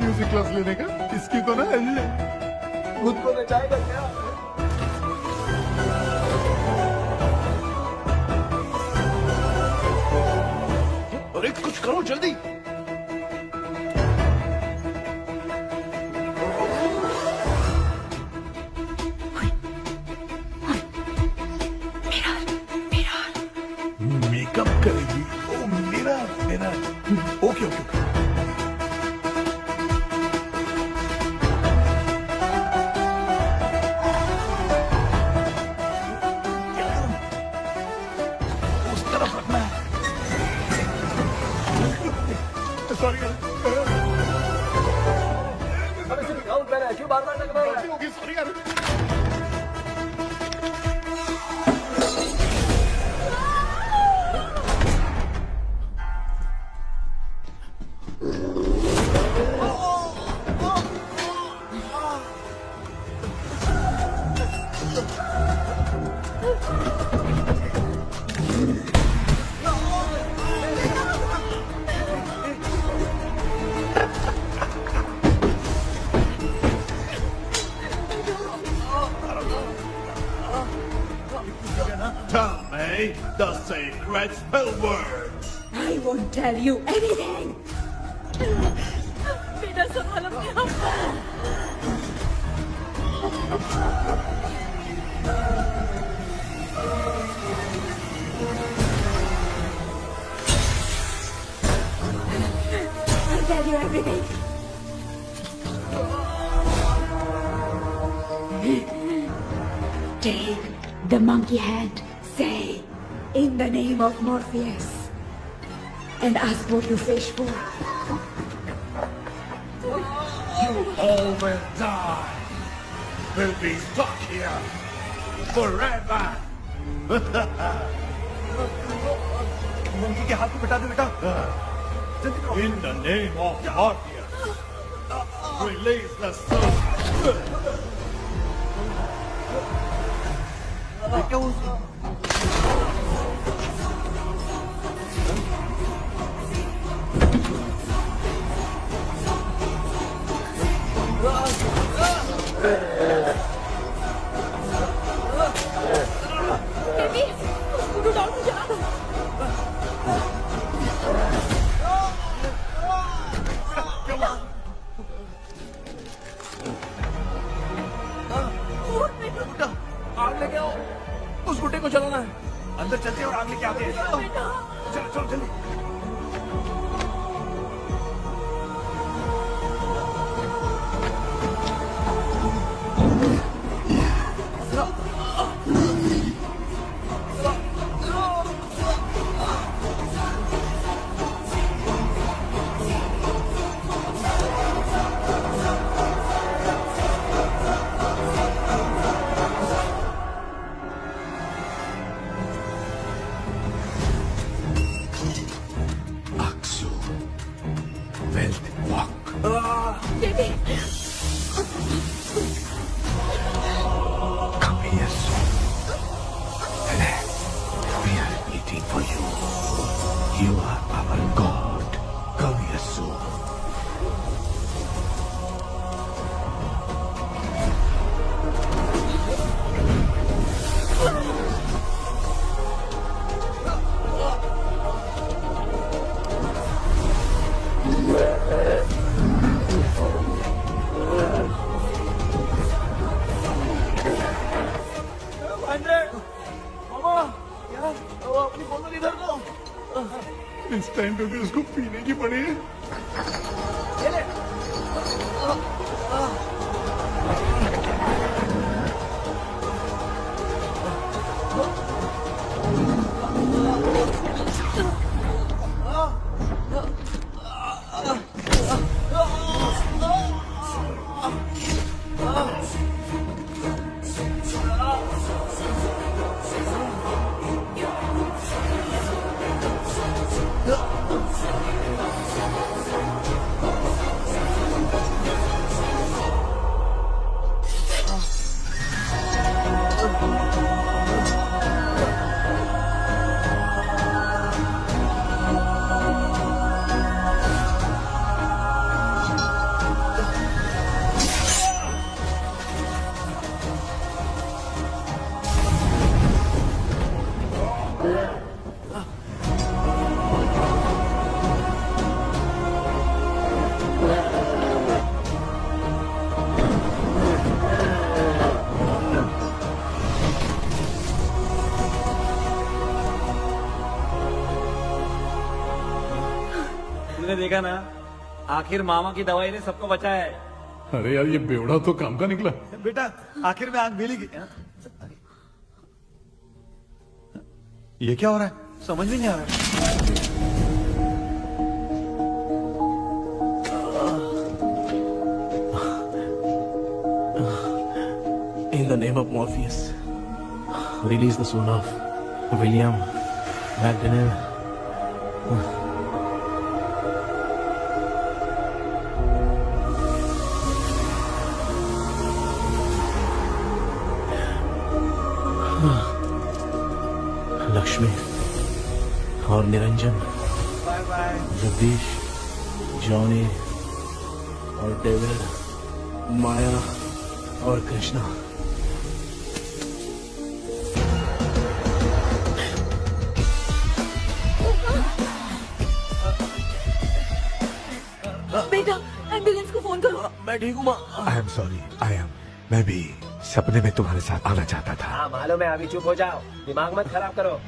म्यूजिक क्लास लेने का। इसकी तो ना खुद को नचाएगा क्या? अरे कुछ करो जल्दी। मेकअप करेगी? ओ मेरा मेरा ओके ओके ओके। क्यों बार-बार टकरा रहा है? होगी सॉरी यार। Tell me the secret spell words. I won't tell you anything. बेटा संभाल अपने आप को। I'll tell you everything. Take the monkey hand. Say, in the name of Morpheus, and ask what you fish for. You all will die. We'll be stuck here forever. Monkey के हाथ को बिठा दो बेटा। In the name of Morpheus, release the soul. आग लेके आओ, उस गुड्डे को चलाना है। अंदर चलते हैं और आग लेके आते हैं। चलो चलो जल्दी। अपनी बोतल इधर लो। इस टाइम पे भी उसको पीने की पड़ी है। तुमने देखा ना, आखिर मामा की दवाई ने सबको बचाया है। अरे यार, ये बेवड़ा तो काम का निकला। बेटा आखिर में आंख मिली। ये क्या हो रहा है, समझ में नहीं आ रहा है। In the name of Morpheus, release the soul of William Magdalene. Lakshmi और निरंजन, जगदीश, जॉनी और डेविड, माया और कृष्णा। बेटा एम्बुलेंस को फोन करो। मैं ठीक हूँ माँ। आई एम सॉरी, मैं भी सपने में तुम्हारे साथ आना चाहता था। हाँ मालूम है, अभी चुप हो जाओ, दिमाग मत खराब करो।